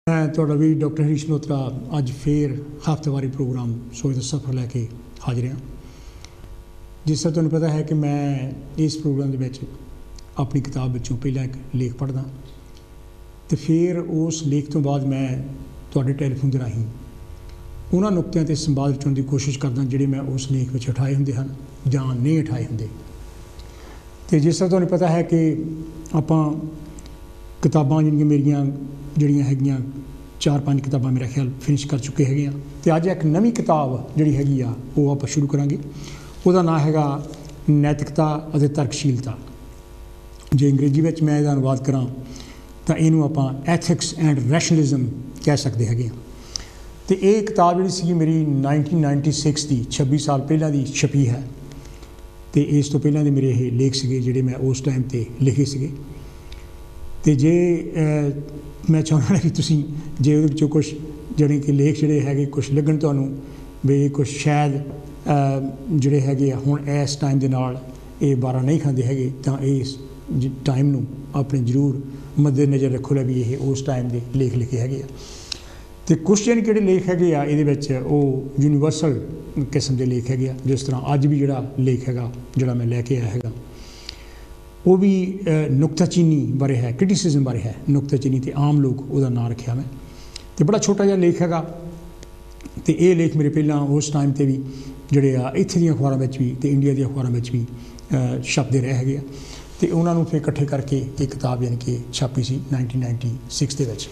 मैं तुहाडा भी डॉक्टर हरीश मल्होत्रा अज फिर हफ्तेवारी प्रोग्राम सोच दा सफर लैके हाजिर हाँ। जिस तरह तुहानूं पता है कि मैं इस प्रोग्राम दे विच अपनी किताब विचों पहला एक लेख पढ़दा तो फिर उस लेख तो बाद मैं तुहाडे टैलीफोन के राहीं उन्हां नुक्तियां ते संवाद रचाउण दी कोशिश करदा जिहड़े मैं उस लेख विच उठाए हुंदे हन जां नहीं उठाए हुंदे। तो जिस तरह तुहानूं पता है कि आपां किताबां जिहड़ियां मेरियां ਜਿਹੜੀਆਂ ਹੈਗੀਆਂ 4-5 ਕਿਤਾਬਾਂ ਮੇਰਾ ਖਿਆਲ ਫਿਨਿਸ਼ ਕਰ ਚੁੱਕੇ ਹੈਗੇ ਆ ਤੇ ਅੱਜ ਇੱਕ ਨਵੀਂ ਕਿਤਾਬ ਜਿਹੜੀ ਹੈਗੀ ਆ ਉਹ ਆਪਾਂ ਸ਼ੁਰੂ ਕਰਾਂਗੇ। ਉਹਦਾ ਨਾਮ ਹੈਗਾ ਨੈਤਿਕਤਾ ਅਤੇ ਤਰਕਸ਼ੀਲਤਾ। ਜੇ ਅੰਗਰੇਜ਼ੀ ਵਿੱਚ ਮੈਂ ਇਹਦਾ ਅਨੁਵਾਦ ਕਰਾਂ ਤਾਂ ਇਹਨੂੰ ਆਪਾਂ ਐਥਿਕਸ ਐਂਡ ਰੈਸ਼ਨਲਿਜ਼ਮ ਕਹਿ ਸਕਦੇ ਹੈਗੇ ਆ। ਤੇ ਇਹ ਕਿਤਾਬ ਜਿਹੜੀ ਸੀ ਮੇਰੀ 1996 ਦੀ 26 ਸਾਲ ਪਹਿਲਾਂ ਦੀ ਛਪੀ ਹੈ ਤੇ ਇਸ ਤੋਂ ਪਹਿਲਾਂ ਦੇ ਮੇਰੇ ਇਹ ਲੇਖ ਸੀਗੇ ਜਿਹੜੇ ਮੈਂ ਉਸ ਟਾਈਮ ਤੇ ਲਿਖੇ ਸੀਗੇ। ਤੇ ਜੇ मैं चाहना कि तुसीं जे उहदे विचों कुछ जिहड़े कि लेख जिहड़े हैगे कुछ लगन तुहानूं भी कुछ शायद जिहड़े हैगे हुण इस टाइम दे नाल इह बारा नहीं खांदे हैगे तां इस टाइम नूं अपने जरूर मद्देनज़र रखो लै भी इह उस टाइम दे लेख लिखे हैगे आ। ते कुछ जिहड़े किहड़े लेख हैगे आ इहदे विच ओह यूनीवर्सल किस्म दे लेख हैगे आ। जिस तरह अज भी जिहड़ा लेख हैगा जिहड़ा मैं लैके आया हैगा वो भी नुक्ताचीनी बारे है, क्रिटिसिज्म बारे है। नुक्ताचीनी तो आम लोग उसका नाम रखा मैं तो बड़ा छोटा जिहा लेख हैगा। तो ये लेख मेरे पहला उस टाइम पर भी जोड़े इत्थे दी अखबारां विच भी तो इंडिया दी अखबारां विच भी छपते रहे हैगे तो उन्होंने फिर इकट्ठे करके एक किताब यानी कि छापी सी 1996 दे विच।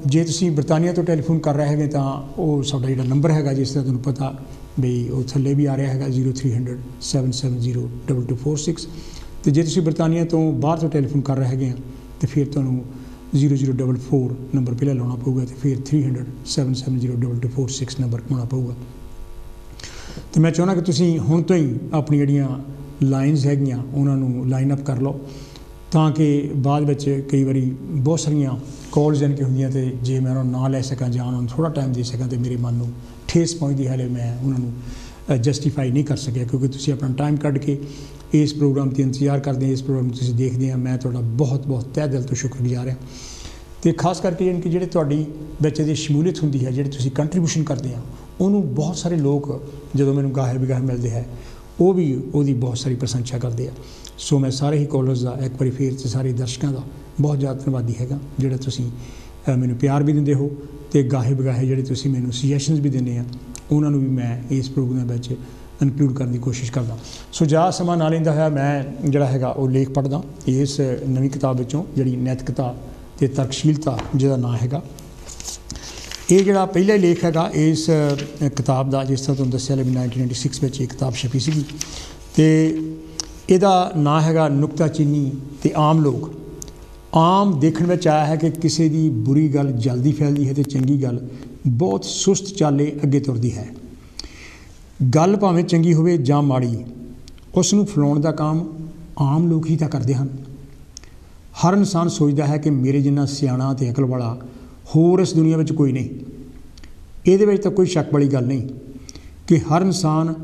जे तुसीं बरतानिया तो टैलीफोन कर रहे हैं तो वह साडा जिहड़ा नंबर हैगा जिस तरह तुहानूं पता बई वो थल्ले भी आ रहा हैगा 0300 770 2246। तो जे तुसीं बरतानिया तो बाहर तो टैलीफोन कर रहे हैं तो फिर तुहानूं 0044 नंबर पहले लाना पऊगा तो फिर 300 770 2246 नंबर घुमाना पऊगा। तो मैं चाहुंदा कि तुसीं हुण तो ही अपनी जिहड़ियां लाइनस हैगियां उन्हां नूं लाइन अप कर लो ताकि बाद विच कई बारी बहुत सारियां कॉल्स यानी कि हुंदियां ते जे मैं उन्हां नूं ना लै सकां जां उन्हां नूं थोड़ा टाइम दे सकां तो मेरे मन नूं ठेस पहुँचती हाले मैं उन्होंने जस्टिफाई नहीं कर सकिया क्योंकि तुसीं अपना टाइम कढ़ के इस प्रोग्राम की इंतजार करते हैं, इस प्रोग्राम को तुसीं देखते हैं। मैं तुहाडा बहुत बहुत तह दिल तो शुक्रगुजार हाँ। तो खास करके यानी कि जिहड़े तुहाडी विच इहदी शमूलीयत हुंदी है जिहड़े तुसीं कंट्रीब्यूशन करते हैं उन्होंने बहुत सारे लोग जदों मैनूं गाहे बिगाहे मिलते हैं वो भी उसकी बहुत सारी प्रशंसा करते हैं। सो मैं सारे ही कॉलर्स का एक बार फिर से सारे दर्शकों का बहुत ज़्यादा धन्नवादी हैगा जिहड़े तुसीं मैनूं प्यार भी दिंदे हो तो गाहे बिगाहे जिहड़े तुसीं मैनूं सजैशनस भी दिंदे आ उन्होंने भी मैं इस प्रोग्राम में इनकलूड करने की कोशिश करदा। सो ज़्यादा समा ना लैंदा होया मैं जिहड़ा हैगा वो लेख पढ़दा इस नवीं किताब विचों जिहड़ी नैतिकता ते तरकशीलता जिहदा नाम हैगा। ये जिहड़ा पहला लेख हैगा इस किताब का जिस तरह तुहानूं दस्सिया भी 1996 में ये किताब छपी सीगी ते इहदा नाम हैगा नुक्ताचीनी ते आम लोग। आम देखने में आया है कि किसी की बुरी गल जल्दी फैलती है तो चंगी गल बहुत सुस्त चाले अगे तुरदी है। गल भावें चंगी होवे जां माड़ी उसनूं फैलाउण दा काम आम लोग ही तां करदे हन। हर इंसान सोचदा है कि मेरे जिन्ना सियाणा ते अकल वाला होर इस दुनिया में कोई नहीं। इहदे विच तां कोई शक वाली गल नहीं कि हर इंसान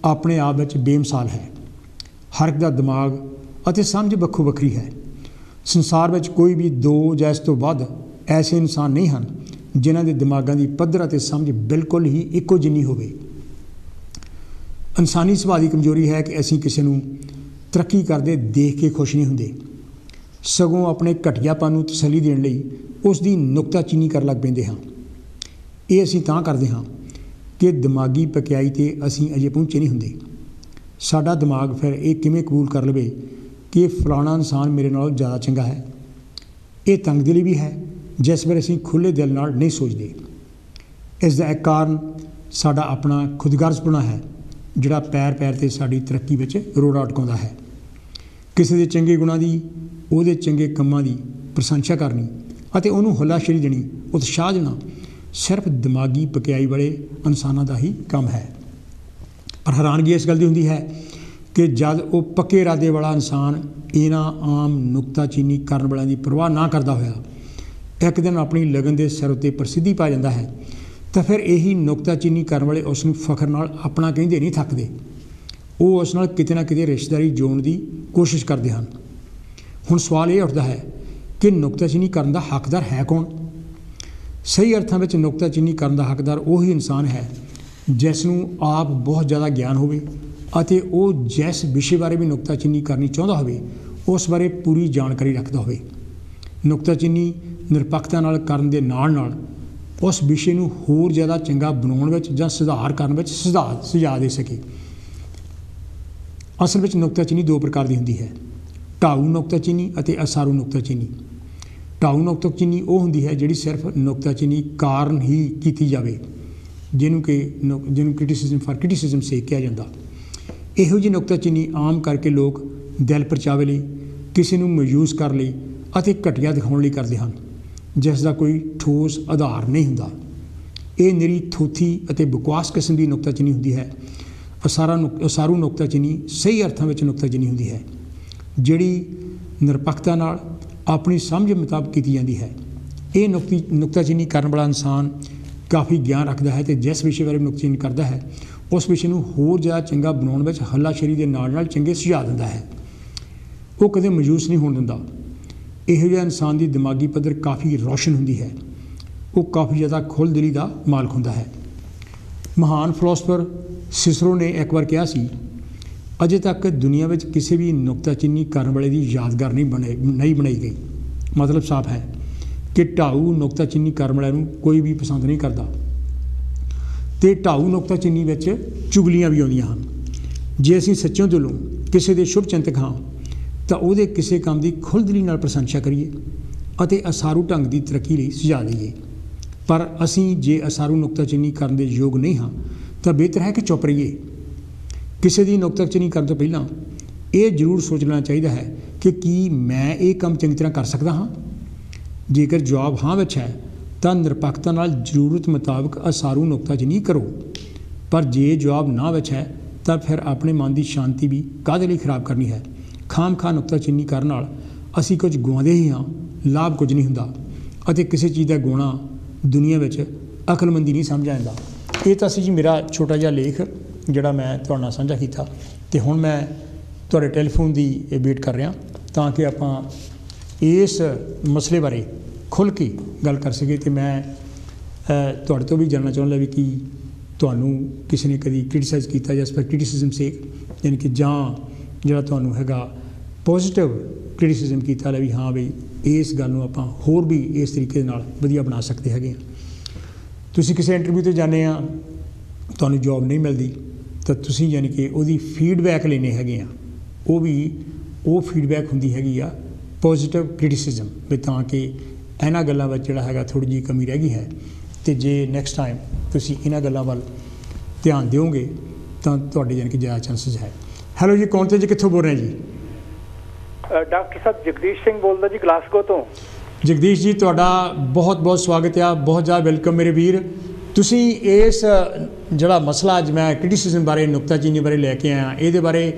अपने आप विच बेमिसाल है। हर एक दा दिमाग अते समझ वक्खो वक्खरी है। संसार में कोई भी दो या इस तो वध ऐसे इंसान नहीं हैं जिन्हां दे दिमागां दी पद्धर अते समझ बिल्कुल ही इक्को जिन्नी होवे। इंसानी सुभाਅ की कमजोरी है कि असीं किसी नूं तरक्की करदे देख के खुश नहीं हुंदे सगों अपने घटियापन नूं तसल्ली देण लई उस दी नुक्ताचीनी कर लग पैंदे हां। ये असीं तां करदे हां कि दिमागी पकिआई ते असीं अजे पहुंचे नहीं हुंदे। साडा दिमाग फिर ये किवें कबूल कर लवे कि फलाना इंसान मेरे नालों ज़्यादा चंगा है। ये तंगदिली भी है जिस बारे असीं खुले दिल नाल नहीं सोचते। इसका एक कारण साडा अपना खुदगर्जपना है जिहड़ा पैर पैर ते साडी तरक्की विच रोड़ा अटकाउंदा है। किसी दे चंगे गुणां दी उहदे चंगे कंमां दी प्रशंसा करनी अते उहनूं हलाशेरी देनी उत्साह देना सिर्फ दिमागी पकिआई वाले इंसानां दा ही काम है। पर हैरानगी इस गल दी हुंदी है कि जद वो पक्के इरादे वाला इंसान इन्हां आम नुक्ताचीनी करन वालियां दी परवाह ना करदा होया एक दिन अपनी लगन के सिर उत्ते प्रसिद्धि पा जाता है तो फिर यही नुक्ताचीनी करन वाले उसनूं फखर नाल अपना कहिंदे नहीं थकदे। वो उस नाल किते ना किते रिश्तेदारी जोड़न की कोशिश करते हैं। हुण सवाल ये उठदा है कि नुक्ताचीनी करन दा हकदार है कौन। ਸਹੀ ਅਰਥਾਂ ਵਿੱਚ ਨੁਕਤਾਚੀਨੀ ਕਰਨ ਦਾ ਹੱਕਦਾਰ ਉਹੀ ਇਨਸਾਨ ਹੈ ਜਿਸ ਨੂੰ ਆਪ ਬਹੁਤ ਜ਼ਿਆਦਾ ਗਿਆਨ ਹੋਵੇ ਅਤੇ ਉਹ ਜਿਸ ਵਿਸ਼ੇ ਬਾਰੇ ਵੀ ਨੁਕਤਾਚੀਨੀ ਕਰਨੀ ਚਾਹੁੰਦਾ ਹੋਵੇ ਉਸ ਬਾਰੇ ਪੂਰੀ ਜਾਣਕਾਰੀ ਰੱਖਦਾ ਹੋਵੇ। ਨੁਕਤਾਚੀਨੀ ਨਿਰਪੱਖਤਾ ਨਾਲ ਕਰਨ ਦੇ ਨਾਲ ਨਾਲ ਉਸ ਵਿਸ਼ੇ ਨੂੰ ਹੋਰ ਜ਼ਿਆਦਾ ਚੰਗਾ ਬਣਾਉਣ ਵਿੱਚ ਜਾਂ ਸੁਧਾਰ ਕਰਨ ਵਿੱਚ ਸੁਝਾਅ ਦੇ ਸਕੇ। ਅਸਲ ਵਿੱਚ ਨੁਕਤਾਚੀਨੀ ਦੋ ਪ੍ਰਕਾਰ ਦੀ ਹੁੰਦੀ ਹੈ, ਢਾਊ ਨੁਕਤਾਚੀਨੀ ਅਤੇ ਅਸਾਰੂ ਨੁਕਤਾਚੀਨੀ। ਢਾਊ ਨੁਕਤਾਚੀਨੀ ਉਹ ਹੁੰਦੀ ਹੈ ਜਿਹੜੀ ਸਿਰਫ ਨੁਕਤਾਚੀਨੀ ਕਾਰਨ ਹੀ ਕੀਤੀ ਜਾਵੇ, ਜਿਹਨੂੰ ਕ੍ਰਿਟੀਸਿਜ਼ਮ ਫਾਰ ਕ੍ਰਿਟੀਸਿਜ਼ਮ ਸੇ ਕਿਹਾ ਜਾਂਦਾ। ਇਹੋ ਜਿਹੀ ਨੁਕਤਾਚੀਨੀ ਆਮ ਕਰਕੇ ਲੋਕ ਦਿਲ ਪਰਚਾਵੇ ਲਈ, ਕਿਸੇ ਨੂੰ ਮਾਯੂਸ ਕਰਨ ਲਈ ਅਤੇ ਘਟੀਆ ਦਿਖਾਉਣ ਲਈ ਕਰਦੇ ਹਨ, ਜਿਸ ਦਾ ਕੋਈ ਠੋਸ ਆਧਾਰ ਨਹੀਂ ਹੁੰਦਾ। ਇਹ ਨਿਰੀ ਥੋਥੀ ਅਤੇ ਬਕਵਾਸ ਕਿਸਮ ਦੀ ਨੁਕਤਾਚੀਨੀ ਹੁੰਦੀ ਹੈ। ਅਸਾਰੂ ਨੁਕਤਾਚੀਨੀ ਸਹੀ ਅਰਥਾਂ ਵਿੱਚ ਨੁਕਤਾਚੀਨੀ ਹੁੰਦੀ ਹੈ, ਜਿਹੜੀ ਨਿਰਪੱਖਤਾ ਨਾਲ ਆਪਣੀ ਸਮਝ ਮੁਤਾਬਕ ਕੀਤੀ ਜਾਂਦੀ ਹੈ। ਇਹ ਨੁਕਤਾਚੀਨੀ ਕਰਨ ਵਾਲਾ ਇਨਸਾਨ ਕਾਫੀ ਗਿਆਨ ਰੱਖਦਾ ਹੈ ਅਤੇ ਜਿਸ ਵਿਸ਼ੇ ਬਾਰੇ ਨੁਕਤਾਚੀਨੀ ਕਰਦਾ ਹੈ ਉਸ ਵਿਸ਼ੇ ਨੂੰ ਹੋਰ ਜ਼ਿਆਦਾ ਚੰਗਾ ਬਣਾਉਣ ਵਿੱਚ ਹੱਲਾਸ਼ੇਰੀ ਦੇ ਨਾਲ ਨਾਲ ਚੰਗੇ ਸੁਝਾਅ ਦਿੰਦਾ ਹੈ। ਉਹ ਕਦੇ ਮਾਯੂਸ ਨਹੀਂ ਹੋਣ ਦਿੰਦਾ। ਇਹੋ ਜਿਹਾ ਇਨਸਾਨ ਦੀ ਦਿਮਾਗੀ ਪੱਧਰ ਕਾਫੀ ਰੌਸ਼ਨ ਹੁੰਦੀ ਹੈ। ਉਹ ਕਾਫੀ ਜ਼ਿਆਦਾ ਖੁੱਲ੍ਹ ਦਿਲੀ ਦਾ ਮਾਲਕ ਹੁੰਦਾ ਹੈ। ਮਹਾਨ ਫਿਲਾਸਫਰ ਸਿਸਰੋ ਨੇ ਇੱਕ ਵਾਰ ਕਿਹਾ ਸੀ, ਅਜੇ ਤੱਕ ਦੁਨੀਆ ਵਿੱਚ ਕਿਸੇ ਵੀ ਨੁਕਤਾਚੀਨੀ ਕਰਨ ਵਾਲੇ ਦੀ ਯਾਦਗਾਰ ਨਹੀਂ ਬਣਾਈ ਗਈ। ਮਤਲਬ ਸਾਫ਼ ਹੈ ਕਿ ਢਾਊ ਨੁਕਤਾਚੀਨੀ ਕਰਨ ਵਾਲਿਆਂ ਨੂੰ ਕੋਈ ਵੀ ਪਸੰਦ ਨਹੀਂ ਕਰਦਾ ਅਤੇ ਢਾਊ ਨੁਕਤਾਚੀਨੀ ਵਿੱਚ ਚੁਗਲੀਆਂ ਵੀ ਆਉਂਦੀਆਂ ਹਨ। ਜੇ ਅਸੀਂ ਸੱਚੋਂ ਦਿਲੋਂ ਕਿਸੇ ਦੇ ਸ਼ੁਭ ਚਿੰਤਕ ਹਾਂ ਤਾਂ ਉਹਦੇ ਕਿਸੇ ਕੰਮ ਦੀ ਖੁੱਲ੍ਹ ਦਿਲੀ ਨਾਲ ਪ੍ਰਸ਼ੰਸਾ ਕਰੀਏ ਅਤੇ ਅਸਾਰੂ ਢੰਗ ਦੀ ਤਰੱਕੀ ਲਈ ਸੁਝਾਅ ਦੇਈਏ। ਪਰ ਅਸੀਂ ਜੇ ਅਸਾਰੂ ਨੁਕਤਾਚੀਨੀ ਕਰਨ ਦੇ ਯੋਗ ਨਹੀਂ ਹਾਂ ਤਾਂ ਬਿਹਤਰ ਹੈ ਕਿ ਚੁੱਪ ਰਹੀਏ। ਕਿਸੇ ਦੀ ਨੁਕਤਾਚੀਨੀ ਕਰਨ ਤੋਂ ਪਹਿਲਾਂ ਇਹ ਜ਼ਰੂਰ ਸੋਚ ਲੈਣਾ ਚਾਹੀਦਾ ਹੈ ਕਿ ਕੀ ਮੈਂ ਇਹ ਕੰਮ ਚੰਗੀ ਤਰ੍ਹਾਂ ਕਰ ਸਕਦਾ ਹਾਂ। ਜੇਕਰ ਜਵਾਬ ਹਾਂ ਵਿੱਚ ਹੈ ਤਾਂ ਨਿਰਪੱਖਤਾ ਨਾਲ ਜ਼ਰੂਰਤ ਮੁਤਾਬਕ ਅਸਾਰੂ ਨੁਕਤਾਚੀਨੀ ਕਰੋ, ਪਰ ਜੇ ਜਵਾਬ ਨਾ ਵਿੱਚ ਹੈ ਤਾਂ ਫਿਰ ਆਪਣੇ ਮਨ ਦੀ ਸ਼ਾਂਤੀ ਵੀ ਕਾਹਦੇ ਲਈ ਖਰਾਬ ਕਰਨੀ ਹੈ। ਖਾਮ-ਖਾਹ ਨੁਕਤਾਚੀਨੀ ਕਰਨ ਨਾਲ ਅਸੀਂ ਕੁਝ ਗੁਆਉਂਦੇ ਹੀ ਹਾਂ, ਲਾਭ ਕੁਝ ਨਹੀਂ ਹੁੰਦਾ ਅਤੇ ਕਿਸੇ ਚੀਜ਼ ਦਾ ਗੁਆਉਣਾ ਦੁਨੀਆ ਵਿੱਚ ਅਕਲਮੰਦੀ ਨਹੀਂ ਸਮਝਿਆ ਜਾਂਦਾ। ਇਹ ਤਾਂ ਸੀ ਜੀ ਮੇਰਾ ਛੋਟਾ ਜਿਹਾ ਲੇਖ ਜਿਹੜਾ ਮੈਂ ਤੁਹਾਡੇ ਨਾਲ ਸਾਂਝਾ ਕੀਤਾ ਅਤੇ ਹੁਣ ਮੈਂ ਤੁਹਾਡੇ ਟੈਲੀਫੋਨ ਦੀ ਵੇਟ ਕਰ ਰਿਹਾ ਤਾਂ ਕਿ ਆਪਾਂ ਇਸ ਮਸਲੇ ਬਾਰੇ ਖੁੱਲ੍ਹ ਕੇ ਗੱਲ ਕਰ ਸਕੀਏ। ਅਤੇ ਮੈਂ ਤੁਹਾਡੇ ਤੋਂ ਵੀ ਜਾਣਨਾ ਚਾਹੁੰਦਾ ਵੀ ਕਿ ਤੁਹਾਨੂੰ ਕਿਸੇ ਨੇ ਕਦੀ ਕ੍ਰਿਟੀਸਾਈਜ਼ ਕੀਤਾ ਜਾਂ ਇਸ ਪਰ ਕ੍ਰਿਟੀਸਿਜ਼ਮ ਸੇਕ, ਯਾਨੀ ਕਿ ਜਾਂ ਜਿਹੜਾ ਤੁਹਾਨੂੰ ਹੈਗਾ ਪੋਜ਼ੀਟਿਵ ਕ੍ਰਿਟੀਸਿਜ਼ਮ ਕੀਤਾ ਲੈ ਵੀ ਹਾਂ ਬਈ ਇਸ ਗੱਲ ਨੂੰ ਆਪਾਂ ਹੋਰ ਵੀ ਇਸ ਤਰੀਕੇ ਦੇ ਨਾਲ ਵਧੀਆ ਬਣਾ ਸਕਦੇ ਹੈਗੇ ਹਾਂ। ਤੁਸੀਂ ਕਿਸੇ ਇੰਟਰਵਿਊ 'ਤੇ ਜਾਂਦੇ ਆ, ਤੁਹਾਨੂੰ ਜੋਬ ਨਹੀਂ ਮਿਲਦੀ ਤਾਂ ਤੁਸੀਂ ਯਾਨੀ ਕਿ ਉਹਦੀ ਫੀਡਬੈਕ ਲੈਣੇ ਹੈਗੇ ਆ। ਉਹ ਫੀਡਬੈਕ ਹੁੰਦੀ ਹੈਗੀ ਆ ਪੋਜ਼ੀਟਿਵ ਕ੍ਰਿਟੀਸਿਜ਼ਮ ਵੀ, ਤਾਂ ਕਿ ਇਹਨਾਂ ਗੱਲਾਂ ਵਿੱਚ ਜਿਹੜਾ ਹੈਗਾ ਥੋੜ੍ਹੀ ਜਿਹੀ ਕਮੀ ਰਹਿ ਗਈ ਹੈ ਅਤੇ ਜੇ ਨੈਕਸਟ ਟਾਈਮ ਤੁਸੀਂ ਇਹਨਾਂ ਗੱਲਾਂ ਵੱਲ ਧਿਆਨ ਦਿਓਗੇ ਤਾਂ ਤੁਹਾਡੇ ਯਾਨੀ ਕਿ ਜ਼ਿਆਦਾ ਚਾਂਸਿਸ ਹੈ। ਹੈਲੋ ਜੀ, ਕੌਣ ਤੇ ਜੀ, ਕਿੱਥੋਂ ਬੋਲ ਰਹੇ ਜੀ? ਡਾਕਟਰ ਸਾਹਿਬ ਜਗਦੀਸ਼ ਸਿੰਘ ਬੋਲਦਾ ਜੀ, ਗਲਾਸਗੋ ਤੋਂ। ਜਗਦੀਸ਼ ਜੀ, ਤੁਹਾਡਾ ਬਹੁਤ ਬਹੁਤ ਸਵਾਗਤ ਆ, ਬਹੁਤ ਜ਼ਿਆਦਾ ਵੈਲਕਮ ਮੇਰੇ ਵੀਰ। ਤੁਸੀਂ ਇਸ ਜਿਹੜਾ ਮਸਲਾ ਅੱਜ ਮੈਂ ਕ੍ਰਿਟੀਸਿਜ਼ਮ ਬਾਰੇ, ਨੁਕਤਾਚੀਨੀ ਬਾਰੇ ਲੈ ਕੇ ਆਇਆ, ਇਹਦੇ ਬਾਰੇ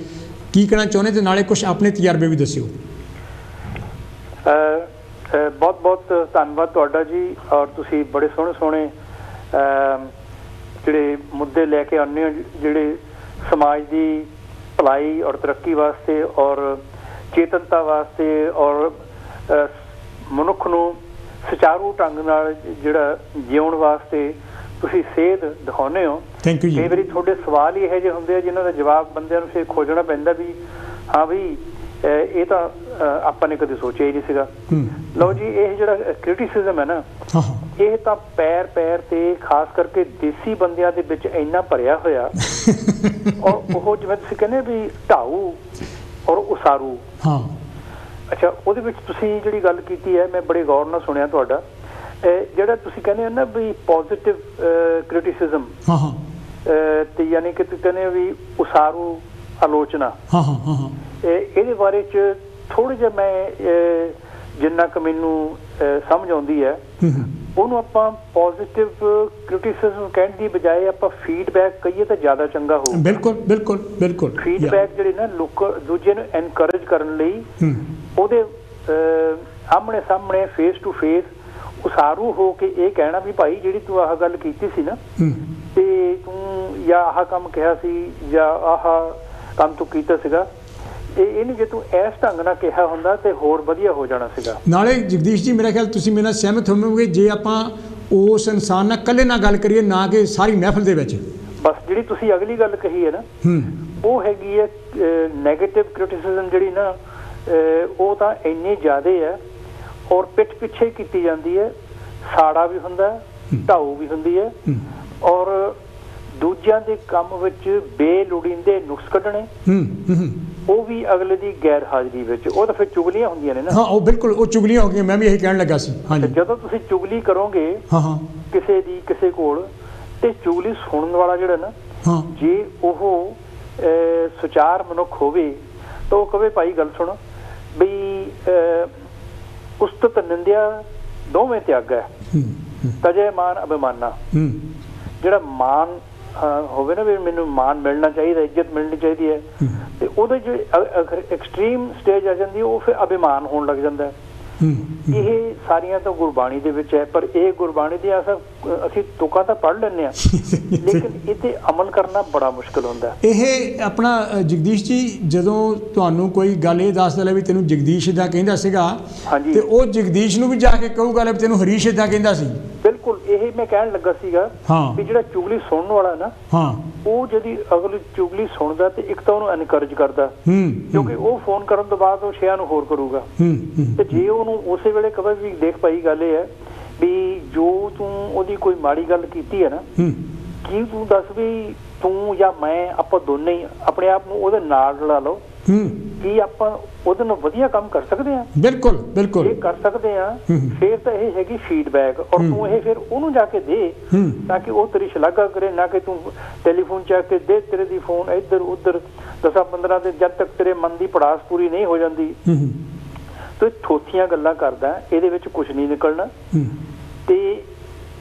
ਕੀ ਕਹਿਣਾ ਚਾਹੁੰਦੇ ਅਤੇ ਨਾਲੇ ਕੁਛ ਆਪਣੇ ਤਜਰਬੇ ਵੀ ਦੱਸਿਓ। ਬਹੁਤ ਬਹੁਤ ਧੰਨਵਾਦ ਤੁਹਾਡਾ ਜੀ। ਔਰ ਤੁਸੀਂ ਬੜੇ ਸੋਹਣੇ ਜਿਹੜੇ ਮੁੱਦੇ ਲੈ ਕੇ ਆਉਂਦੇ ਹੋ, ਜਿਹੜੇ ਸਮਾਜ ਦੀ ਭਲਾਈ ਔਰ ਤਰੱਕੀ ਵਾਸਤੇ ਔਰ ਚੇਤਨਤਾ ਵਾਸਤੇ ਔਰ ਮਨੁੱਖ ਨੂੰ ਸੁਚਾਰੂ ਢੰਗ ਨਾਲ ਜਿਹੜਾ ਜਿਉਣ ਵਾਸਤੇ ਤੁਸੀਂ ਸੇਧ ਦਿਖਾਉਂਦੇ ਹੋ। ਥੈਂਕ ਯੂ ਜੀ। ਕਈ ਵਾਰੀ ਤੁਹਾਡੇ ਸਵਾਲ ਹੀ ਇਹੋ ਜਿਹੇ ਹੁੰਦੇ ਆ ਜਿਨ੍ਹਾਂ ਦਾ ਜਵਾਬ ਬੰਦਿਆਂ ਨੂੰ ਫਿਰ ਖੋਜਣਾ ਪੈਂਦਾ ਵੀ ਹਾਂ ਵੀ ਇਹ ਤਾਂ ਆਪਾਂ ਨੇ ਕਦੇ ਸੋਚਿਆ ਹੀ ਨਹੀਂ ਸੀਗਾ। ਲਓ ਜੀ, ਇਹ ਜਿਹੜਾ ਕ੍ਰਿਟੀਸਿਜ਼ਮ ਹੈ ਨਾ, ਇਹ ਤਾਂ ਪੈਰ ਤੇ ਖਾਸ ਕਰਕੇ ਦੇਸੀ ਬੰਦਿਆਂ ਦੇ ਵਿੱਚ ਇੰਨਾ ਭਰਿਆ ਹੋਇਆ ਔਰ ਉਹ ਜਿਵੇਂ ਤੁਸੀਂ ਕਹਿੰਦੇ ਵੀ ਢਾਊ ਔਰ ਉਸਾਰੂ। ਅੱਛਾ, ਉਹਦੇ ਵਿੱਚ ਤੁਸੀਂ ਜਿਹੜੀ ਗੱਲ ਕੀਤੀ ਹੈ ਮੈਂ ਬੜੇ ਗੌਰ ਨਾਲ ਸੁਣਿਆ ਤੁਹਾਡਾ। ਜਿਹੜਾ ਤੁਸੀਂ ਕਹਿੰਦੇ ਹੋ ਨਾ ਵੀ ਪੋਜ਼ੀਟਿਵ ਕ੍ਰਿਟੀਸਿਜ਼ਮ ਤੇ ਯਾਨੀ ਕਿ ਤੁਸੀਂ ਕਹਿੰਦੇ ਹੋ ਵੀ ਉਸਾਰੂ ਆਲੋਚਨਾ, ਇਹਦੇ ਬਾਰੇ 'ਚ ਥੋੜ੍ਹਾ ਜਿਹਾ ਮੈਂ ਜਿੰਨਾ ਕੁ ਮੈਨੂੰ ਸਮਝ ਆਉਂਦੀ ਹੈ ਉਹਨੂੰ ਆਪਾਂ ਪੋਜ਼ੀਟਿਵ ਕ੍ਰਿਟੀਸਿਜ਼ਮ ਕਹਿਣ ਦੀ ਬਜਾਏ ਆਪਾਂ ਫੀਡਬੈਕ ਕਹੀਏ ਤਾਂ ਜ਼ਿਆਦਾ ਚੰਗਾ ਹੋਊ। ਬਿਲਕੁਲ ਫੀਡਬੈਕ ਜਿਹੜੇ ਨਾ ਲੋਕ ਦੂਜੇ ਨੂੰ ਐਨਕਰੇਜ ਕਰਨ ਲਈ ਉਹਦੇ ਆਹਮਣੇ ਸਾਹਮਣੇ ਫੇਸ ਟੂ ਫੇਸ ਉਸਾਰੂ ਹੋ ਕੇ ਇਹ ਕਹਿਣਾ ਵੀ ਭਾਈ ਜਿਹੜੀ ਤੂੰ ਆਹ ਗੱਲ ਕੀਤੀ ਸੀ ਨਾ ਤੇ ਤੂੰ ਜਾਂ ਆਹ ਕੰਮ ਕਿਹਾ ਸੀ ਜਾਂ ਆਹ ਕੰਮ ਤੂੰ ਕੀਤਾ ਸੀਗਾ, ਇਹਨੂੰ ਜੇ ਤੂੰ ਇਸ ਢੰਗ ਨਾਲ ਕਿਹਾ ਹੁੰਦਾ ਤੇ ਹੋਰ ਵਧੀਆ ਹੋ ਜਾਣਾ ਸੀਗਾ। ਨਾਲੇ ਜਗਦੀਸ਼ ਜੀ, ਮੇਰਾ ਖਿਆਲ ਤੁਸੀਂ ਮੇਰੇ ਨਾਲ ਸਹਿਮਤ ਹੋਵੋਗੇ, ਜੇ ਆਪਾਂ ਉਸ ਇਨਸਾਨ ਨਾਲ ਇਕੱਲੇ ਨਾਲ ਗੱਲ ਕਰੀਏ, ਨਾ ਕਿ ਸਾਰੀ ਮਹਿਫਲ ਦੇ ਵਿੱਚ। ਬਸ ਜਿਹੜੀ ਤੁਸੀਂ ਅਗਲੀ ਗੱਲ ਕਹੀ ਹੈ ਨਾ, ਉਹ ਹੈਗੀ ਹੈ ਨੈਗੇਟਿਵ ਕ੍ਰਿਟਿਸਿਜ਼ਮ ਜਿਹੜੀ ਨਾ, ਉਹ ਤਾਂ ਇੰਨੀ ਜ਼ਿਆਦਾ ਹੈ ਔਰ ਪਿੱਠ ਪਿੱਛੇ ਕੀਤੀ ਜਾਂਦੀ ਹੈ। ਸਾੜਾ ਵੀ ਹੁੰਦਾ, ਢਾਊ ਵੀ ਹੁੰਦੀ ਹੈ, ਔਰ ਦੂਜਿਆਂ ਦੇ ਕੰਮ ਵਿੱਚ ਬੇਲੋੜੀਂਦੇ ਨੁਕਸ ਕੱਢਣੇ, ਉਹ ਵੀ ਅਗਲੇ ਦੀ ਗੈਰ ਹਾਜ਼ਰੀ ਵਿੱਚ। ਉਹ ਤਾਂ ਫਿਰ ਚੁਗਲੀਆਂ ਹੁੰਦੀਆਂ ਨੇ ਨਾ। ਹਾਂ, ਉਹ ਬਿਲਕੁਲ ਉਹ ਚੁਗਲੀਆਂ ਹੋ ਗਈਆਂ। ਮੈਂ ਵੀ ਇਹੀ ਕਹਿਣ ਲੱਗਾ ਸੀ। ਹਾਂਜੀ, ਜਦੋਂ ਤੁਸੀਂ ਚੁਗਲੀ ਕਰੋਗੇ ਕਿਸੇ ਦੀ ਕਿਸੇ ਕੋਲ, ਤੇ ਚੁਗਲੀ ਸੁਣਨ ਵਾਲਾ ਜਿਹੜਾ ਨਾ, ਜੇ ਉਹ ਸੁਚਾਰ ਮਨੁੱਖ ਹੋਵੇ ਤਾਂ ਉਹ ਕਵੇ ਭਾਈ ਗੱਲ ਸੁਣ ਬਈ, ਉਸਤਤ ਨਿੰਦਿਆ ਦੋਵੇਂ ਤਿਆਗਾ, ਤਜੇ ਮਾਨ ਅਭਿਮਾਨਾ। ਜਿਹੜਾ ਮਾਨ ਹੋਵੇ ਨਾ ਵੀ ਮੈਨੂੰ ਮਾਨ ਮਿਲਣਾ ਚਾਹੀਦਾ, ਇੱਜ਼ਤ ਮਿਲਣੀ ਚਾਹੀਦੀ ਹੈ, ਤੇ ਉਹਦੇ ਚ ਐਕਸਟ੍ਰੀਮ ਸਟੇਜ ਆ ਜਾਂਦੀ ਹੈ, ਉਹ ਫਿਰ ਅਭਿਮਾਨ ਹੋਣ ਲੱਗ ਜਾਂਦਾ ਹੈ। ਇਹ ਸਾਰੀਆਂ ਤਾਂ ਗੁਰਬਾਣੀ ਦੇ ਵਿੱਚ ਹੈ, ਪਰ ਇਹ ਗੁਰਬਾਣੀ ਦੀ ਅਸੀਂ ਤੁਕਾਂ ਤਾਂ ਪੜ੍ਹ ਲੈਂਦੇ ਹਾਂ, ਲੇਕਿਨ ਇਹ ਤੇ ਅਮਲ ਕਰਨਾ ਬੜਾ ਮੁਸ਼ਕਿਲ ਹੁੰਦਾ। ਇਹ ਆਪਣਾ ਜਗਦੀਸ਼ ਜੀ, ਜਦੋਂ ਤੁਹਾਨੂੰ ਕੋਈ ਗੱਲ ਇਹ ਦੱਸਦਾ ਲੈ ਵੀ ਤੈਨੂੰ ਜਗਦੀਸ਼ ਦਾ ਕਹਿੰਦਾ ਸੀਗਾ, ਤੇ ਉਹ ਜਗਦੀਸ਼ ਨੂੰ ਵੀ ਜਾ ਕੇ ਕਹੂਗਾ ਲੈ ਤੈਨੂੰ ਹਰੀਸ਼ ਦਾ ਕਹਿੰਦਾ ਸੀ। ਬਿਲਕੁਲ, ਇਹ ਮੈਂ ਕਹਿਣ ਲੱਗਾ ਸੀਗਾ ਵੀ ਜਿਹੜਾ ਚੁਗਲੀ ਸੁਣਨ ਵਾਲਾ ਨਾ, ਉਹ ਜਿਹੜੀ ਅਗਲੀ ਚੁਗਲੀ ਸੁਣਦਾ ਤੇ ਇੱਕ ਤਾਂ ਉਹਨੂੰ ਐਨਕਰੇਜ ਕਰਦਾ, ਕਿਉਂਕਿ ਉਹ ਫੋਨ ਕਰਨ ਤੋਂ ਬਾਅਦ ਉਹ ਸ਼ੇਆਂ ਨੂੰ ਹੋਰ ਕਰੂਗਾ। ਤੇ ਜੇ ਉਹਨੂੰ ਉਸੇ ਵੇਲੇ ਕਹੇ ਵੀ ਦੇਖ ਭਾਈ ਗੱਲ ਇਹ ਹੈ ਵੀ ਜੋ ਤੂੰ ਉਹਦੀ ਕੋਈ ਮਾੜੀ ਗੱਲ ਕੀਤੀ ਹੈ ਨਾ, ਕੀ ਤੂੰ ਦੱਸ ਵੀ ਤੂੰ ਜਾਂ ਮੈਂ, ਆਪਾਂ ਦੋਨੇ ਹੀ ਆਪਣੇ ਆਪ ਨੂੰ ਉਹਦੇ ਨਾਲ ਰਲਾ ਲਓ, ਕੀ ਆਪਾਂ ਉਹਦੇ ਨਾਲ ਵਧੀਆ ਕੰਮ ਕਰ ਸਕਦੇ ਹਾਂ? ਬਿਲਕੁਲ ਬਿਲਕੁਲ, ਇਹ ਕਰ ਸਕਦੇ ਹਾਂ। ਫਿਰ ਤਾਂ ਇਹ ਹੈਗੀ ਫੀਡਬੈਕ, ਔਰ ਤੂੰ ਇਹ ਫਿਰ ਉਹਨੂੰ ਜਾ ਕੇ ਦੇ, ਤਾਂ ਕਿ ਉਹ ਤੇਰੀ ਸ਼ਲਾਘਾ ਕਰੇ, ਨਾ ਕਿ ਤੂੰ ਟੈਲੀਫੋਨ ਚੱਕ ਕੇ ਦੇ ਤੇਰੇ ਦੀ ਫੋਨ ਇੱਧਰ ਉੱਧਰ 10-15 ਦਿਨ, ਜਦ ਤੱਕ ਤੇਰੇ ਮਨ ਦੀ ਪੜਾਸ ਪੂਰੀ ਨਹੀਂ ਹੋ ਜਾਂਦੀ। ਤੂੰ ਥੋਥੀਆਂ ਗੱਲਾਂ ਕਰਦਾ, ਇਹਦੇ ਵਿੱਚ ਕੁਛ ਨਹੀਂ ਨਿਕਲਣਾ। ਤੇ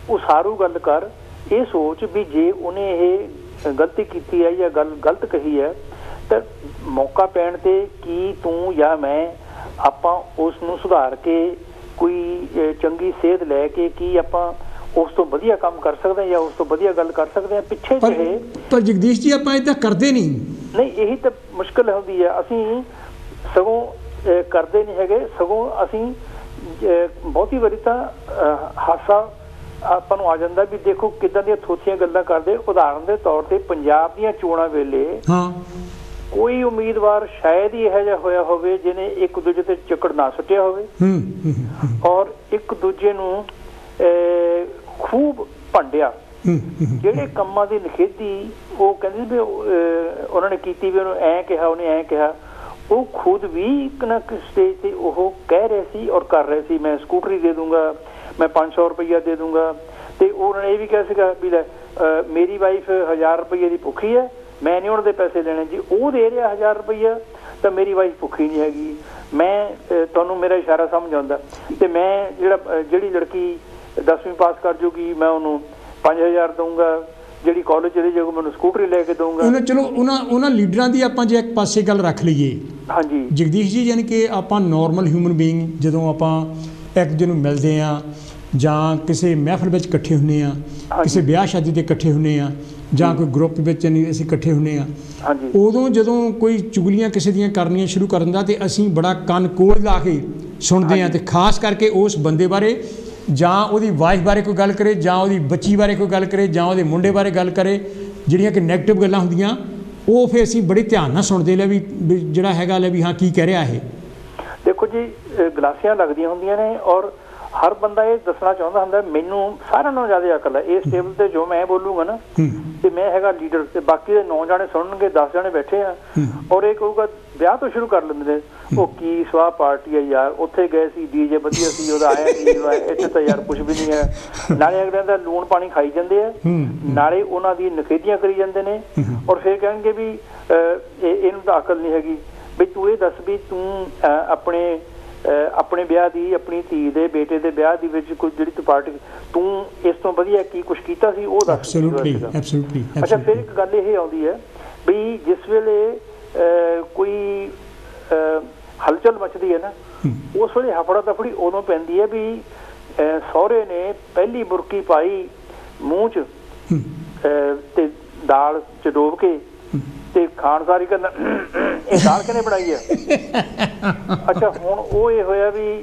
ਉਸਾਰੂ ਗੱਲ ਕਰ, ਇਹ ਸੋਚ ਵੀ ਜੇ ਉਹਨੇ ਇਹ ਗਲਤੀ ਕੀਤੀ ਹੈ ਜਾਂ ਗੱਲ ਗਲਤ ਕਹੀ ਹੈ, ਤਾਂ ਮੌਕਾ ਪੈਣ ਤੇ ਕੀ ਤੂੰ ਜਾਂ ਮੈਂ, ਆਪਾਂ ਉਸ ਨੂੰ ਸੁਧਾਰ ਕੇ ਕੋਈ ਚੰਗੀ ਸੇਧ ਲੈ ਕੇ ਕੀ ਆਪਾਂ ਉਸ ਤੋਂ ਵਧੀਆ ਕੰਮ ਕਰ ਸਕਦੇ ਹਾਂ ਜਾਂ ਉਸ ਤੋਂ ਵਧੀਆ ਗੱਲ ਕਰ ਸਕਦੇ ਹਾਂ। ਪਿੱਛੇ ਜਿਹੇ ਪਰ ਜਗਦੀਸ਼ ਜੀ ਆਪਾਂ ਏਦਾਂ ਕਰਦੇ ਨਹੀਂ। ਇਹੀ ਤਾਂ ਮੁਸ਼ਕਿਲ ਹੁੰਦੀ ਹੈ। ਅਸੀਂ ਸਗੋਂ ਕਰਦੇ ਨਹੀਂ ਹੈਗੇ, ਸਗੋਂ ਅਸੀਂ ਬਹੁਤੀ ਵਾਰੀ ਤਾਂ ਹਾਸਾ ਆਪਾਂ ਨੂੰ ਆ ਜਾਂਦਾ ਵੀ ਦੇਖੋ ਕਿੱਦਾਂ ਦੀਆਂ ਥੋਥੀਆਂ ਗੱਲਾਂ ਕਰਦੇ। ਉਦਾਹਰਨ ਦੇ ਤੌਰ ਤੇ ਪੰਜਾਬ ਦੀਆਂ ਚੋਣਾਂ ਵੇਲੇ ਕੋਈ ਉਮੀਦਵਾਰ ਸ਼ਾਇਦ ਹੀ ਇਹੋ ਜਿਹਾ ਹੋਇਆ ਹੋਵੇ ਜਿਹਨੇ ਇੱਕ ਦੂਜੇ ਤੇ ਚੱਕੜ ਨਾ ਸੁੱਟਿਆ ਹੋਵੇ, ਔਰ ਇੱਕ ਦੂਜੇ ਨੂੰ ਖੂਬ ਭੰਡਿਆ। ਜਿਹੜੇ ਕੰਮਾਂ ਦੀ ਨਿਖੇਧੀ ਉਹ ਕਹਿੰਦੇ ਵੀ ਉਹਨਾਂ ਨੇ ਕੀਤੀ, ਵੀ ਉਹਨੂੰ ਐਂ ਕਿਹਾ, ਉਹਨੇ ਐਂ ਕਿਹਾ, ਉਹ ਖੁਦ ਵੀ ਇੱਕ ਨਾ ਇੱਕ ਸਟੇਜ ਤੇ ਉਹ ਕਹਿ ਰਹੇ ਸੀ ਔਰ ਕਰ ਰਹੇ ਸੀ, ਮੈਂ ਸਕੂਟਰੀ ਦੇ ਦੂੰਗਾ, ਮੈਂ 500 ਰੁਪਈਆ ਦੇ ਦੂੰਗਾ। ਤੇ ਉਹਨਾਂ ਨੇ ਇਹ ਵੀ ਕਿਹਾ ਸੀਗਾ ਵੀ ਲੈ ਮੇਰੀ ਵਾਈਫ 1000 ਰੁਪਈਏ ਦੀ ਭੁੱਖੀ ਹੈ, ਮੈਂ ਨਹੀਂ ਉਹਨਾਂ ਦੇ ਪੈਸੇ ਲੈਣੇ ਜੀ। ਉਹ ਦੇ ਰਿਹਾ 1000 ਰੁਪਈਆ ਤਾਂ ਮੇਰੀ ਵਾਈਫ ਭੁੱਖੀ ਨਹੀਂ ਹੈਗੀ। ਮੈਂ ਤੁਹਾਨੂੰ ਮੇਰਾ ਇਸ਼ਾਰਾ ਸਮਝ ਆਉਂਦਾ, ਤੇ ਮੈਂ ਜਿਹੜੀ ਲੜਕੀ 10ਵੀਂ ਪਾਸ ਕਰ ਜੂਗੀ ਮੈਂ ਉਹਨੂੰ 5000 ਦਊਂਗਾ, ਜਿਹੜੀ ਕਾਲਜ ਚਲੇ ਜਾਊਗੀ ਮੈਨੂੰ ਸਕੂਟਰੀ ਲੈ ਕੇ ਦਊਂਗਾ। ਚਲੋ ਉਹਨਾਂ ਲੀਡਰਾਂ ਦੀ ਆਪਾਂ ਜੇ ਇੱਕ ਪਾਸੇ ਗੱਲ ਰੱਖ ਲਈਏ, ਹਾਂਜੀ ਜਗਦੀਸ਼ ਜੀ, ਯਾਨੀ ਕਿ ਆਪਾਂ ਨੋਰਮਲ ਹਿਊਮਨ ਬੀਇੰਗ ਜਦੋਂ ਆਪਾਂ ਇੱਕ ਦੂਜੇ ਨੂੰ ਮਿਲਦੇ ਹਾਂ ਜਾਂ ਕਿਸੇ ਮਹਿਫਲ ਵਿੱਚ ਇਕੱਠੇ ਹੁੰਦੇ ਹਾਂ, ਕਿਸੇ ਵਿਆਹ ਸ਼ਾਦੀ 'ਤੇ ਇਕੱਠੇ ਹੁੰਦੇ ਹਾਂ, ਜਾਂ ਕੋਈ ਗਰੁੱਪ ਵਿੱਚ ਅਸੀਂ ਇਕੱਠੇ ਹੁੰਦੇ ਹਾਂ, ਉਦੋਂ ਜਦੋਂ ਕੋਈ ਚੁਗਲੀਆਂ ਕਿਸੇ ਦੀਆਂ ਕਰਨੀਆਂ ਸ਼ੁਰੂ ਕਰ ਦਿੰਦਾ ਤੇ ਅਸੀਂ ਬੜਾ ਕੰਨ ਕੋਲ ਲਾ ਕੇ ਸੁਣਦੇ ਹਾਂ, ਤੇ ਖਾਸ ਕਰਕੇ ਉਸ ਬੰਦੇ ਬਾਰੇ ਜਾਂ ਉਹਦੀ ਵਾਈਫ ਬਾਰੇ ਕੋਈ ਗੱਲ ਕਰੇ, ਜਾਂ ਉਹਦੀ ਬੱਚੀ ਬਾਰੇ ਕੋਈ ਗੱਲ ਕਰੇ, ਜਾਂ ਉਹਦੇ ਮੁੰਡੇ ਬਾਰੇ ਗੱਲ ਕਰੇ, ਜਿਹੜੀਆਂ ਕਿ ਨੈਗੇਟਿਵ ਗੱਲਾਂ ਹੁੰਦੀਆਂ, ਉਹ ਫਿਰ ਅਸੀਂ ਬੜੇ ਧਿਆਨ ਨਾਲ ਸੁਣਦੇ ਲੈ ਵੀ ਜਿਹੜਾ ਹੈਗਾ ਲੈ ਵੀ ਹਾਂ ਕੀ ਕਹਿ ਰਿਹਾ ਇਹ। ਦੇਖੋ ਜੀ, ਗਲਾਸੀਆਂ ਲੱਗਦੀਆਂ ਹੁੰਦੀਆਂ ਨੇ, ਔਰ ਹਰ ਬੰਦਾ ਇਹ ਦੱਸਣਾ ਚਾਹੁੰਦਾ ਹੁੰਦਾ ਮੈਨੂੰ ਸਾਰਿਆਂ ਨਾਲੋਂ ਜ਼ਿਆਦਾ ਅਕਲ ਹੈ ਇਸ ਟੇਬਲ ਤੇ, ਜੋ ਮੈਂ ਬੋਲੂਗਾ ਨਾ ਤੇ ਮੈਂ ਹੈਗਾ ਲੀਡਰ, ਤੇ ਬਾਕੀ ਦੇ 9 ਜਾਣੇ ਸੁਣਨਗੇ, 10 ਜਾਣੇ ਬੈਠੇ ਆ, ਔਰ ਇਹ ਕਹੂਗਾ ਵਿਆਹ ਤੋਂ ਸ਼ੁਰੂ ਕਰ ਲੈਂਦੇ ਨੇ, ਉਹ ਕੀ ਸਵਾਹ ਪਾਰਟੀ ਹੈ ਯਾਰ, ਉੱਥੇ ਗਏ ਸੀ ਡੀਜੇ ਵਧੀਆ ਸੀ, ਉਹਦਾ ਆਇਆ ਨਹੀਂ, ਇੱਥੇ ਤਾਂ ਯਾਰ ਕੁਛ ਵੀ ਨਹੀਂ ਹੈ। ਨਾਲੇ ਅਗਲਿਆਂ ਦਾ ਲੂਣ ਪਾਣੀ ਖਾਈ ਜਾਂਦੇ ਆ, ਨਾਲੇ ਉਹਨਾਂ ਦੀ ਨਖੇਧੀਆਂ ਕਰੀ ਜਾਂਦੇ ਨੇ, ਔਰ ਫਿਰ ਕਹਿਣਗੇ ਵੀ ਇਹਨੂੰ ਤਾਂ ਅਕਲ ਨਹੀਂ ਹੈਗੀ। ਵੀ ਤੂੰ ਇਹ ਦੱਸ ਵੀ ਤੂੰ ਆਪਣੇ ਵਿਆਹ ਦੀ, ਆਪਣੀ ਧੀ ਦੇ ਬੇਟੇ ਦੇ ਵਿਆਹ ਦੀ ਵਿੱਚ ਕੋਈ ਜਿਹੜੀ ਤੂੰ ਪਾਰਟੀ, ਤੂੰ ਇਸ ਤੋਂ ਵਧੀਆ ਕੀ ਕੁਛ ਕੀਤਾ ਸੀ ਉਹ ਦੱਸ। ਅੱਛਾ, ਫਿਰ ਇੱਕ ਗੱਲ ਇਹ ਆਉਂਦੀ ਹੈ ਵੀ ਜਿਸ ਵੇਲੇ ਕੋਈ ਹਲਚਲ ਮਚਦੀ ਹੈ ਨਾ, ਉਸ ਵੇਲੇ ਹਫੜਾ ਦਫੜੀ ਉਦੋਂ ਪੈਂਦੀ ਹੈ ਵੀ ਸਹੁਰੇ ਨੇ ਪਹਿਲੀ ਬੁਰਕੀ ਪਾਈ ਮੂੰਹ 'ਚ ਤੇ ਦਾਲ 'ਚ ਡੋਬ ਕੇ, ਤੇ ਖਾਣ ਸਾਰੀ ਕਹਿੰਦਾ ਇਹ ਦਾਲ ਕਿਹਨੇ ਬਣਾਈ ਹੈ। ਅੱਛਾ, ਹੁਣ ਉਹ ਇਹ ਹੋਇਆ ਵੀ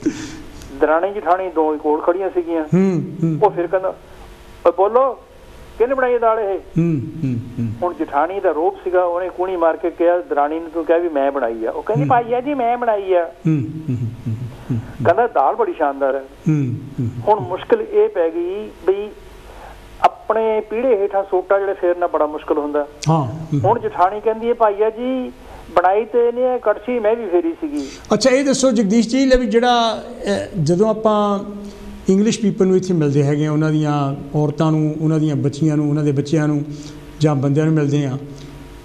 ਦਰਾਣੀ ਜਠਾਣੀ ਦੋ ਕੋਲ ਖੜੀਆਂ ਸੀਗੀਆਂ। ਉਹ ਫਿਰ ਕਹਿੰਦਾ ਬੋਲੋ ਕਿਹਨੇ ਬਣਾਈ ਦਾਲ ਇਹ? ਹੁਣ ਜਠਾਣੀ ਦਾ ਰੋਪ ਸੀਗਾ, ਉਹਨੇ ਕੂਣੀ ਮਾਰ ਕੇ ਕਿਹਾ ਦਰਾਣੀ ਨੂੰ, ਤੂੰ ਕਿਹਾ ਵੀ ਮੈਂ ਬਣਾਈ ਆ। ਉਹ ਕਹਿੰਦੀ ਭਾਈ ਆ ਜੀ ਮੈਂ ਬਣਾਈ ਆ। ਕਹਿੰਦਾ ਦਾਲ ਬੜੀ ਸ਼ਾਨਦਾਰ ਹੈ। ਹੁਣ ਮੁਸ਼ਕਿਲ ਇਹ ਪੈ ਗਈ ਵੀ ਆਪਣੇ ਪੀੜੇ ਹੇਠਾਂ ਸੋਟਾ ਜਿਹੜੇ ਫੇਰਨਾ ਬੜਾ ਮੁਸ਼ਕਿਲ ਹੁੰਦਾ। ਹੁਣ ਜਠਾਣੀ ਕਹਿੰਦੀ ਹੈ ਭਾਈ ਆ ਜੀ ਬਣਾਈ ਤੇ ਇਹਨੇ ਕੜਛੀ ਮੈਂ ਵੀ ਫੇਰੀ ਸੀਗੀ। ਅੱਛਾ ਇਹ ਦੱਸੋ ਜਗਦੀਸ਼ ਜੀ ਲੈ ਵੀ ਜਿਹੜਾ ਜਦੋਂ ਆਪਾਂ ਇੰਗਲਿਸ਼ ਪੀਪਲ ਨੂੰ ਇੱਥੇ ਮਿਲਦੇ ਹੈਗੇ ਆ, ਉਹਨਾਂ ਦੀਆਂ ਔਰਤਾਂ ਨੂੰ, ਉਹਨਾਂ ਦੀਆਂ ਬੱਚੀਆਂ ਨੂੰ, ਉਹਨਾਂ ਦੇ ਬੱਚਿਆਂ ਨੂੰ ਜਾਂ ਬੰਦਿਆਂ ਨੂੰ ਮਿਲਦੇ ਆ,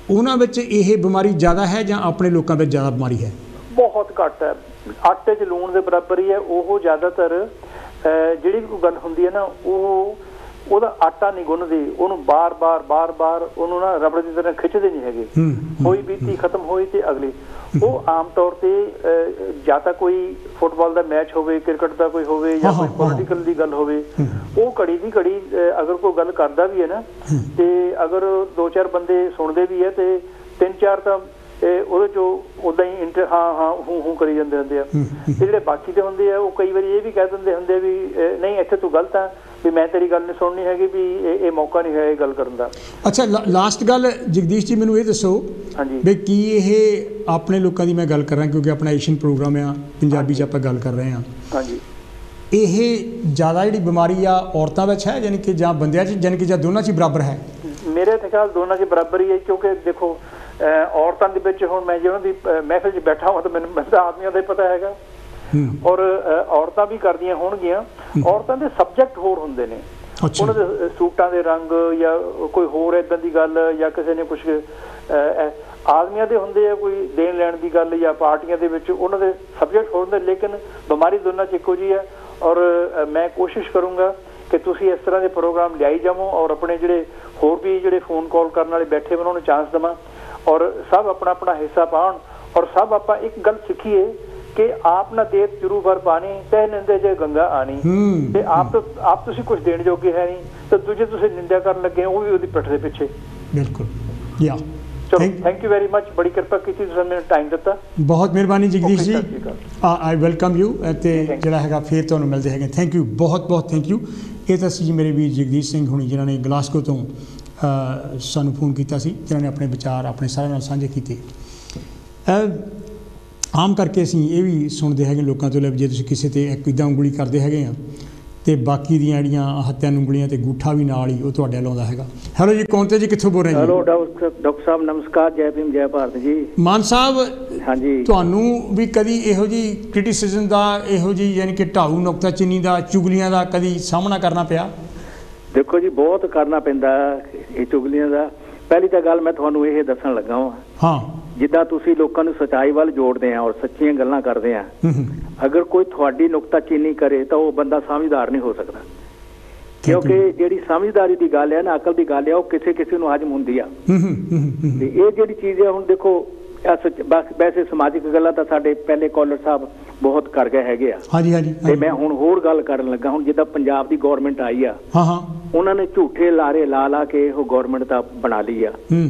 ਉਹਨਾਂ ਵਿੱਚ ਇਹ ਬਿਮਾਰੀ ਜ਼ਿਆਦਾ ਹੈ ਜਾਂ ਆਪਣੇ ਲੋਕਾਂ ਵਿੱਚ ਜ਼ਿਆਦਾ ਬਿਮਾਰੀ ਹੈ? ਬਹੁਤ ਘੱਟ ਹੈ, ਆਟੇ 'ਚ ਲੂਣ ਦੇ ਬਰਾਬਰ ਹੀ ਹੈ। ਉਹ ਜ਼ਿਆਦਾਤਰ ਜਿਹੜੀ ਵੀ ਕੋਈ ਗੱਲ ਹੁੰਦੀ ਹੈ ਨਾ, ਉਹਦਾ ਆਟਾ ਨਹੀਂ ਗੁੰਨਦੇ, ਉਹਨੂੰ ਬਾਰ-ਬਾਰ ਉਹਨੂੰ ਨਾ ਰਬੜ ਦੀ ਤਰ੍ਹਾਂ ਖਿੱਚਦੇ ਨਹੀਂ ਹੈਗੇ। ਹੋਈ ਬੀਤੀ ਖਤਮ ਹੋਈ ਤੇ ਅਗਲੀ। ਉਹ ਆਮ ਤੌਰ ਤੇ ਜਾਂ ਤਾਂ ਕੋਈ ਫੁੱਟਬਾਲ ਦਾ ਮੈਚ ਹੋਵੇ, ਕ੍ਰਿਕਟ ਦਾ ਕੋਈ ਹੋਵੇ, ਜਾਂ ਕੋਈ ਪੋਲੀਟੀਕਲ ਦੀ ਗੱਲ ਹੋਵੇ, ਉਹ ਘੜੀ ਦੀ ਘੜੀ ਅਗਰ ਕੋਈ ਗੱਲ ਕਰਦਾ ਵੀ ਹੈ ਨਾ, ਤੇ ਅਗਰ 2-4 ਬੰਦੇ ਸੁਣਦੇ ਵੀ ਹੈ ਤੇ 3-4 ਤਾਂ ਉਹਦੇ ਚੋਂ ਉਦਾਂ ਹੀ ਹਾਂ ਹੂੰ ਕਰੀ ਜਾਂਦੇ ਹੁੰਦੇ ਆ। ਤੇ ਜਿਹੜੇ ਬਾਕੀ ਦੇ ਹੁੰਦੇ ਆ ਉਹ ਕਈ ਵਾਰੀ ਇਹ ਵੀ ਕਹਿ ਦਿੰਦੇ ਹੁੰਦੇ ਵੀ ਨਹੀਂ ਇੱਥੇ ਤੂੰ ਗਲਤ ਆ, ਵੀ ਮੈਂ ਤੇਰੀ ਗੱਲ ਨਹੀਂ ਸੁਣਨੀ ਹੈਗੀ, ਵੀ ਇਹ ਮੌਕਾ ਨਹੀਂ ਹੈ ਇਹ ਗੱਲ ਕਰਨ ਦਾ। ਅੱਛਾ ਲਾਸਟ ਗੱਲ ਜਗਦੀਸ਼ ਜੀ ਮੈਨੂੰ ਇਹ ਦੱਸੋ ਵੀ ਕੀ ਇਹ ਆਪਣੇ ਲੋਕਾਂ ਦੀ ਮੈਂ ਗੱਲ ਕਰ ਰਿਹਾ ਕਿਉਂਕਿ ਆਪਣਾ ਏਸ਼ੀਅਨ ਪ੍ਰੋਗਰਾਮ ਆ, ਪੰਜਾਬੀ 'ਚ ਆਪਾਂ ਗੱਲ ਕਰ ਰਹੇ ਹਾਂ, ਹਾਂਜੀ, ਇਹ ਜ਼ਿਆਦਾ ਜਿਹੜੀ ਬਿਮਾਰੀ ਆ ਔਰਤਾਂ ਵਿੱਚ ਹੈ ਯਾਨੀ ਕਿ ਜਾਂ ਬੰਦਿਆਂ 'ਚ, ਯਾਨੀ ਕਿ ਜਾਂ ਦੋਨਾਂ 'ਚ ਹੀ ਬਰਾਬਰ ਹੈ? ਮੇਰੇ ਖਿਆਲ ਦੋਨਾਂ 'ਚ ਬਰਾਬਰ ਹੀ ਹੈ, ਕਿਉਂਕਿ ਦੇਖੋ ਔਰਤਾਂ ਦੇ ਵਿੱਚ ਹੁਣ ਮੈਂ ਜੇ ਉਹਨਾਂ ਦੀ ਮਹਿਫਿਲ 'ਚ ਬੈਠਾ ਹਾਂ ਤਾਂ ਮੈਨੂੰ ਤਾਂ ਆਦਮੀਆਂ ਦਾ ਹੀ ਪਤਾ ਹੈਗਾ, ਔਰ ਔਰਤਾਂ ਵੀ ਕਰਦੀਆਂ ਹੋਣਗੀਆਂ। ਔਰਤਾਂ ਦੇ ਸਬਜੈਕਟ ਹੋਰ ਹੁੰਦੇ ਨੇ, ਉਹਨਾਂ ਦੇ ਸੂਟਾਂ ਦੇ ਰੰਗ ਜਾਂ ਕੋਈ ਹੋਰ ਏਦਾਂ ਦੀ ਗੱਲ, ਜਾਂ ਕਿਸੇ ਨੇ ਕੁਛ ਆਦਮੀਆਂ ਦੇ ਹੁੰਦੇ ਆ ਕੋਈ ਦੇਣ ਲੈਣ ਦੀ ਗੱਲ ਜਾਂ ਪਾਰਟੀਆਂ ਦੇ ਵਿੱਚ, ਉਹਨਾਂ ਦੇ ਸਬਜੈਕਟ ਹੋਰ ਹੁੰਦੇ। ਲੇਕਿਨ ਬਿਮਾਰੀ ਦੋਨਾਂ 'ਚ ਇੱਕੋ ਜਿਹੀ ਹੈ। ਔਰ ਮੈਂ ਕੋਸ਼ਿਸ਼ ਕਰੂੰਗਾ ਕਿ ਤੁਸੀਂ ਇਸ ਤਰ੍ਹਾਂ ਦੇ ਪ੍ਰੋਗਰਾਮ ਲਿਆਈ ਜਾਵੋ, ਔਰ ਆਪਣੇ ਜਿਹੜੇ ਹੋਰ ਵੀ ਜਿਹੜੇ ਫੋਨ ਕਾਲ ਕਰਨ ਵਾਲੇ ਬੈਠੇ ਉਹਨਾਂ ਨੂੰ ਚਾਂਸ ਦੇਵਾਂ, ਔਰ ਸਭ ਆਪਣਾ ਆਪਣਾ ਹਿੱਸਾ ਪਾਉਣ, ਔਰ ਸਭ ਆਪਾਂ ਇੱਕ ਗੱਲ ਸਿੱਖੀਏ ਕਿ ਆਪ ਨਾ ਦੇਤ ਜਰੂ ਭਰ ਪਾਣੀ ਤਹਿ ਨਿੰਦੇ ਜੇ ਗੰਗਾ ਆਣੀ। ਤੇ ਆਪ ਤੁਸੀਂ ਕੁਝ ਦੇਣ ਜੋਗੇ ਹੈ ਨਹੀਂ ਤੇ ਦੂਜੇ ਤੁਸੀਂ ਨਿੰਦਿਆ ਕਰਨ ਲੱਗੇ ਉਹ ਵੀ ਉਹਦੀ ਪਿੱਠ ਦੇ ਪਿੱਛੇ। ਬਿਲਕੁਲ ਯਾ ਚਲੋ ਥੈਂਕ ਯੂ ਵੈਰੀ ਮਚ, ਬੜੀ ਕਿਰਪਾ ਕੀਤੀ ਤੁਸੀਂ ਮੈਨੂੰ ਟਾਈਮ ਦਿੱਤਾ। ਬਹੁਤ ਮਿਹਰਬਾਨੀ ਜਗਦੀਸ਼ ਜੀ, ਆਈ ਵੈਲਕਮ ਯੂ। ਅਤੇ ਜਿਹੜਾ ਹੈਗਾ ਫਿਰ ਤੁਹਾਨੂੰ ਮਿਲਦੇ ਹੈਗੇ। ਥੈਂਕ ਯੂ, ਬਹੁਤ ਬਹੁਤ ਥੈਂਕ ਯੂ। ਇਹ ਤਾਂ ਸੀ ਮੇਰੇ ਵੀਰ ਜਗਦੀਸ਼ ਸਿੰਘ ਹੁਣੀ ਜਿਨ੍ਹਾਂ ਨੇ ਗਲਾਸਗੋ ਤੋਂ ਸਾਨੂੰ ਫੋਨ ਕੀਤਾ ਸੀ, ਜਿਨ੍ਹਾਂ ਨੇ ਆਪਣੇ ਵਿਚਾਰ ਆਪਣੇ ਸਾਰਿਆਂ ਨਾਲ ਸਾਂਝੇ ਕੀਤੇ। ਆਮ ਕਰਕੇ ਅਸੀਂ ਇਹ ਵੀ ਸੁਣਦੇ ਹੈਗੇ ਲੋਕਾਂ ਤੋਂ, ਜੇ ਤੁਸੀਂ ਕਿਸੇ 'ਤੇ ਇੱਕ ਇੱਦਾਂ ਉਂਗਲੀ ਕਰਦੇ ਹੈਗੇ ਆ ਅਤੇ ਬਾਕੀ ਦੀਆਂ ਜਿਹੜੀਆਂ ਹੱਥਾਂ ਉਂਗਲੀਆਂ 'ਤੇ ਅੰਗੂਠਾ ਵੀ ਨਾਲ ਹੀ ਉਹ ਤੁਹਾਡੇ ਲਾਉਂਦਾ ਹੈਗਾ। ਹੈਲੋ ਜੀ, ਕੌਣ ਤੇ ਜੀ, ਕਿੱਥੋਂ ਬੋਲ ਰਹੇ ਜੀ? ਹੈਲੋ ਡਾਕਟਰ ਸਾਹਿਬ ਨਮਸਕਾਰ, ਜੈ ਭੀਮ ਜੈ ਭਾਰਤ ਜੀ। ਮਾਨ ਸਾਹਿਬ, ਹਾਂਜੀ, ਤੁਹਾਨੂੰ ਵੀ ਕਦੀ ਇਹੋ ਜਿਹੀ ਕ੍ਰਿਟਿਸਿਜ਼ਮ ਦਾ, ਇਹੋ ਜਿਹੀ ਯਾਨੀ ਕਿ ਢਾਊ ਨੁਕਤਾਚੀਨੀ ਦਾ, ਚੁਗਲੀਆਂ ਦਾ ਕਦੀ ਸਾਹਮਣਾ ਕਰਨਾ ਪਿਆ? ਦੇਖੋ ਜੀ ਬਹੁਤ ਕਰਨਾ ਪੈਂਦਾ ਇਹ ਚੁਗਲੀਆਂ ਦਾ। ਪਹਿਲੀ ਤਾਂ ਗੱਲ ਮੈਂ ਤੁਹਾਨੂੰ ਇਹ ਦੱਸਣ ਲੱਗਾ ਹਾਂ, ਜਿੱਦਾਂ ਤੁਸੀਂ ਲੋਕਾਂ ਨੂੰ ਸੱਚਾਈ ਵੱਲ ਜੋੜਦੇ ਆ ਔਰ ਸੱਚੀਆਂ ਗੱਲਾਂ ਕਰਦੇ ਆ, ਅਗਰ ਕੋਈ ਤੁਹਾਡੀ ਨੁਕਤਾਚੀਨੀ ਕਰੇ ਤਾਂ ਉਹ ਬੰਦਾ ਸਮਝਦਾਰ ਨਹੀਂ ਹੋ ਸਕਦਾ। ਕਿਉਂਕਿ ਜਿਹੜੀ ਸਮਝਦਾਰੀ ਦੀ ਗੱਲ ਹੈ ਨਾ, ਅਕਲ ਦੀ ਗੱਲ ਹੈ, ਉਹ ਕਿਸੇ ਕਿਸੇ ਨੂੰ ਹਜਮ ਹੁੰਦੀ ਆ। ਤੇ ਇਹ ਜਿਹੜੀ ਚੀਜ਼ ਹੈ, ਹੁਣ ਦੇਖੋ ਵੈਸੇ ਸਮਾਜਿਕ ਗੱਲਾਂ ਤਾਂ ਸਾਡੇ ਪਹਿਲੇ ਕਾਲਰ ਸਾਹਿਬ ਬਹੁਤ ਕਰ ਗਏ ਹੈਗੇ ਆ। ਹਾਂਜੀ ਹਾਂਜੀ। ਤੇ ਮੈਂ ਹੁਣ ਹੋਰ ਗੱਲ ਕਰਨ ਲੱਗਾ। ਹੁਣ ਜਿੱਦਾਂ ਪੰਜਾਬ ਦੀ ਗੌਰਮੈਂਟ ਆਈ ਆ, ਉਹਨਾਂ ਨੇ ਝੂਠੇ ਲਾਰੇ ਲਾ ਕੇ ਉਹ ਗੌਰਮੈਂਟ ਤਾਂ ਬਣਾ ਲਈ ਆ।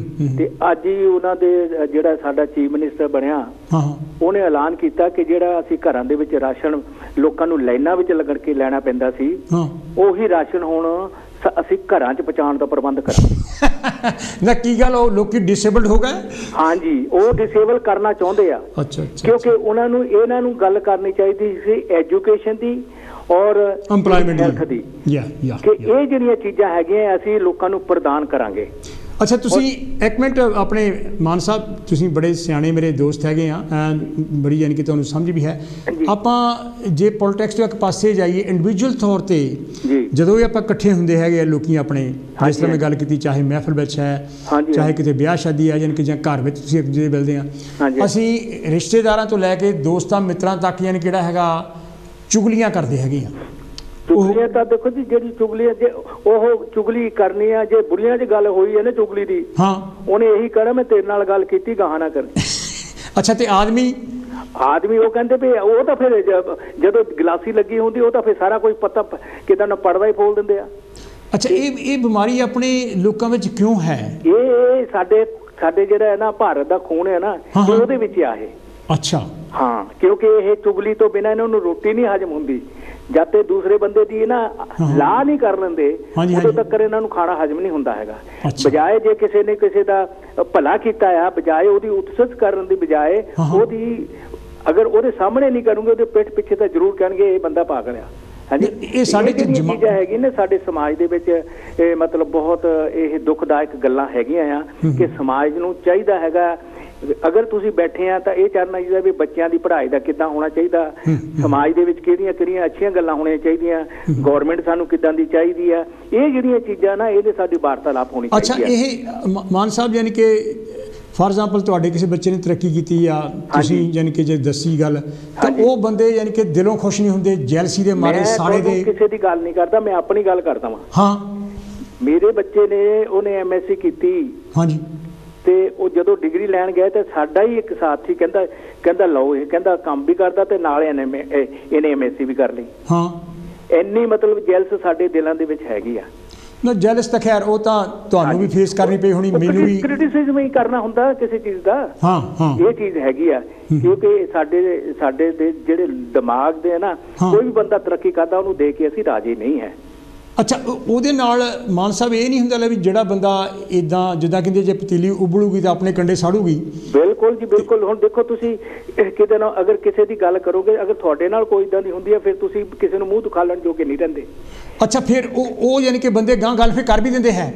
ਤੇ ਅੱਜ ਹੀ ਉਹਨਾਂ ਦੇ ਜਿਹੜਾ ਸਾਡਾ ਚੀਫ ਮਿਨਿਸਟਰ ਬਣਿਆ, ਉਹਨੇ ਐਲਾਨ ਕੀਤਾ ਕਿ ਜਿਹੜਾ ਅਸੀਂ ਘਰਾਂ ਦੇ ਵਿੱਚ ਰਾਸ਼ਨ ਲੋਕਾਂ ਨੂੰ ਲਾਈਨਾਂ ਵਿੱਚ ਲੱਗਣ ਕੇ ਲੈਣਾ ਪੈਂਦਾ ਸੀ, ਉਹੀ ਰਾਸ਼ਨ ਹੁਣ ਅਸੀਂ ਘਰਾਂ 'ਚ ਪਹੁੰਚਾਉਣ ਦਾ ਪ੍ਰਬੰਧ ਕਰਾਂਗੇ। ਨਾ ਕੀ ਗੱਲ, ਉਹ ਲੋਕੀ ਡਿਸੇਬਲਡ ਹੋ ਗਏ? ਹਾਂਜੀ, ਉਹ ਡਿਸੇਬਲ ਕਰਨਾ ਚਾਹੁੰਦੇ ਆ। ਕਿਉਂਕਿ ਉਹਨਾਂ ਨੂੰ ਇਹਨਾਂ ਨੂੰ ਗੱਲ ਕਰਨੀ ਚਾਹੀਦੀ ਸੀ ਐਜੂਕੇਸ਼ਨ ਦੀ ਔਰ ਐਮਪਲੋਇਮੈਂਟ ਹੈਲਥ ਦੀ, ਕਿ ਇਹ ਜਿਹੜੀਆਂ ਚੀਜ਼ਾਂ ਹੈਗੀਆਂ ਅਸੀਂ ਲੋਕਾਂ ਨੂੰ ਪ੍ਰਦਾਨ ਕਰਾਂਗੇ। ਅੱਛਾ, ਤੁਸੀਂ ਇੱਕ ਮਿੰਟ, ਆਪਣੇ ਮਾਨ ਸਾਹਿਬ ਤੁਸੀਂ ਬੜੇ ਸਿਆਣੇ ਮੇਰੇ ਦੋਸਤ ਹੈਗੇ ਆ, ਬੜੀ ਯਾਨੀ ਕਿ ਤੁਹਾਨੂੰ ਸਮਝ ਵੀ ਹੈ। ਆਪਾਂ ਜੇ ਪੋਲੀਟਿਕਸ ਤੋਂ ਇੱਕ ਪਾਸੇ ਜਾਈਏ, ਇੰਡੀਵਿਜੂਅਲ ਤੌਰ 'ਤੇ ਜਦੋਂ ਵੀ ਆਪਾਂ ਇਕੱਠੇ ਹੁੰਦੇ ਹੈਗੇ ਆ ਲੋਕੀ ਆਪਣੇ, ਜਿਸ ਤਰ੍ਹਾਂ ਮੈਂ ਗੱਲ ਕੀਤੀ, ਚਾਹੇ ਮਹਿਫਲ ਵਿੱਚ ਹੈ, ਚਾਹੇ ਕਿਤੇ ਵਿਆਹ ਸ਼ਾਦੀ ਹੈ, ਯਾਨੀ ਕਿ ਜਾਂ ਘਰ ਵਿੱਚ ਤੁਸੀਂ ਇੱਕ ਦੂਜੇ ਮਿਲਦੇ ਆ, ਅਸੀਂ ਰਿਸ਼ਤੇਦਾਰਾਂ ਤੋਂ ਲੈ ਕੇ ਦੋਸਤਾਂ ਮਿੱਤਰਾਂ ਤੱਕ ਯਾਨੀ ਕਿਹੜਾ ਹੈਗਾ ਚੁਗਲੀਆਂ ਕਰਦੇ ਹੈਗੇ ਆ। ਚੁਗਲੀਆਂ ਤਾਂ ਦੇਖੋ ਜੀ, ਜਿਹੜੀ ਚੁਗਲੀਆਂ ਜੇ ਉਹ ਚੁਗਲੀ ਕਰਨੀ ਆ, ਜੇ ਬੁੜੀਆਂ 'ਚ ਗੱਲ ਹੋਈ ਹੈ ਨਾ ਚੁਗਲੀ ਦੀ, ਉਹਨੇ ਇਹੀ ਕਹਿਣਾ ਮੈਂ ਤੇਰੇ ਨਾਲ ਗੱਲ ਕੀਤੀ, ਗਾਹਾਂ ਨਾ ਕਰਨੀ। ਅੱਛਾ, ਤੇ ਆਦਮੀ ਉਹ ਕਹਿੰਦੇ ਵੀ ਉਹ ਤਾਂ ਫਿਰ ਜਦੋਂ ਗਲਾਸੀ ਲੱਗੀ ਹੁੰਦੀ ਉਹ ਤਾਂ ਫਿਰ ਸਾਰਾ ਕੁਝ ਪਤਾ ਕਿਦਾਂ ਨਾ ਪੜਦਾ ਹੀ ਫੋਲ ਦਿੰਦੇ ਆ। ਅੱਛਾ, ਇਹ ਬਿਮਾਰੀ ਆਪਣੇ ਲੋਕਾਂ ਵਿੱਚ ਕਿਉਂ ਹੈ? ਇਹ ਸਾਡੇ ਜਿਹੜਾ ਹੈ ਨਾ ਭਾਰਤ ਦਾ ਖੂਨ ਹੈ ਨਾ, ਉਹਦੇ ਵਿੱਚ ਆ ਇਹ। ਅੱਛਾ ਹਾਂ, ਕਿਉਂਕਿ ਇਹ ਚੁਗਲੀ ਤੋਂ ਬਿਨਾਂ ਇਹਨਾਂ ਨੂੰ ਰੋਟੀ ਨਹੀਂ ਹਜਮ ਹੁੰਦੀ। ਜਦ ਤੇ ਦੂਸਰੇ ਬੰਦੇ ਦੀ ਨਾ ਲਾਹ ਨਹੀਂ ਕਰ ਲੈਂਦੇ ਉਦੋਂ ਤੱਕ ਇਹਨਾਂ ਨੂੰ ਖਾਣਾ ਹਜਮ ਨਹੀਂ ਹੁੰਦਾ ਹੈਗਾ। ਬਜਾਏ ਜੇ ਕਿਸੇ ਨੇ ਕਿਸੇ ਦਾ ਭਲਾ ਕੀਤਾ ਆ, ਬਜਾਏ ਉਹਦੀ ਉਤਸਤ ਕਰਨ ਦੀ ਬਜਾਏ ਉਹਦੀ ਅਗਰ ਉਹਦੇ ਸਾਹਮਣੇ ਨਹੀਂ ਕਰੂੰਗੇ ਉਹਦੇ ਪਿੱਠ ਪਿੱਛੇ ਤਾਂ ਜ਼ਰੂਰ ਕਹਿਣਗੇ ਇਹ ਬੰਦਾ ਪਾਗਲ ਆ। ਹਾਂਜੀ, ਇਹ ਸਾਡੇ ਚੀਜ਼ਾਂ ਹੈਗੀ ਨੇ ਸਾਡੇ ਸਮਾਜ ਦੇ ਵਿੱਚ, ਇਹ ਮਤਲਬ ਬਹੁਤ ਇਹ ਦੁਖਦਾਇਕ ਗੱਲਾਂ ਹੈਗੀਆਂ ਆ ਕਿ ਸਮਾਜ ਨੂੰ ਚਾਹੀਦਾ ਹੈਗਾ, ਅਗਰ ਤੁਸੀਂ ਬੈਠੇ ਆ ਤਾਂ ਇਹ ਚਾਹਨਾ ਚਾਹੀਦਾ ਵੀ ਬੱਚਿਆਂ ਦੀ ਪੜ੍ਹਾਈ ਦਾ ਕਿੱਦਾਂ ਹੋਣਾ ਚਾਹੀਦਾ, ਸਮਾਜ ਦੇ ਵਿੱਚ ਕਿਹੜੀਆਂ ਕਿਹੜੀਆਂ ਅੱਛੀਆਂ ਗੱਲਾਂ ਹੋਣੀਆਂ ਚਾਹੀਦੀਆਂ, ਗੌਰਮੈਂਟ ਸਾਨੂੰ ਕਿੱਦਾਂ ਦੀ ਚਾਹੀਦੀ ਆ, ਇਹ ਜਿਹੜੀਆਂ ਚੀਜ਼ਾਂ ਨਾ ਇਹਦੇ ਸਾਡੀ ਵਾਰਤਾਲਾਪ ਹੋਣੀ ਚਾਹੀਦੀ ਹੈ। ਅੱਛਾ, ਇਹ ਮਾਨ ਸਾਹਿਬ ਯਾਨੀ ਕਿ ਫਾਰ ਐਗਜ਼ਾਮਪਲ ਤੁਹਾਡੇ ਕਿਸੇ ਬੱਚੇ ਨੇ ਤਰੱਕੀ ਕੀਤੀ ਆ, ਤੁਸੀਂ ਯਾਨੀ ਕਿ ਜੇ ਦੱਸੀ ਗੱਲ ਤਾਂ ਉਹ ਬੰਦੇ ਯਾਨੀ ਕਿ ਦਿਲੋਂ ਖੁਸ਼ ਨਹੀਂ ਹੁੰਦੇ, ਜੈਲਸੀ ਦੇ ਮਾਰੇ ਸਾਰੇ ਦੇ। ਕਿਸੇ ਦੀ ਗੱਲ ਨਹੀਂ ਕਰਦਾ, ਮੈਂ ਆਪਣੀ ਗੱਲ ਕਰਦਾ ਵਾਂ। ਹਾਂ, ਮੇਰੇ ਬੱਚੇ ਨੇ ਉਹਨੇ ਐਮਐਸਸੀ ਕੀਤੀ। ਹਾਂਜੀ, ਤੇ ਉਹ ਜਦੋਂ ਡਿਗਰੀ ਲੈਣ ਗਏ ਤੇ ਸਾਡਾ ਹੀ ਇੱਕ ਸਾਥੀ ਕਹਿੰਦਾ ਲਓ ਇਹ ਕਹਿੰਦਾ ਕੰਮ ਵੀ ਕਰਦਾ ਤੇ ਨਾਲ ਇਹਨੇ ਐਮਐਸਸੀ ਵੀ ਕਰ ਲਈ। ਹਾਂ, ਇੰਨੀ ਮਤਲਬ ਜੈਲਸ ਸਾਡੇ ਦਿਲਾਂ ਦੇ ਵਿੱਚ ਹੈਗੀ ਆ ਨਾ। ਜੈਲਸ ਤਾਂ ਖੈਰ ਉਹ ਤਾਂ ਤੁਹਾਨੂੰ ਵੀ ਫੇਸ ਕਰਨੀ ਪਈ ਹੋਣੀ, ਮੈਨੂੰ ਵੀ ਕ੍ਰਿਟਿਸਿਜ਼ਮ ਹੀ ਕਰਨਾ ਹੁੰਦਾ ਕਿਸੇ ਚੀਜ਼ ਦਾ। ਹਾਂ ਹਾਂ, ਇਹ ਚੀਜ਼ ਹੈਗੀ ਆ ਕਿਉਂਕਿ ਸਾਡੇ ਦੇ ਜਿਹੜੇ ਦਿਮਾਗ ਦੇ ਨਾ ਕੋਈ ਵੀ ਬੰਦਾ ਤਰੱਕੀ ਕਰਦਾ ਉਹਨੂੰ ਦੇਖ ਕੇ ਅਸੀਂ ਰਾਜੀ ਨਹੀਂ ਹੈ। ਅੱਛਾ, ਉਹਦੇ ਨਾਲ ਮਾਨ ਸਾਹਿਬ ਇਹ ਨਹੀਂ ਹੁੰਦਾ ਲੈ ਵੀ ਜਿਹੜਾ ਬੰਦਾ ਇਦਾਂ ਜਿੱਦਾਂ ਕਹਿੰਦੇ ਜੇ ਪਤੀਲੀ ਉਬਲੂਗੀ ਤਾਂ ਆਪਣੇ ਕੰਡੇ ਸਾੜੂਗੀ। ਬਿਲਕੁਲ ਜੀ ਬਿਲਕੁਲ। ਹੁਣ ਦੇਖੋ ਤੁਸੀਂ ਕਿਤੇ ਨਾ ਅਗਰ ਕਿਸੇ ਦੀ ਗੱਲ ਕਰੋਗੇ, ਅਗਰ ਤੁਹਾਡੇ ਨਾਲ ਕੋਈ ਇਦਾਂ ਦੀ ਹੁੰਦੀ ਹੈ ਫਿਰ ਤੁਸੀਂ ਕਿਸੇ ਨੂੰ ਮੂੰਹ ਦਿਖਾਲਣ ਜੋਗੇ ਨਹੀਂ ਰਹਿੰਦੇ। ਅੱਛਾ, ਫਿਰ ਉਹ ਯਾਨੀ ਕਿ ਬੰਦੇ ਗਾਂ ਗੱਲ ਫਿਰ ਕਰ ਵੀ ਦਿੰਦੇ ਹੈ।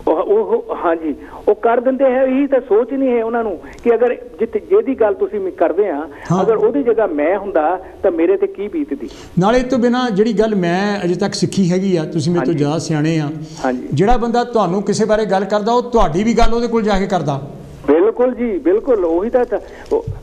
ਉਹ ਹਾਂਜੀ, ਉਹ ਕਰ ਦਿੰਦੇ ਹੈ। ਇਹੀ ਤਾਂ ਸੋਚ ਨਹੀਂ ਹੈ ਉਹਨਾਂ ਨੂੰ ਕਿ ਅਗਰ ਜਿਹਦੀ ਗੱਲ ਤੁਸੀਂ ਕਰਦੇ ਆ ਅਗਰ ਉਹਦੀ ਜਗ੍ਹਾ ਮੈਂ ਹੁੰਦਾ ਤਾਂ ਮੇਰੇ ਤੇ ਕੀ ਬੀਤਦੀ। ਨਾਲੇ ਇਹ ਤੋਂ ਬਿਨਾਂ ਜਿਹੜੀ ਗੱਲ ਮੈਂ ਅਜੇ ਤੱਕ ਸਿੱਖੀ ਹੈਗੀ ਆ, ਤੁਸੀਂ ਮੇਰੇ ਤੋਂ ਜ਼ਿਆਦਾ ਸਿਆਣੇ ਆ, ਜਿਹੜਾ ਬੰਦਾ ਤੁਹਾਨੂੰ ਕਿਸੇ ਬਾਰੇ ਗੱਲ ਕਰਦਾ ਉਹ ਤੁਹਾਡੀ ਵੀ ਗੱਲ ਉਹਦੇ ਕੋਲ ਜਾ ਕੇ ਕਰਦਾ। ਬਿਲਕੁਲ ਜੀ ਬਿਲਕੁਲ, ਉਹੀ ਤਾਂ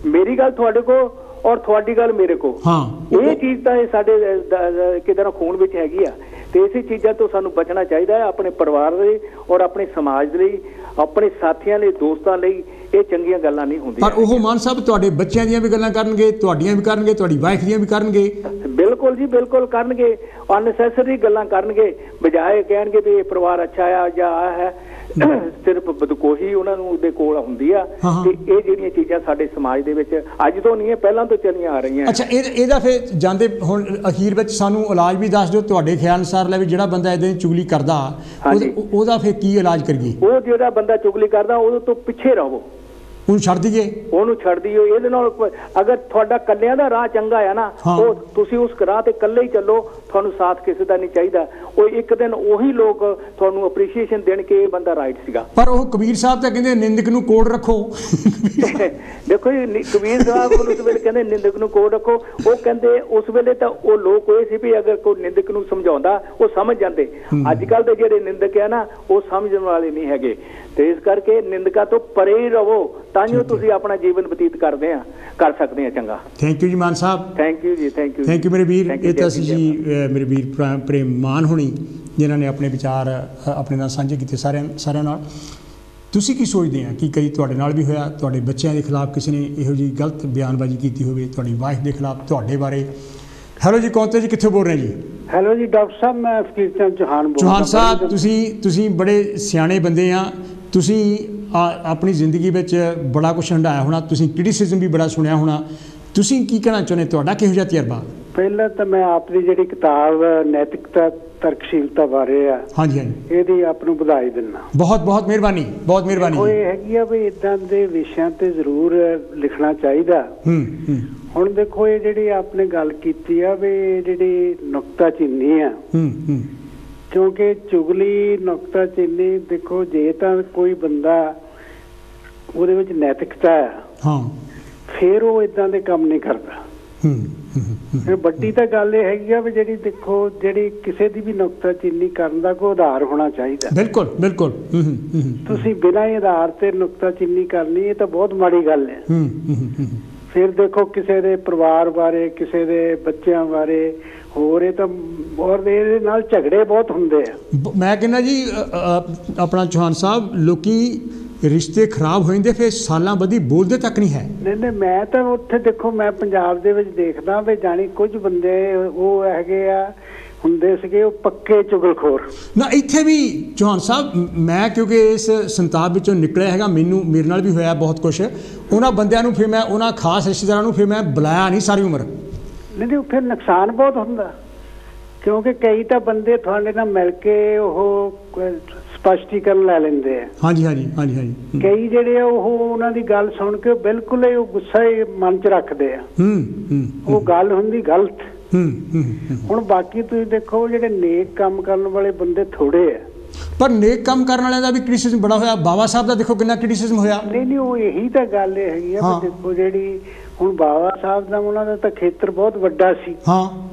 ਮੇਰੀ ਗੱਲ ਤੁਹਾਡੇ ਕੋਲ ਔਰ ਤੁਹਾਡੀ ਗੱਲ ਮੇਰੇ ਕੋਲ। ਹਾਂ, ਇਹ ਚੀਜ਼ ਤਾਂ ਇਹ ਸਾਡੇ ਕਿਤੇ ਨਾ ਖੂਨ ਵਿੱਚ ਹੈਗੀ ਆ ਤੇ ਇਸੇ ਚੀਜ਼ਾਂ ਤੋਂ ਸਾਨੂੰ ਬਚਣਾ ਚਾਹੀਦਾ ਹੈ। ਆਪਣੇ ਪਰਿਵਾਰ ਲਈ ਔਰ ਆਪਣੇ ਸਮਾਜ ਲਈ, ਆਪਣੇ ਸਾਥੀਆਂ ਲਈ, ਦੋਸਤਾਂ ਲਈ ਇਹ ਚੰਗੀਆਂ ਗੱਲਾਂ ਨਹੀਂ ਹੁੰਦੀਆਂ। ਪਰ ਉਹ ਮਾਨ ਸਾਹਿਬ ਤੁਹਾਡੇ ਬੱਚਿਆਂ ਦੀਆਂ ਵੀ ਗੱਲਾਂ ਕਰਨਗੇ, ਤੁਹਾਡੀਆਂ ਵੀ ਕਰਨਗੇ, ਤੁਹਾਡੀ ਵਾਈਫ ਦੀਆਂ ਵੀ ਕਰਨਗੇ। ਬਿਲਕੁਲ ਜੀ ਬਿਲਕੁਲ ਕਰਨਗੇ, ਅਨਨੈਸੈਸਰੀ ਗੱਲਾਂ ਕਰਨਗੇ, ਬਜਾਏ ਕਹਿਣਗੇ ਵੀ ਇਹ ਪਰਿਵਾਰ ਅੱਛਾ ਆ ਜਾਂ ਆ ਹੈ। ਸਿਰਫ ਬਦਕੋਹੀ ਉਹਨਾਂ ਨੂੰ ਉਹਦੇ ਕੋਲ ਹੁੰਦੀ ਆ ਤੇ ਇਹ ਜਿਹੜੀਆਂ ਚੀਜ਼ਾਂ ਸਾਡੇ ਸਮਾਜ ਦੇ ਵਿੱਚ ਅੱਜ ਤੋਂ ਨਹੀਂ ਹੈ, ਪਹਿਲਾਂ ਤੋਂ ਚੱਲੀਆਂ ਆ ਰਹੀਆਂ। ਅੱਛਾ, ਇਹਦਾ ਫਿਰ ਜਾਂਦੇ ਹੁਣ ਅਖੀਰ ਵਿੱਚ ਸਾਨੂੰ ਇਲਾਜ ਵੀ ਦੱਸ ਦਿਓ ਤੁਹਾਡੇ ਖਿਆਲ ਅਨੁਸਾਰ ਲੈ ਵੀ ਜਿਹੜਾ ਬੰਦਾ ਇਦਾਂ ਦੀ ਚੁਗਲੀ ਕਰਦਾ ਉਹਦਾ ਫਿਰ ਕੀ ਇਲਾਜ ਕਰੀਏ? ਉਹ ਜਿਹੜਾ ਬੰਦਾ ਚੁਗਲੀ ਕਰਦਾ ਉਹਦੇ ਤੋਂ ਪਿੱਛੇ ਰਹੋ, ਉਹਨੂੰ ਛੱਡ ਦਈਏ, ਉਹਨੂੰ ਛੱਡ ਦਿਓ। ਇਹਦੇ ਨਾਲ ਅਗਰ ਤੁਹਾਡਾ ਕੱਲਿਆਂ ਦਾ ਰਾਹ ਚੰਗਾ ਆ ਨਾ, ਉਹ ਤੁਸੀਂ ਉਸ ਰਾਹ ਤੇ ਇਕੱਲੇ ਹੀ ਚੱਲੋ, ਤੁਹਾਨੂੰ ਸਾਥ ਕਿਸੇ ਦਾ ਨਹੀਂ ਚਾਹੀਦਾ। ਉਹ ਇੱਕ ਦਿਨ ਉਹੀ ਲੋਕ ਤੁਹਾਨੂੰ ਅਪਰੀਸ਼ੀਏਸ਼ਨ ਦੇਣ ਕਿ ਇਹ ਬੰਦਾ ਰਾਈਟ ਸੀਗਾ। ਪਰ ਉਹ ਕਬੀਰ ਸਾਹਿਬ ਤਾਂ ਕਹਿੰਦੇ ਨਿੰਦਕ ਨੂੰ ਕੋਡ ਰੱਖੋ। ਦੇਖੋ ਜੀ, ਕਬੀਰ ਸਾਹਿਬ ਉਸ ਵੇਲੇ ਕਹਿੰਦੇ ਨਿੰਦਕ ਨੂੰ ਕੋਡ ਰੱਖੋ। ਉਹ ਕਹਿੰਦੇ ਉਸ ਵੇਲੇ ਤਾਂ ਉਹ ਲੋਕ ਇਹ ਸੀ ਵੀ ਅਗਰ ਕੋਈ ਨਿੰਦਕ ਨੂੰ ਸਮਝਾਉਂਦਾ ਉਹ ਸਮਝ ਜਾਂਦੇ। ਅੱਜ ਕੱਲ ਦੇ ਜਿਹੜੇ ਨਿੰਦਕ ਆ ਨਾ ਉਹ ਸਮਝਣ ਵਾਲੇ ਨਹੀਂ ਹੈਗੇ ਤੇ ਇਸ ਕਰਕੇ ਨਿੰਦਕਾਂ ਤੋਂ ਪਰੇ ਹੀ ਰਹੋ ਤਾਂ ਜੋ ਤੁਸੀਂ ਆਪਣਾ ਜੀਵਨ ਬਤੀਤ ਕਰ ਸਕਦੇ ਆ ਚੰਗਾ। ਥੈਂਕ ਯੂ ਜੀ ਮਾਨ ਸਾਹਿਬ। ਥੈਂਕ ਯੂ ਜੀ, ਥੈਂਕ ਯੂ ਮੇਰੇ ਵੀਰ। ਇਹ ਤਾਂ ਸੀ ਜੀ ਮੇਰੇ ਵੀਰ ਪ੍ਰੇਮ ਮਾਨ ਹੋਣੀ ਜਿਨ੍ਹਾਂ ਨੇ ਆਪਣੇ ਵਿਚਾਰ ਆਪਣੇ ਨਾਲ ਸਾਂਝੇ ਕੀਤੇ ਸਾਰਿਆਂ ਨਾਲ। ਤੁਸੀਂ ਕੀ ਸੋਚਦੇ ਆ ਕਿ ਕਦੀ ਤੁਹਾਡੇ ਨਾਲ ਵੀ ਹੋਇਆ, ਤੁਹਾਡੇ ਬੱਚਿਆਂ ਦੇ ਖਿਲਾਫ ਕਿਸੇ ਨੇ ਇਹੋ ਜਿਹੀ ਗਲਤ ਬਿਆਨਬਾਜ਼ੀ ਕੀਤੀ ਹੋਵੇ, ਤੁਹਾਡੀ ਵਾਈਫ ਦੇ ਖਿਲਾਫ, ਤੁਹਾਡੇ ਬਾਰੇ? ਹੈਲੋ ਜੀ, ਕੌਣ ਤੇ ਜੀ, ਕਿੱਥੋਂ ਬੋਲ ਰਹੇ ਜੀ? ਹੈਲੋ ਜੀ ਡਾਕਟਰ ਸਾਹਿਬ, ਮੈਂ ਫਕੀਰ ਚੰਦ ਚੌਹਾਨ ਬੋਲ ਰਿਹਾ। ਚੌਹਾਨ ਸਾਹਿਬ, ਤੁਸੀਂ ਬੜੇ ਸਿਆਣੇ ਬੰਦੇ ਆ, ਤੁਸੀਂ ਆਪਣੀ ਜ਼ਿੰਦਗੀ ਵਿੱਚ ਬੜਾ ਕੁਛ ਹੰਢਾਇਆ ਹੋਣਾ, ਤੁਸੀਂ ਕ੍ਰਿਟਿਸਿਜ਼ਮ ਵੀ ਬੜਾ ਸੁਣਿਆ ਹੋਣਾ, ਤੁਸੀਂ ਕੀ ਕਹਿਣਾ ਚਾਹੁੰਦੇ? ਤੁਹਾਡਾ ਕਿਹੋ ਜਿਹਾ ਤਜਰਬਾ? ਪਹਿਲਾਂ ਤਾਂ ਮੈਂ ਆਪ ਦੀ ਜਿਹੜੀ ਕਿਤਾਬ ਨੈਤਿਕਤਾ ਤਰਕਸ਼ੀਲਤਾ ਬਾਰੇ ਆ, ਹਾਂਜੀ ਹਾਂਜੀ, ਇਹਦੀ ਆਪ ਨੂੰ ਵਧਾਈ ਦਿੰਦਾ। ਬਹੁਤ ਬਹੁਤ ਮਿਹਰਬਾਨੀ, ਬਹੁਤ ਮਿਹਰਬਾਨੀ। ਉਹ ਇਹ ਹੈਗੀ ਆ ਵੀ ਇਦਾਂ ਦੇ ਵਿਸ਼ਿਆਂ ਤੇ ਜ਼ਰੂਰ ਲਿਖਣਾ ਚਾਹੀਦਾ। ਹੁਣ ਦੇਖੋ, ਇਹ ਜਿਹੜੀ ਆਪਨੇ ਗੱਲ ਕੀਤੀ ਆ ਵੀ ਜਿਹੜੀ ਨੁਕਤਾਚੀਨੀ ਆ, ਕਿਉਂਕਿ ਚੁਗਲੀ ਨੁਕਤਾਚੀਨੀ, ਦੇਖੋ ਜੇ ਤਾਂ ਕੋਈ ਬੰਦਾ ਉਹਦੇ ਵਿੱਚ ਨੈਤਿਕਤਾ ਆ ਫਿਰ ਉਹ ਇਦਾਂ ਦੇ ਕੰਮ ਨਹੀਂ ਕਰਦਾ। ਵੱਡੀ ਤਾਂ ਗੱਲ ਇਹ ਹੈਗੀ ਆ ਵੀ ਜਿਹੜੀ ਦੇਖੋ ਜਿਹੜੀ ਕਿਸੇ ਦੀ ਵੀ ਨੁਕਤਾਚੀਨੀ ਕਰਨ ਦਾ ਕੋਈ ਆਧਾਰ ਹੋਣਾ ਚਾਹੀਦਾ। ਬਿਲਕੁਲ ਬਿਲਕੁਲ। ਤੁਸੀਂ ਬਿਨਾਂ ਆਧਾਰ ਤੇ ਨੁਕਤਾਚੀਨੀ ਕਰਨੀ, ਇਹ ਤਾਂ ਬਹੁਤ ਮਾੜੀ ਗੱਲ ਹੈ। ਫਿਰ ਦੇਖੋ ਕਿਸੇ ਦੇ ਪਰਿਵਾਰ ਬਾਰੇ, ਕਿਸੇ ਦੇ ਬੱਚਿਆਂ ਬਾਰੇ ਹੋਰ, ਇਹ ਤਾਂ ਹੋਰ ਇਹਦੇ ਨਾਲ ਝਗੜੇ ਬਹੁਤ ਹੁੰਦੇ ਆ। ਮੈਂ ਕਹਿੰਦਾ ਜੀ ਆਪਣਾ ਚੌਹਾਨ ਸਾਹਿਬ, ਲੋਕੀ ਰਿਸ਼ਤੇ ਖਰਾਬ ਹੋ ਜਾਂਦੇ ਫਿਰ ਸਾਲਾਂ ਬੱਧੀ ਬੋਲਦੇ ਤੱਕ ਨਹੀਂ ਹੈ। ਨਹੀਂ, ਮੈਂ ਤਾਂ ਉੱਥੇ ਦੇਖੋ, ਮੈਂ ਪੰਜਾਬ ਦੇ ਵਿੱਚ ਦੇਖਦਾ ਵੀ ਜਾਣੀ ਕੁਝ ਬੰਦੇ ਉਹ ਹੈਗੇ ਆ ਹੁੰਦੇ ਸੀਗੇ ਉਹ ਪੱਕੇ ਚੁਗਲਖੋਰ। ਨਾ ਇੱਥੇ ਵੀ ਚੌਹਾਨ ਸਾਹਿਬ ਮੈਂ ਕਿਉਂਕਿ ਇਸ ਸੰਤਾਪ ਵਿੱਚੋਂ ਨਿਕਲਿਆ ਹੈਗਾ, ਮੇਰੇ ਨਾਲ ਵੀ ਹੋਇਆ ਬਹੁਤ ਕੁਛ। ਉਹਨਾਂ ਬੰਦਿਆਂ ਨੂੰ ਫਿਰ ਮੈਂ ਉਹਨਾਂ ਖਾਸ ਰਿਸ਼ਤੇਦਾਰਾਂ ਨੂੰ ਫਿਰ ਮੈਂ ਬੁਲਾਇਆ ਨਹੀਂ ਸਾਰੀ ਉਮਰ। ਨਹੀਂ ਫਿਰ ਨੁਕਸਾਨ ਬਹੁਤ ਹੁੰਦਾ, ਕਿਉਂਕਿ ਕਈ ਤਾਂ ਬੰਦੇ ਤੁਹਾਡੇ ਨਾਲ ਮਿਲ ਕੇ ਉਹ ਸਪਸ਼ਟੀਕਰਨ ਲੈ ਲੈਂਦੇ ਆ। ਹਾਂਜੀ ਹਾਂਜੀ ਹਾਂਜੀ ਹਾਂਜੀ। ਕਈ ਜਿਹੜੇ ਆ ਉਹ ਉਹਨਾਂ ਦੀ ਗੱਲ ਸੁਣ ਕੇ ਬਿਲਕੁਲ ਹੀ ਉਹ ਗੁੱਸਾ ਹੀ ਮਨ 'ਚ ਰੱਖਦੇ ਆ। ਉਹ ਗੱਲ ਹੁੰਦੀ ਗਲਤ। ਹੁਣ ਬਾਕੀ ਤੁਸੀਂ ਦੇਖੋ ਜਿਹੜੇ ਨੇਕ ਕੰਮ ਕਰਨ ਵਾਲੇ ਬੰਦੇ ਥੋੜੇ ਆ, ਪਰ ਨੇਕ ਕੰਮ ਕਰਨ ਵਾਲਿਆਂ ਦਾ ਵੀ ਕ੍ਰਿਟਿਸਿਜ਼ਮ ਬੜਾ ਹੋਇਆ। ਬਾਬਾ ਸਾਹਿਬ ਦਾ ਦੇਖੋ ਕਿੰਨਾ ਕ੍ਰਿਟਿਸਿਜ਼ਮ ਹੋਇਆ। ਨਹੀਂ ਉਹ ਇਹੀ ਤਾਂ ਗੱਲ ਇਹ ਹੈਗੀ ਆ। ਦੇਖੋ ਜਿਹੜੀ ਹੁਣ ਬਾਬਾ ਸਾਹਿਬ ਦਾ ਉਹਨਾਂ ਦਾ ਤਾਂ ਖੇਤਰ ਬਹੁਤ ਵੱਡਾ ਸੀ। ਹਾਂ,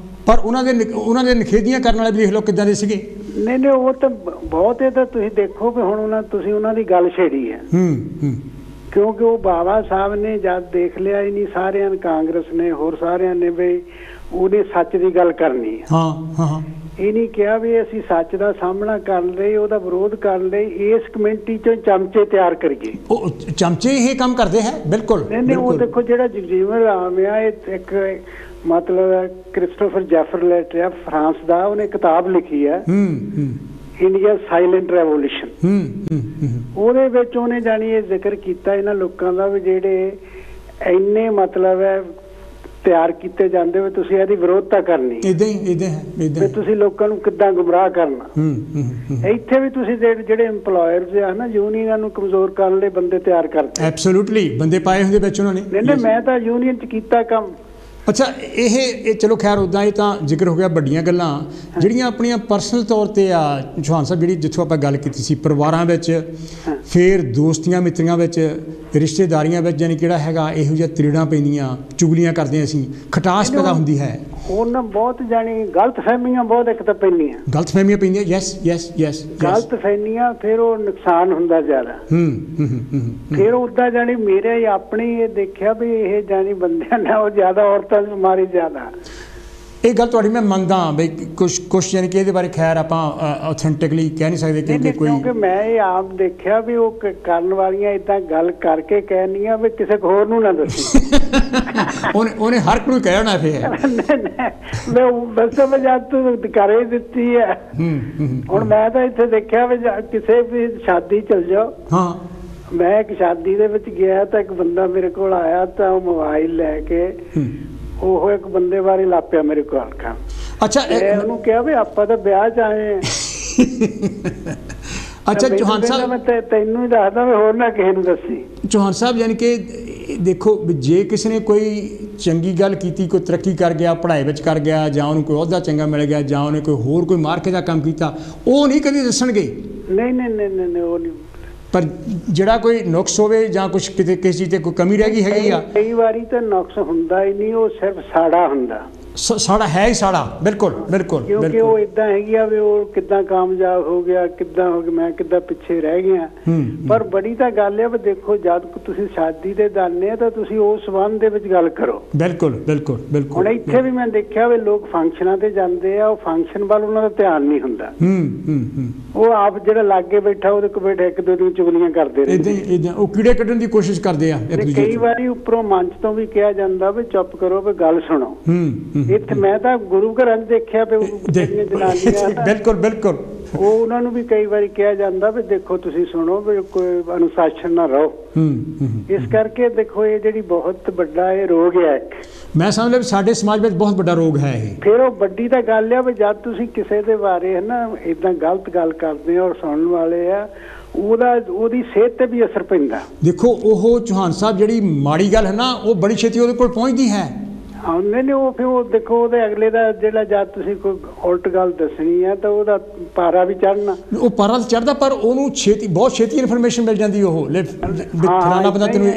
ਪਰ ਉਹਨਾਂ ਦੇ ਨਿਖੇਧੀਆਂ ਕਰਨ ਵਾਲੇ ਵੀ ਦੇਖ ਲਓ ਕਿੱਦਾਂ ਦੇ ਸੀਗੇ। ਨਹੀਂ ਉਹ ਤਾਂ ਬਹੁਤ ਇਹ ਤਾਂ ਤੁਸੀਂ ਦੇਖੋ ਵੀ ਹੁਣ ਤੁਸੀਂ ਉਹਨਾਂ ਦੀ ਗੱਲ ਛੇੜੀ ਹੈ। ਕਿਉਂਕਿ ਉਹ ਬਾਬਾ ਸਾਹਿਬ ਨੇ ਜਦ ਦੇਖ ਲਿਆ ਹੀ ਨਹੀਂ, ਸਾਰਿਆਂ ਨੇ, ਕਾਂਗਰਸ ਨੇ ਹੋਰ ਸਾਰਿਆਂ ਨੇ ਵੀ ਉਹਨੇ ਸੱਚ ਦੀ ਗੱਲ ਕਰਨੀ ਹੈ। ਹਾਂ ਇਹ ਨਹੀਂ ਕਿਹਾ ਵੀ ਅਸੀਂ ਸੱਚ ਦਾ ਸਾਹਮਣਾ ਕਰਨ ਲਈ, ਉਹਦਾ ਵਿਰੋਧ ਕਰਨ ਲਈ ਇਸ ਕਮੇਟੀ ਚੋਂ ਚਮਚੇ ਤਿਆਰ ਕਰੀਏ। ਉਹ ਚਮਚੇ ਇਹ ਕੰਮ ਕਰਦੇ ਹੈ। ਬਿਲਕੁਲ ਨਹੀਂ ਉਹ ਦੇਖੋ ਜਿਹੜਾ ਜਗਜੀਵਨ ਰਾਮ ਆ, ਇਹ ਇੱਕ ਮਤਲਬ ਕ੍ਰਿਸਟੋਫਰ ਜੈਫਰਲੈਟ ਆ ਫਰਾਂਸ ਦਾ, ਉਹਨੇ ਕਿਤਾਬ ਲਿਖੀ ਹੈ ਇੰਡੀਆ ਸਾਇਲੈਂਟ ਰੈਵੋਲੂਸ਼ਨ। ਉਹਦੇ ਵਿੱਚ ਉਹਨੇ ਜਾਣੀ ਇਹ ਜ਼ਿਕਰ ਕੀਤਾ ਇਹਨਾਂ ਲੋਕਾਂ ਦਾ ਵੀ ਜਿਹੜੇ ਇੰਨੇ ਮਤਲਬ ਹੈ ਤਿਆਰ ਕੀਤੇ ਜਾਂਦੇ ਹੋ, ਤੁਸੀਂ ਇਹਦੀ ਵਿਰੋਧਤਾ ਕਰਨੀ, ਇਦਾਂ ਤੁਸੀਂ ਲੋਕਾਂ ਨੂੰ ਕਿੱਦਾਂ ਗੁੰਮਰਾਹ ਕਰਨਾ। ਇੱਥੇ ਵੀ ਤੁਸੀਂ ਜਿਹੜੇ ਇੰਪਲੋਇਰਸ ਆ ਨਾ, ਯੂਨੀਅਨਾਂ ਨੂੰ ਕਮਜ਼ੋਰ ਕਰਨ ਲਈ ਬੰਦੇ ਤਿਆਰ ਕਰਦੇ। ਐਬਸੋਲੂਟਲੀ ਬੰਦੇ ਪਾਏ ਹੁੰਦੇ ਵਿੱਚ ਉਹਨਾਂ ਨੇ। ਨਹੀਂ ਮੈਂ ਤਾਂ ਯੂਨੀਅਨ 'ਚ ਕੀਤਾ ਕੰਮ। ਅੱਛਾ ਇਹ ਚਲੋ ਖੈਰ ਉੱਦਾਂ ਇਹ ਤਾਂ ਜ਼ਿਕਰ ਹੋ ਗਿਆ ਵੱਡੀਆਂ ਗੱਲਾਂ ਜਿਹੜੀਆਂ ਆਪਣੀਆਂ ਪਰਸਨਲ ਤੌਰ 'ਤੇ ਆ ਚੌਹਾਨ ਸਾਹਿਬ, ਜਿਹੜੀ ਜਿੱਥੋਂ ਆਪਾਂ ਗੱਲ ਕੀਤੀ ਸੀ ਪਰਿਵਾਰਾਂ ਵਿੱਚ, ਫਿਰ ਦੋਸਤੀਆਂ ਮਿੱਤਰੀਆਂ ਵਿੱਚ, ਰਿਸ਼ਤੇਦਾਰੀਆਂ ਵਿੱਚ, ਯਾਨੀ ਕਿਹੜਾ ਹੈਗਾ ਇਹੋ ਜਿਹੀਆਂ ਤ੍ਰਿੜਾਂ ਪੈਂਦੀਆਂ, ਚੁਗਲੀਆਂ ਕਰਦੇ ਅਸੀਂ, ਖਟਾਸ ਪੈਦਾ ਹੁੰਦੀ ਹੈ। ਉਹਨਾਂ ਬਹੁਤ ਜਾਣੀ ਗਲਤਫਹਿਮੀਆਂ ਬਹੁਤ ਇੱਕ ਤਾਂ ਪੈਂਦੀਆਂ। ਗਲਤਫਹਿਮੀਆਂ ਪੈਂਦੀਆਂ, ਯੈਸ ਗਲਤਫਹਿਮੀਆਂ, ਫਿਰ ਉਹ ਨੁਕਸਾਨ ਹੁੰਦਾ ਜ਼ਿਆਦਾ। ਫਿਰ ਉੱਦਾਂ ਜਾਣੀ ਮੇਰੇ ਆਪਣੀ ਇਹ ਦੇਖਿਆ ਵੀ ਇਹ ਜਾਣੀ ਬੰਦਿਆਂ ਨਾਲ ਉਹ ਜ਼ਿਆਦਾ ਔਰਤਾਂ ਦੀ ਬਿਮਾਰੀ ਜ਼ਿਆਦਾ। ਇਹ ਗੱਲ ਤੁਹਾਡੀ ਮੈਂ ਮੰਨਦਾ ਬਈ ਕੁਛ ਯਾਨੀ ਕਿ ਇਹਦੇ ਬਾਰੇ ਖੈਰ ਆਪਾਂ ਆਥੈਂਟਿਕਲੀ ਕਹਿ ਨਹੀਂ ਸਕਦੇ ਕਿਉਂਕਿ ਮੈਂ ਇਹ ਆਪ ਦੇਖਿਆ ਵੀ ਉਹ ਕਰਨ ਵਾਲੀਆਂ ਏਦਾਂ ਗੱਲ ਕਰਕੇ ਕਹਿਣੀਆਂ ਵੀ ਕਿਸੇ ਹੋਰ ਨੂੰ ਨਾ ਦੱਸੀ। ਉਹਨੇ ਹਰ ਕੋਈ ਕਹਿਣਾ ਫਿਰ ਮੈਂ ਦੱਸਾਂ ਮੈਂ ਜਦ ਤੂੰ ਕਰੇ ਦਿੱਤੀ ਹੈ। ਹੁਣ ਮੈਂ ਤਾਂ ਇੱਥੇ ਦੇਖਿਆ ਵੀ ਕਿਸੇ ਵੀ ਸ਼ਾਦੀ ਚਲ ਜਾਓ। ਹਾਂ ਮੈਂ ਇੱਕ ਸ਼ਾਦੀ ਦੇ ਵਿੱਚ ਗਿਆ ਤਾਂ ਇੱਕ ਬੰਦਾ ਮੇਰੇ ਕੋਲ ਆਇਆ ਤਾਂ ਉਹ ਮੋਬਾਈਲ ਲੈ ਕੇ ਉਹ ਇੱਕ ਬੰਦੇ ਬਾਰੇ ਲਾਪਿਆ ਮੇਰੇ ਕੋਲ ਕੰਮ। ਅੱਛਾ ਉਹਨੂੰ ਕਿਹਾ ਵੀ ਆਪਾਂ ਤਾਂ ਵਿਆਹ 'ਚ ਆਏ ਆ। ਅੱਛਾ ਚੌਹਾਨ ਸਾਹਿਬ ਮੈਂ ਤੈਨੂੰ ਹੀ ਦੱਸਦਾ ਵੀ ਹੋਰ ਨਾ ਕਿਸੇ ਨੂੰ ਦੱਸੀ। ਚੌਹਾਨ ਸਾਹਿਬ ਯਾਨੀ ਕਿ ਦੇਖੋ ਜੇ ਕਿਸੇ ਨੇ ਕੋਈ ਚੰਗੀ ਗੱਲ ਕੀਤੀ, ਕੋਈ ਤਰੱਕੀ ਕਰ ਗਿਆ, ਪੜ੍ਹਾਈ ਵਿੱਚ ਕਰ ਗਿਆ, ਜਾਂ ਉਹਨੂੰ ਕੋਈ ਅਹੁਦਾ ਚੰਗਾ ਮਿਲ ਗਿਆ, ਜਾਂ ਉਹਨੇ ਕੋਈ ਹੋਰ ਕੋਈ ਮਾਰਕੇ ਦਾ ਕੰਮ ਕੀਤਾ, ਉਹ ਨਹੀਂ ਕਦੀ ਦੱਸਣਗੇ। ਨਹੀਂ ਉਹ ਨਹੀਂ। ਪਰ ਜਿਹੜਾ ਕੋਈ ਨੁਕਸ ਹੋਵੇ ਜਾਂ ਕੁਛ ਕਿਤੇ ਕਿਸੇ ਚੀਜ਼ ਤੇ ਕੋਈ ਕਮੀ ਰਹਿ ਗਈ ਹੈਗੀ ਆ, ਕਈ ਵਾਰੀ ਤਾਂ ਨੁਕਸ ਹੁੰਦਾ ਹੀ ਨਹੀਂ, ਉਹ ਸਿਰਫ ਸਾੜਾ ਹੁੰਦਾ। ਸਾੜਾ ਹੈ ਹੀ ਸਾੜਾ। ਬਿਲਕੁਲ ਕਿਉਂਕਿ ਉਹ ਇਦਾਂ ਹੈਗੀ ਆ ਵੀ ਉਹ ਕਿੱਦਾਂ ਕਾਮਯਾਬ ਹੋ ਗਿਆ, ਕਿੱਦਾਂ ਹੋ ਗਿਆ, ਮੈਂ ਕਿੱਦਾਂ ਪਿੱਛੇ ਰਹਿ ਗਿਆ। ਪਰ ਬੜੀ ਤਾਂ ਗੱਲ ਹੈ ਵੀ ਦੇਖੋ ਜਦ ਤੁਸੀਂ ਸ਼ਾਦੀ ਦੇ ਦਾਨੇ ਆ ਤਾਂ ਤੁਸੀਂ ਉਸ ਸੰਬੰਧ ਦੇ ਵਿੱਚ ਗੱਲ ਕਰੋ। ਬਿਲਕੁਲ ਹੁਣ ਇੱਥੇ ਵੀ ਮੈਂ ਦੇਖਿਆ ਵੀ ਲੋਕ ਫੰਕਸ਼ਨਾਂ ਤੇ ਜਾਂਦੇ ਆ, ਉਹ ਫੰਕਸ਼ਨ ਵੱਲ ਉਹਨਾਂ ਦਾ ਧਿਆਨ ਨਹੀਂ ਹੁੰਦਾ। ਉਹ ਆਪ ਜਿਹੜਾ ਲਾਗੇ ਬੈਠਾ ਉਹਦੇ ਕੋਲ ਬੈਠਾ ਇੱਕ ਦੂਜੇ ਨੂੰ ਚੁਗਲੀਆਂ ਕਰਦੇ ਨੇ, ਉਹ ਕੀੜੇ ਕੱਢਣ ਦੀ ਕੋਸ਼ਿਸ਼ ਕਰਦੇ ਆ। ਕਈ ਵਾਰੀ ਉੱਪਰੋਂ ਮੰਚ ਤੋਂ ਵੀ ਕਿਹਾ ਜਾਂਦਾ ਵੀ ਚੁੱਪ ਕਰੋ ਵੀ ਗੱਲ ਸੁਣੋ। ਇੱਥੇ ਮੈਂ ਤਾਂ ਗੁਰੂ ਘਰਾਂ 'ਚ ਦੇਖਿਆ ਵੀ ਜਿਹੜੀਆਂ ਜਨਾਨੀਆਂ ਬਿਲਕੁਲ ਉਹ ਉਹਨਾਂ ਨੂੰ ਵੀ ਕਈ ਵਾਰੀ ਕਿਹਾ ਜਾਂਦਾ ਵੀ ਦੇਖੋ ਤੁਸੀਂ ਸੁਣੋ ਵੀ ਕੋਈ ਅਨੁਸ਼ਾਸਨ ਨਾ ਰਹੋ। ਇਸ ਕਰਕੇ ਦੇਖੋ ਇਹ ਜਿਹੜੀ ਬਹੁਤ ਵੱਡਾ ਇਹ ਰੋਗ ਹੈ, ਮੈਂ ਸਮਝ ਲਿਆ ਸਾਡੇ ਸਮਾਜ ਵਿੱਚ ਬਹੁਤ ਵੱਡਾ ਰੋਗ ਹੈ ਇਹ। ਫਿਰ ਉਹ ਵੱਡੀ ਤਾਂ ਗੱਲ ਆ ਵੀ ਜਦ ਤੁਸੀਂ ਕਿਸੇ ਦੇ ਬਾਰੇ ਹੈ ਨਾ ਏਦਾਂ ਗਲਤ ਗੱਲ ਕਰਦੇ ਹੋ ਔਰ ਸੁਣਨ ਵਾਲੇ ਆ, ਉਹਦੀ ਸਿਹਤ ਤੇ ਵੀ ਅਸਰ ਪੈਂਦਾ। ਦੇਖੋ ਉਹ ਚੌਹਾਨ ਸਾਹਿਬ ਜਿਹੜੀ ਮਾੜੀ ਗੱਲ ਹੈ ਨਾ ਉਹ ਬੜੀ ਛੇਤੀ ਉਹਦੇ ਕੋਲ ਪਹੁੰਚਦੀ ਹੈ। ਨਹੀਂ ਉਹ ਫਿਰ ਉਹ ਦੇਖੋ ਉਹਦੇ ਅਗਲੇ ਦਾ ਜਿਹੜਾ ਜਦ ਤੁਸੀਂ ਕੋਈ ਉਲਟ ਗੱਲ ਦੱਸਣੀ ਹੈ ਤਾਂ ਉਹਦਾ ਪਾਰਾ ਵੀ ਚੜ੍ਹਨਾ, ਉਹ ਪਾਰਾ ਤਾਂ ਚੜ੍ਹਦਾ ਪਰ ਉਹਨੂੰ ਬਹੁਤ ਛੇਤੀ ਇਨਫੋਰਮੇਸ਼ਨ ਮਿਲ ਜਾਂਦੀ। ਉਹ ਫਲਾਣਾ ਬੰਦਾ ਤੈਨੂੰ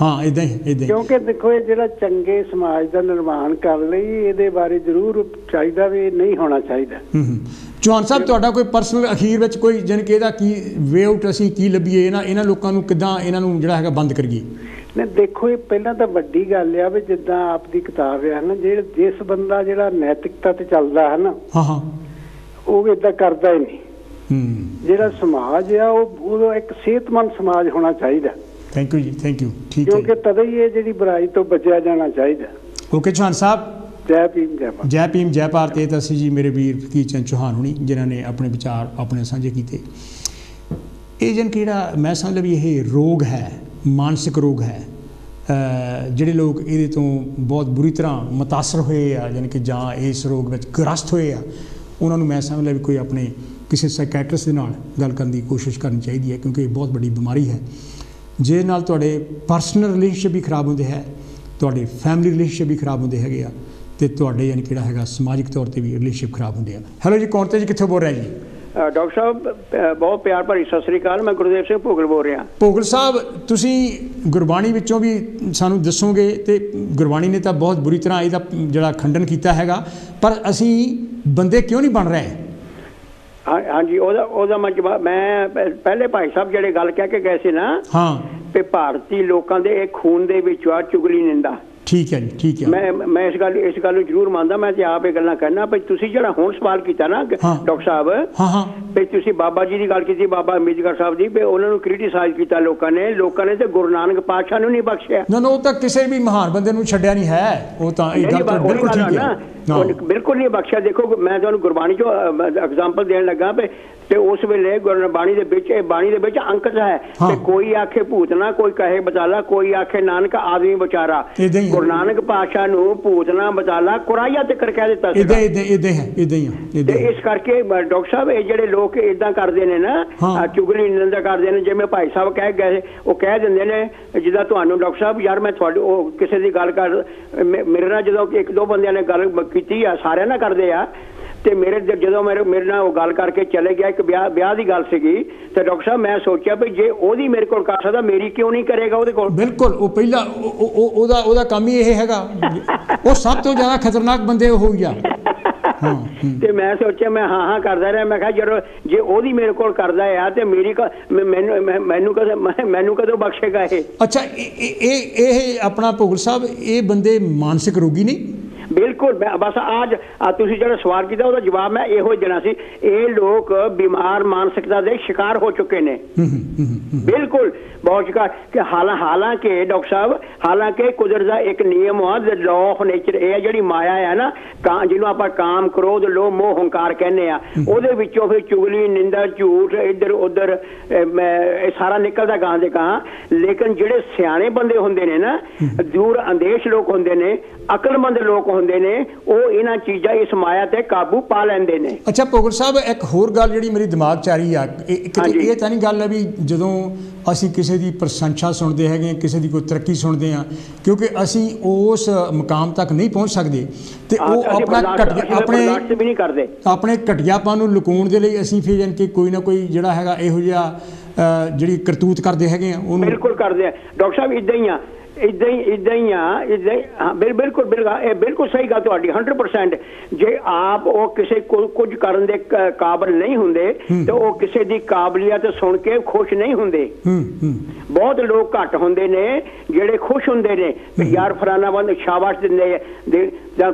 ਹਾਂ ਇਦਾਂ ਹੀ ਕਿਉਂਕਿ ਦੇਖੋ ਇਹ ਜਿਹੜਾ ਚੰਗੇ ਸਮਾਜ ਦਾ ਨਿਰਮਾਣ ਕਰਨ ਲਈ ਇਹਦੇ ਬਾਰੇ ਜ਼ਰੂਰ ਚਾਹੀਦਾ ਵੀ ਨਹੀਂ ਹੋਣਾ ਚਾਹੀਦਾ। ਚੌਹਾਨ ਸਾਹਿਬ ਤੁਹਾਡਾ ਕੋਈ ਪਰਸਨਲ ਅਖੀਰ ਵਿੱਚ ਕੋਈ ਜਾਣੀ ਕਿ ਇਹਦਾ ਕੀ ਵੇ ਆਊਟ ਅਸੀਂ ਕੀ ਲੱਭੀਏ, ਇਹਨਾਂ ਲੋਕਾਂ ਨੂੰ ਕਿੱਦਾਂ ਇਹਨਾਂ ਨੂੰ ਜਿਹੜਾ ਹੈਗਾ ਬੰਦ ਕਰੀਏ? ਨਹੀਂ ਦੇਖੋ ਇਹ ਪਹਿਲਾਂ ਤਾਂ ਵੱਡੀ ਗੱਲ ਆ ਵੀ ਜਿੱਦਾਂ ਆਪ ਦੀ ਕਿਤਾਬ ਹੈ ਨਾ, ਜਿਸ ਬੰਦਾ ਜਿਹੜਾ ਨੈਤਿਕਤਾ ਤੇ ਚੱਲਦਾ ਹੈ ਨਾ ਉਹ ਏਦਾਂ ਕਰਦਾ ਹੀ ਨਹੀਂ। ਜਿਹੜਾ ਸਮਾਜ ਆ ਉਹ ਇੱਕ ਸਿਹਤਮੰਦ ਸਮਾਜ ਹੋਣਾ ਚਾਹੀਦਾ। ਥੈਂਕ ਯੂ ਜੀ, ਥੈਂਕ ਯੂ। ਠੀਕ ਹੈ ਕਿਉਂਕਿ ਤਦ ਹੀ ਇਹ ਜਿਹੜੀ ਬੁਰਾਈ ਤੋਂ ਬਚਿਆ ਜਾਣਾ ਚਾਹੀਦਾ। ਓਕੇ ਚੌਹਾਨ ਸਾਹਿਬ ਜੈ ਭੀਮ ਜੈ ਭਾਰਤ। ਜੈ ਭੀਮ ਜੈ ਭਾਰਤ। ਇਹ ਤਾਂ ਅਸੀਂ ਜੀ ਮੇਰੇ ਵੀਰ ਫਕੀਰ ਚੰਦ ਚੌਹਾਨ ਹੋਣੀ ਜਿਨ੍ਹਾਂ ਨੇ ਆਪਣੇ ਵਿਚਾਰ ਆਪਣੇ ਸਾਂਝੇ ਕੀਤੇ। ਇਹ ਜਨ ਕਿਹੜਾ ਮੈਂ ਸਮਝਦਾ ਵੀ ਇਹ ਰੋਗ ਹੈ, ਮਾਨਸਿਕ ਰੋਗ ਹੈ। ਜਿਹੜੇ ਲੋਕ ਇਹਦੇ ਤੋਂ ਬਹੁਤ ਬੁਰੀ ਤਰ੍ਹਾਂ ਮੁਤਾਸਰ ਹੋਏ ਆ ਯਾਨੀ ਕਿ ਜਾਂ ਇਸ ਰੋਗ ਵਿੱਚ ਗ੍ਰਸਤ ਹੋਏ ਆ, ਉਹਨਾਂ ਨੂੰ ਮੈਂ ਸਮਝਦਾ ਵੀ ਕੋਈ ਆਪਣੇ ਕਿਸੇ ਸਾਈਕੈਟਰਿਸਟ ਦੇ ਨਾਲ ਗੱਲ ਕਰਨ ਦੀ ਕੋਸ਼ਿਸ਼ ਕਰਨੀ ਚਾਹੀਦੀ ਹੈ, ਕਿਉਂਕਿ ਇਹ ਬਹੁਤ ਵੱਡੀ ਬਿਮਾਰੀ ਹੈ ਜਿਹਦੇ ਨਾਲ ਤੁਹਾਡੇ ਪਰਸਨਲ ਰਿਲੇਸ਼ਨਸ਼ਿਪ ਵੀ ਖਰਾਬ ਹੁੰਦੇ ਹੈ, ਤੁਹਾਡੇ ਫੈਮਿਲੀ ਰਿਲੇਸ਼ਨਸ਼ਿਪ ਵੀ ਖਰਾਬ ਹੁੰਦੇ ਹੈਗੇ ਆ, ਅਤੇ ਤੁਹਾਡੇ ਯਾਨੀ ਕਿਹੜਾ ਹੈਗਾ ਸਮਾਜਿਕ ਤੌਰ 'ਤੇ ਵੀ ਰਿਲੇਸ਼ਨਸ਼ਿਪ ਖਰਾਬ ਹੁੰਦੇ ਆ। ਹੈਲੋ ਜੀ, ਕੌਣ 'ਤੇ ਜੀ, ਕਿੱਥੋਂ ਬੋਲ ਰਿਹਾ ਜੀ? ਡਾਕਟਰ ਸਾਹਿਬ ਬਹੁਤ ਪਿਆਰ ਭਰੀ ਸਤਿ ਸ੍ਰੀ ਅਕਾਲ। ਮੈਂ ਗੁਰਦੇਵ ਸਿੰਘ ਭੋਗਲ ਬੋਲ ਰਿਹਾ। ਭੋਗਲ ਸਾਹਿਬ, ਤੁਸੀਂ ਗੁਰਬਾਣੀ ਵਿੱਚੋਂ ਵੀ ਸਾਨੂੰ ਦੱਸੋਗੇ, ਅਤੇ ਗੁਰਬਾਣੀ ਨੇ ਤਾਂ ਬਹੁਤ ਬੁਰੀ ਤਰ੍ਹਾਂ ਇਹਦਾ ਜਿਹੜਾ ਖੰਡਨ ਕੀਤਾ ਹੈਗਾ, ਪਰ ਅਸੀਂ ਬੰਦੇ ਕਿਉਂ ਨਹੀਂ ਬਣ ਰਹੇ? ਹਾਂਜੀ, ਉਹਦਾ ਮੈਂ ਪਹਿਲੇ ਭਾਈ ਸਾਹਿਬ ਜਿਹੜੇ ਗੱਲ ਕਹਿ ਕੇ ਗਏ ਸੀ ਨਾ, ਹਾਂ, ਕਿ ਭਾਰਤੀ ਲੋਕਾਂ ਦੇ ਇਹ ਖੂਨ ਦੇ ਵਿੱਚ ਆ ਚੁਗਲੀ ਨਿੰਦਾ। ਠੀਕ ਹੈ ਜੀ, ਠੀਕ ਹੈ। ਮੈਂ ਇਸ ਗੱਲ ਨੂੰ ਜ਼ਰੂਰ ਮੰਨਦਾ। ਮੈਂ ਤੇ ਆਪ ਇਹ ਗੱਲਾਂ ਕਹਿਣਾ ਵੀ ਤੁਸੀਂ ਜਿਹੜਾ ਹੁਣ ਸਵਾਲ ਕੀਤਾ ਨਾ ਡਾਕਟਰ ਸਾਹਿਬ, ਵੀ ਤੁਸੀਂ ਬਾਬਾ ਜੀ ਦੀ ਗੱਲ ਕੀਤੀ, ਬਾਬਾ ਅੰਬੇਦਕਰ ਸਾਹਿਬ ਦੀ, ਵੀ ਉਹਨਾਂ ਨੂੰ ਕ੍ਰਿਟੀਸਾਈਜ਼ ਕੀਤਾ ਲੋਕਾਂ ਨੇ ਤੇ ਗੁਰੂ ਨਾਨਕ ਪਾਤਸ਼ਾਹ ਨੂੰ ਨਹੀਂ ਬਖਸ਼ਿਆ। ਨਾ ਉਹ ਤਾਂ ਕਿਸੇ ਵੀ ਮਹਾਨ ਬੰਦੇ ਨੂੰ ਛੱਡਿਆ ਨਹੀਂ ਹੈ। ਉਹ ਤਾਂ ਇਹ ਗੱਲ ਬਿਲਕੁਲ ਠੀਕ ਹੈ, ਬਿਲਕੁਲ ਨਹੀਂ ਬਖਸ਼ਿਆ। ਦੇਖੋ, ਮੈਂ ਤੁਹਾਨੂੰ ਗੁਰਬਾਣੀ ਚੋਂ ਐਗਜ਼ਾਮਪਲ ਦੇਣ ਲੱਗਾ ਵੀ ਤੇ ਉਸ ਵੇਲੇ ਗੁਰਬਾਣੀ ਦੇ ਵਿੱਚ ਇਹ ਬਾਣੀ ਦੇ ਵਿੱਚ ਅੰਕਤ ਹੈ ਕਿ ਕੋਈ ਆਖੇ ਭੂਤਨਾ, ਕੋਈ ਕਹੇ ਬਚਾਲਾ, ਕੋਈ ਆਖੇ ਨਾਨਕ ਆਦਮੀ ਵਿਚਾਰਾ। ਗੁਰੂ ਨਾਨਕ ਪਾਤਸ਼ਾਹ ਨੂੰ ਭੂਤਨਾ ਬਚਾਲਾ ਕੁਰਾਇਆ ਤੇ ਕਹਿ ਦਿੱਤਾ ਸੀ। ਤੇ ਇਸ ਕਰਕੇ ਡਾਕਟਰ ਸਾਹਿਬ ਇਹ ਜਿਹੜੇ ਲੋਕ ਇਦਾਂ ਕਰਦੇ ਨੇ ਨਾ, ਚੁਗਲੀ ਨਿੰਦਾ ਕਰਦੇ ਨੇ, ਜਿਵੇਂ ਭਾਈ ਸਾਹਿਬ ਕਹਿ ਗਏ, ਉਹ ਕਹਿ ਦਿੰਦੇ ਨੇ ਜਿੱਦਾਂ ਤੁਹਾਨੂੰ ਡਾਕਟਰ ਸਾਹਿਬ, ਯਾਰ ਮੈਂ ਤੁਹਾਡੇ ਉਹ ਕਿਸੇ ਦੀ ਗੱਲ ਕਰ, ਮੇਰੇ ਨਾਲ ਜਦੋਂ ਇੱਕ ਦੋ ਬੰਦਿਆਂ ਨੇ ਗੱਲ ਕੀਤੀ ਆ, ਸਾਰਿਆਂ ਨਾਲ ਕਰਦੇ ਆ, ਤੇ ਜਦੋਂ ਮੇਰੇ ਨਾਲ ਉਹ ਗੱਲ ਕਰਕੇ ਚਲੇ ਗਿਆ, ਇੱਕ ਵਿਆਹ ਦੀ ਗੱਲ ਸੀਗੀ, ਤੇ ਡਾਕਟਰ ਸਾਹਿਬ ਮੈਂ ਸੋਚਿਆ ਵੀ ਜੇ ਉਹਦੀ ਮੇਰੇ ਕੋਲ ਕਰ ਸਕਦਾ, ਮੇਰੀ ਕਿਉਂ ਨਹੀਂ ਕਰੇਗਾ ਉਹਦੇ ਕੋਲ? ਬਿਲਕੁਲ, ਉਹ ਪਹਿਲਾਂ ਉਹਦਾ ਕੰਮ ਹੀ ਇਹ ਹੈਗਾ। ਉਹ ਸਭ ਤੋਂ ਜ਼ਿਆਦਾ ਖਤਰਨਾਕ ਬੰਦੇ ਉਹ ਹੋਈ ਆ। ਤੇ ਮੈਂ ਸੋਚਿਆ, ਮੈਂ ਹਾਂ ਕਰਦਾ ਰਿਹਾ। ਮੈਂ ਕਿਹਾ ਜਦੋਂ ਜੇ ਉਹਦੀ ਮੇਰੇ ਕੋਲ ਕਰਦਾ ਆ ਤੇ ਮੈਨੂੰ ਕਦੋਂ ਬਖਸ਼ੇਗਾ ਇਹ? ਅੱਛਾ, ਇਹ ਆਪਣਾ ਭੋਗਲ ਸਾਹਿਬ, ਇਹ ਬੰਦੇ ਮਾਨਸਿਕ ਰੋਗੀ ਨਹੀਂ? ਬਿਲਕੁਲ। ਬਸ ਅੱਜ ਤੁਸੀਂ ਜਿਹੜਾ ਸਵਾਲ ਕੀਤਾ ਉਹਦਾ ਜਵਾਬ ਮੈਂ ਇਹੋ ਦੇਣਾ ਸੀ। ਇਹ ਲੋਕ ਬਿਮਾਰ ਮਾਨਸਿਕਤਾ ਦੇ ਸ਼ਿਕਾਰ ਹੋ ਚੁੱਕੇ ਨੇ। ਬਿਲਕੁਲ, ਬਹੁਤ ਸ਼ਿਕਾਰ। ਕਿ ਹਾਲਾਂਕਿ ਡਾਕਟਰ ਸਾਹਿਬ, ਹਾਲਾਂਕਿ ਕੁਦਰਤ ਦਾ ਇੱਕ ਨਿਯਮ ਆ, ਲਾਅ ਆਫ ਨੇਚਰ, ਇਹ ਜਿਹੜੀ ਮਾਇਆ ਹੈ ਨਾ, ਜਿਹਨੂੰ ਆਪਾਂ ਕਾਮ, ਕ੍ਰੋਧ, ਲੋਭ, ਮੋਹ, ਹੰਕਾਰ ਕਹਿੰਦੇ ਆ, ਉਹਦੇ ਵਿੱਚੋਂ ਫਿਰ ਚੁਗਲੀ, ਨਿੰਦਾ, ਝੂਠ, ਇੱਧਰ ਉੱਧਰ ਇਹ ਸਾਰਾ ਨਿਕਲਦਾ ਗਾਂ ਦੇ ਗਾਂ। ਲੇਕਿਨ ਜਿਹੜੇ ਸਿਆਣੇ ਬੰਦੇ ਹੁੰਦੇ ਨੇ ਨਾ, ਦੂਰ ਅੰਦੇਸ਼ ਲੋਕ ਹੁੰਦੇ ਨੇ, ਅਕਲਮੰਦ ਲੋਕ ਹੁੰਦੇ ਨੇ, ਉਹ ਇਹਨਾਂ ਚੀਜ਼ਾਂ, ਇਸ ਮਾਇਆ ਤੇ ਕਾਬੂ ਪਾ ਲੈਂਦੇ ਨੇ। ਅੱਛਾ ਭੋਗਲ ਸਾਹਿਬ, ਇੱਕ ਹੋਰ ਗੱਲ ਜਿਹੜੀ ਮੇਰੇ ਦਿਮਾਗ 'ਚ ਆ ਰਹੀ ਆ, ਇਹ ਤਾਂ ਨਹੀਂ ਗੱਲ ਹੈ ਵੀ ਜਦੋਂ ਅਸੀਂ ਕਿਸੇ ਦੀ ਪ੍ਰਸ਼ੰਸਾ ਸੁਣਦੇ ਹੈਗੇ, ਕਿਸੇ ਦੀ ਕੋਈ ਤਰੱਕੀ ਸੁਣਦੇ ਹਾਂ, ਕਿਉਂਕਿ ਅਸੀਂ ਉਸ ਮੁਕਾਮ ਤੱਕ ਨਹੀਂ ਪਹੁੰਚ ਸਕਦੇ, ਤੇ ਉਹ ਆਪਣੇ ਘਟੀਆਪਨ ਨੂੰ ਲੁਕਾਉਣ ਦੇ ਲਈ ਅਸੀਂ ਫਿਰ ਜਾਣੀ ਕਿ ਕੋਈ ਨਾ ਕੋਈ ਜਿਹੜਾ ਹੈਗਾ ਇਹੋ ਜਿਹਾ ਜਿਹੜੀ ਕਰਤੂਤ ਕਰਦੇ ਹੈਗੇ ਆ ਉਹਨੂੰ। ਬਿਲਕੁਲ ਕਰਦੇ ਆ ਡਾਕਟਰ ਸਾਹਿਬ, ਇੱਦਾਂ ਹੀ ਆ। ਬਿਲਕੁਲ ਸਹੀ ਗੱਲ ਤੁਹਾਡੀ, 100%। ਜੇ ਆਪ ਉਹ ਕਿਸੇ ਕੁਝ ਕਰਨ ਦੇ ਕਾਬਿਲ ਨਹੀਂ ਹੁੰਦੇ ਤੇ ਉਹ ਕਿਸੇ ਦੀ ਕਾਬਲੀਅਤ ਸੁਣ ਕੇ ਖੁਸ਼ ਨਹੀਂ ਹੁੰਦੇ। ਬਹੁਤ ਲੋਕ ਘੱਟ ਹੁੰਦੇ ਨੇ ਜਿਹੜੇ ਖੁਸ਼ ਹੁੰਦੇ ਨੇ, ਯਾਰ ਫਲਾਣਾ ਬੰਦਾ ਸ਼ਾਬਾਸ਼ ਦਿੰਦੇ।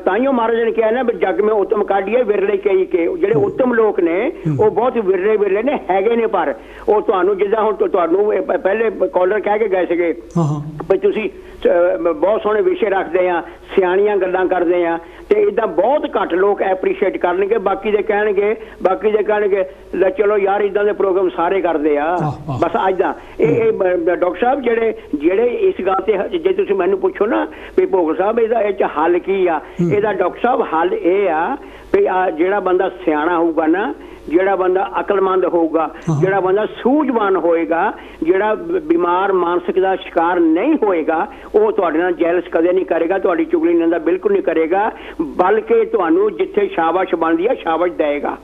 ਤਾਈਓ ਮਹਾਰਾਜ ਨੇ ਕਿਹਾ ਨਾ ਵੀ ਜੱਗ ਮੇਂ ਉੱਤਮ ਕਾਢੀਏ ਵਿਰਲੇ ਕਈ ਕੇ। ਜਿਹੜੇ ਉੱਤਮ ਲੋਕ ਨੇ ਉਹ ਬਹੁਤ ਵਿਰਲੇ ਨੇ, ਹੈਗੇ ਨੇ, ਪਰ ਉਹ ਤੁਹਾਨੂੰ ਜਿੱਦਾਂ ਹੁਣ ਤੁਹਾਨੂੰ ਪਹਿਲੇ ਕਾਲਰ ਕਹਿ ਕੇ ਗਏ ਸੀਗੇ ਵੀ ਤੁਸੀਂ ਬਹੁਤ ਸੋਹਣੇ ਵਿਸ਼ੇ ਰੱਖਦੇ ਆ, ਸਿਆਣੀਆਂ ਗੱਲਾਂ ਕਰਦੇ ਆ, ਤੇ ਇਦਾਂ ਬਹੁਤ ਘੱਟ ਲੋਕ ਐਪਰੀਸ਼ੀਏਟ ਕਰਨਗੇ। ਬਾਕੀ ਦੇ ਕਹਿਣਗੇ ਲੈ ਚਲੋ ਯਾਰ ਇਦਾਂ ਦੇ ਪ੍ਰੋਗਰਾਮ ਸਾਰੇ ਕਰਦੇ ਆ, ਬਸ ਅੱਜ ਦਾ। ਇਹ ਡਾਕਟਰ ਸਾਹਿਬ ਜਿਹੜੇ ਇਸ ਗੱਲ ਤੇ, ਜੇ ਤੁਸੀਂ ਮੈਨੂੰ ਪੁੱਛੋ ਨਾ ਵੀ ਭੋਗਲ ਸਾਹਿਬ ਇਹਦਾ ਇਹ 'ਚ ਹੱਲ ਕੀ ਆ, ਇਹਦਾ ਡਾਕਟਰ ਸਾਹਿਬ ਹੱਲ ਇਹ ਆ ਵੀ ਜਿਹੜਾ ਬੰਦਾ ਸਿਆਣਾ ਹੋਊਗਾ ਨਾ, ਜਿਹੜਾ ਬੰਦਾ ਅਕਲਮੰਦ ਹੋਊਗਾ, ਜਿਹੜਾ ਬੰਦਾ ਸੂਝਵਾਨ ਹੋਏਗਾ, ਜਿਹੜਾ ਬਿਮਾਰ ਮਾਨਸਿਕ ਦਾ ਸ਼ਿਕਾਰ ਨਹੀਂ ਹੋਏਗਾ, ਉਹ ਤੁਹਾਡੇ ਨਾਲ ਜੈਲਸ ਕਦੇ ਨਹੀਂ ਕਰੇਗਾ, ਤੁਹਾਡੀ ਚੁਗਲੀ ਨਿੰਦਾ ਬਿਲਕੁਲ ਨਹੀਂ ਕਰੇਗਾ, ਬਲਕਿ ਤੁਹਾਨੂੰ ਜਿੱਥੇ ਸ਼ਾਬਾਸ਼ ਬਣਦੀ ਹੈ ਸ਼ਾਬਾਸ਼ ਦੇਗਾ।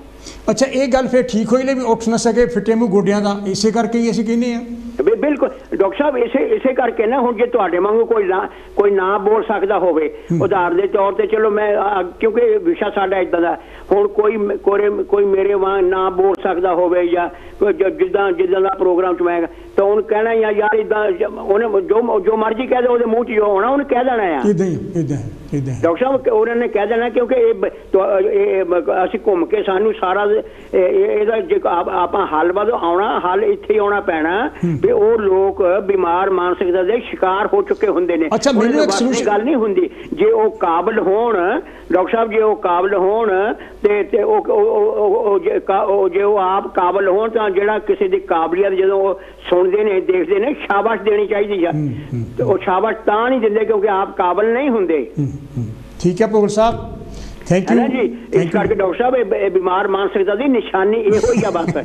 ਅੱਛਾ, ਇਹ ਗੱਲ ਫਿਰ ਠੀਕ ਹੋਈ ਲੈ ਵੀ ਉੱਠ ਨਾ ਸਕੇ ਫਿੱਟੇ ਮੂੰਹ ਗੋਡਿਆਂ ਦਾ, ਇਸੇ ਕਰਕੇ ਹੀ ਅਸੀਂ ਕਹਿੰਦੇ ਆ। ਬਿਲਕੁਲ ਡਾਕਟਰ ਸਾਹਿਬ, ਇਸੇ ਕਰਕੇ ਨਾ, ਹੁਣ ਜੇ ਤੁਹਾਡੇ ਵਾਂਗੂ ਕੋਈ ਨਾ ਬੋਲ ਸਕਦਾ ਹੋਵੇ, ਉਦਾਹਰਨ ਦੇ ਤੌਰ ਤੇ, ਚਲੋ ਮੈਂ ਕਿਉਂਕਿ ਵਿਸ਼ਾ ਸਾਡਾ ਇਦਾਂ ਦਾ, ਹੁਣ ਕੋਈ ਮੇਰੇ ਵਾਂਗ ਨਾ ਬੋਲ ਸਕਦਾ ਹੋਵੇ, ਜਾਂ ਜਿੱਦਾਂ ਦਾ ਪ੍ਰੋਗਰਾਮ ਚ ਮੈਂ, ਤਾਂ ਉਹਨੂੰ ਕਹਿਣਾ ਯਾਰ ਇਦਾਂ, ਉਹਨੇ ਜੋ ਮਰਜ਼ੀ ਕਹਿ ਦੇ, ਉਹਦੇ ਮੂੰਹ ਚ ਜੋ ਹੋਣਾ ਉਹਨੇ ਕਹਿ ਦੇਣਾ ਆ। ਡਾਕਟਰ ਸਾਹਿਬ ਉਹਨਾਂ ਨੇ ਕਹਿ ਦੇਣਾ ਕਿਉਂਕਿ ਇਹ ਅਸੀਂ ਘੁੰਮ ਕੇ ਸਾਨੂੰ ਸਾਰਾ ਇਹਦਾ ਜੇ ਆਪਾਂ ਹੱਲ ਵੱਲ ਆਉਣਾ, ਹੱਲ ਇੱਥੇ ਆਉਣਾ ਪੈਣਾ ਵੀ ਉਹ ਲੋਕ ਬਿਮਾਰ ਮਾਨਸਿਕਤਾ ਦੇ ਸ਼ਿਕਾਰ ਹੋ ਚੁੱਕੇ ਹੁੰਦੇ ਨੇ। ਗੱਲ ਨਹੀਂ ਹੁੰਦੀ ਜੇ ਉਹ ਕਾਬਲ ਹੋਣ ਡਾਕਟਰ ਸਾਹਿਬ, ਜੇ ਉਹ ਕਾਬਲ ਹੋਣ ਤੇ ਜੇ ਉਹ ਆਪ ਕਾਬਲ ਹੋਣ ਤਾਂ ਜਿਹੜਾ ਕਿਸੇ ਦੀ ਕਾਬਲੀਅਤ ਜਦੋਂ ਉਹ ਸੁਣਦੇ ਨੇ ਦੇਖਦੇ ਨੇ ਸ਼ਾਬਾਸ਼ ਦੇਣੀ ਚਾਹੀਦੀ ਆ। ਤੇ ਉਹ ਸ਼ਾਬਾਸ਼ ਤਾਂ ਨਹੀਂ ਦਿੰਦੇ ਕਿਉਂਕਿ ਆਪ ਕਾਬਲ ਨਹੀਂ ਹੁੰਦੇ। ਠੀਕ ਹੈ ਭੋਗਲ ਸਾਹਿਬ, ਥੈਂਕ ਯੂ ਜੀ। ਇਸ ਕਰਕੇ ਡਾਕਟਰ ਸਾਹਿਬ ਇਹ ਬਿਮਾਰ ਮਾਨਸਿਕਤਾ ਦੀ ਨਿਸ਼ਾਨੀ ਇਹੋ ਹੀ ਆ ਬਸ।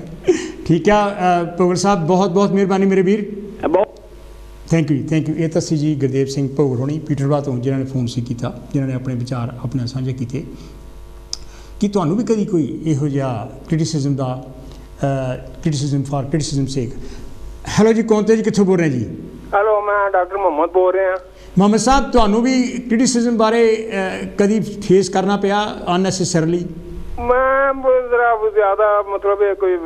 ਠੀਕ ਹੈ ਭੋਗਲ ਸਾਹਿਬ, ਬਹੁਤ ਬਹੁਤ ਮਿਹਰਬਾਨੀ ਮੇਰੇ ਵੀਰ, ਥੈਂਕ ਯੂ ਥੈਂਕ ਯੂ। ਇਹ ਤਾਂ ਸੀ ਜੀ ਗੁਰਦੇਵ ਸਿੰਘ ਭੋਗਲ ਹੋਣੀ ਪੀਟਰਬਰਾ ਤੋਂ, ਜਿਨ੍ਹਾਂ ਨੇ ਫੋਨ ਸੀ ਕੀਤਾ, ਜਿਨ੍ਹਾਂ ਨੇ ਆਪਣੇ ਵਿਚਾਰ ਆਪਣੇ ਸਾਂਝੇ ਕੀਤੇ। ਕਿ ਤੁਹਾਨੂੰ ਵੀ ਕਦੀ ਕੋਈ ਇਹੋ ਜਿਹਾ criticism the criticism for criticism ਸੇਕ। ਹੈਲੋ ਜੀ, ਕੌਣ ਤੇ ਜੀ, ਕਿੱਥੋਂ ਬੋਲ ਰਹੇ ਜੀ? ਹੈਲੋ, ਮੈਂ ਡਾਕਟਰ ਮੁਹੰਮਦ ਬੋਲ ਰਿਹਾ। ਮੁਹੰਮਦ ਸਾਹਿਬ, ਤੁਹਾਨੂੰ ਵੀ ਕ੍ਰਿਟਿਸਿਜ਼ਮ ਬਾਰੇ ਕਦੀ ਫੇਸ ਕਰਨਾ ਪਿਆ ਅਨਨੈਸੈਸਰੀਲੀ? ਮੈਂ ਜ਼ਰਾ ਜ਼ਿਆਦਾ ਮਤਲਬ ਇਹ ਕੋਈ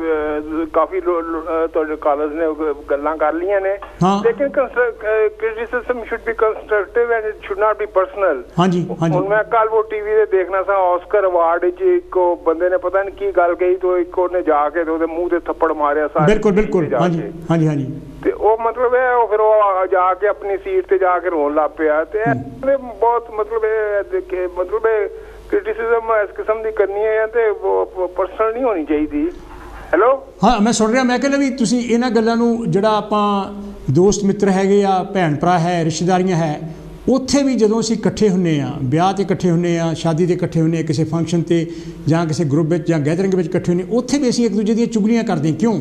ਕਾਫੀ ਤੁਹਾਡੇ ਕਾਲਜ ਨੇ ਗੱਲਾਂ ਕਰ ਲਈਆਂ ਨੇ, ਲੇਕਿਨ criticism should be constructive and it should not be personal. ਹਾਂਜੀ ਹਾਂਜੀ। ਹੁਣ ਮੈਂ ਕੱਲ ਉਹ ਟੀਵੀ ਤੇ ਦੇਖਣਾ ਸਾਂ, ਆਸਕਰ ਅਵਾਰਡ 'ਚ ਇੱਕ ਬੰਦੇ ਨੇ ਪਤਾ ਨਹੀਂ ਕੀ ਗੱਲ ਕਹੀ ਤੇ ਇੱਕ ਉਹਨੇ ਜਾ ਕੇ ਉਹਦੇ ਮੂੰਹ ਤੇ ਥੱਪੜ ਮਾਰਿਆ ਸਾਰੇ। ਬਿਲਕੁਲ ਬਿਲਕੁਲ, ਹਾਂਜੀ ਹਾਂਜੀ ਹਾਂਜੀ। ਤੇ ਉਹ ਮਤਲਬ ਹੈ ਉਹ ਫਿਰ ਉਹ ਜਾ ਕੇ ਆਪਣੀ ਸੀਟ ਤੇ ਜਾ ਕੇ ਰੋਣ ਲੱਗ ਪਿਆ। ਤੇ ਬਹੁਤ ਮਤਲਬ ਇਹ ਮਤਲਬ ਕ੍ਰਿਟਿਸਿਜ਼ਮ ਇਸ ਕਿਸਮ ਦੀ ਕਰਨੀ ਹੈ ਤੇ ਪਰਸਨਲ ਨਹੀਂ ਹੋਣੀ ਚਾਹੀਦੀ। ਹੈਲੋ, ਹਾਂ ਮੈਂ ਸੁਣ ਰਿਹਾ। ਮੈਂ ਕਹਿੰਦਾ ਵੀ ਤੁਸੀਂ ਇਹਨਾਂ ਗੱਲਾਂ ਨੂੰ ਜਿਹੜਾ ਆਪਾਂ ਦੋਸਤ ਮਿੱਤਰ ਹੈਗੇ ਆ, ਭੈਣ ਭਰਾ ਹੈ, ਰਿਸ਼ਤੇਦਾਰੀਆਂ ਹੈ, ਉੱਥੇ ਵੀ ਜਦੋਂ ਅਸੀਂ ਇਕੱਠੇ ਹੁੰਦੇ ਹਾਂ, ਵਿਆਹ 'ਤੇ ਇਕੱਠੇ ਹੁੰਦੇ ਹਾਂ, ਸ਼ਾਦੀ 'ਤੇ ਇਕੱਠੇ ਹੁੰਦੇ ਹਾਂ, ਕਿਸੇ ਫੰਕਸ਼ਨ 'ਤੇ ਜਾਂ ਕਿਸੇ ਗਰੁੱਪ ਵਿੱਚ ਜਾਂ ਗੈਦਰਿੰਗ ਵਿੱਚ ਇਕੱਠੇ ਹੁੰਦੇ, ਉੱਥੇ ਵੀ ਅਸੀਂ ਇੱਕ ਦੂਜੇ ਦੀਆਂ ਚੁਗਲੀਆਂ ਕਰਦੇ ਹਾਂ, ਕਿਉਂ?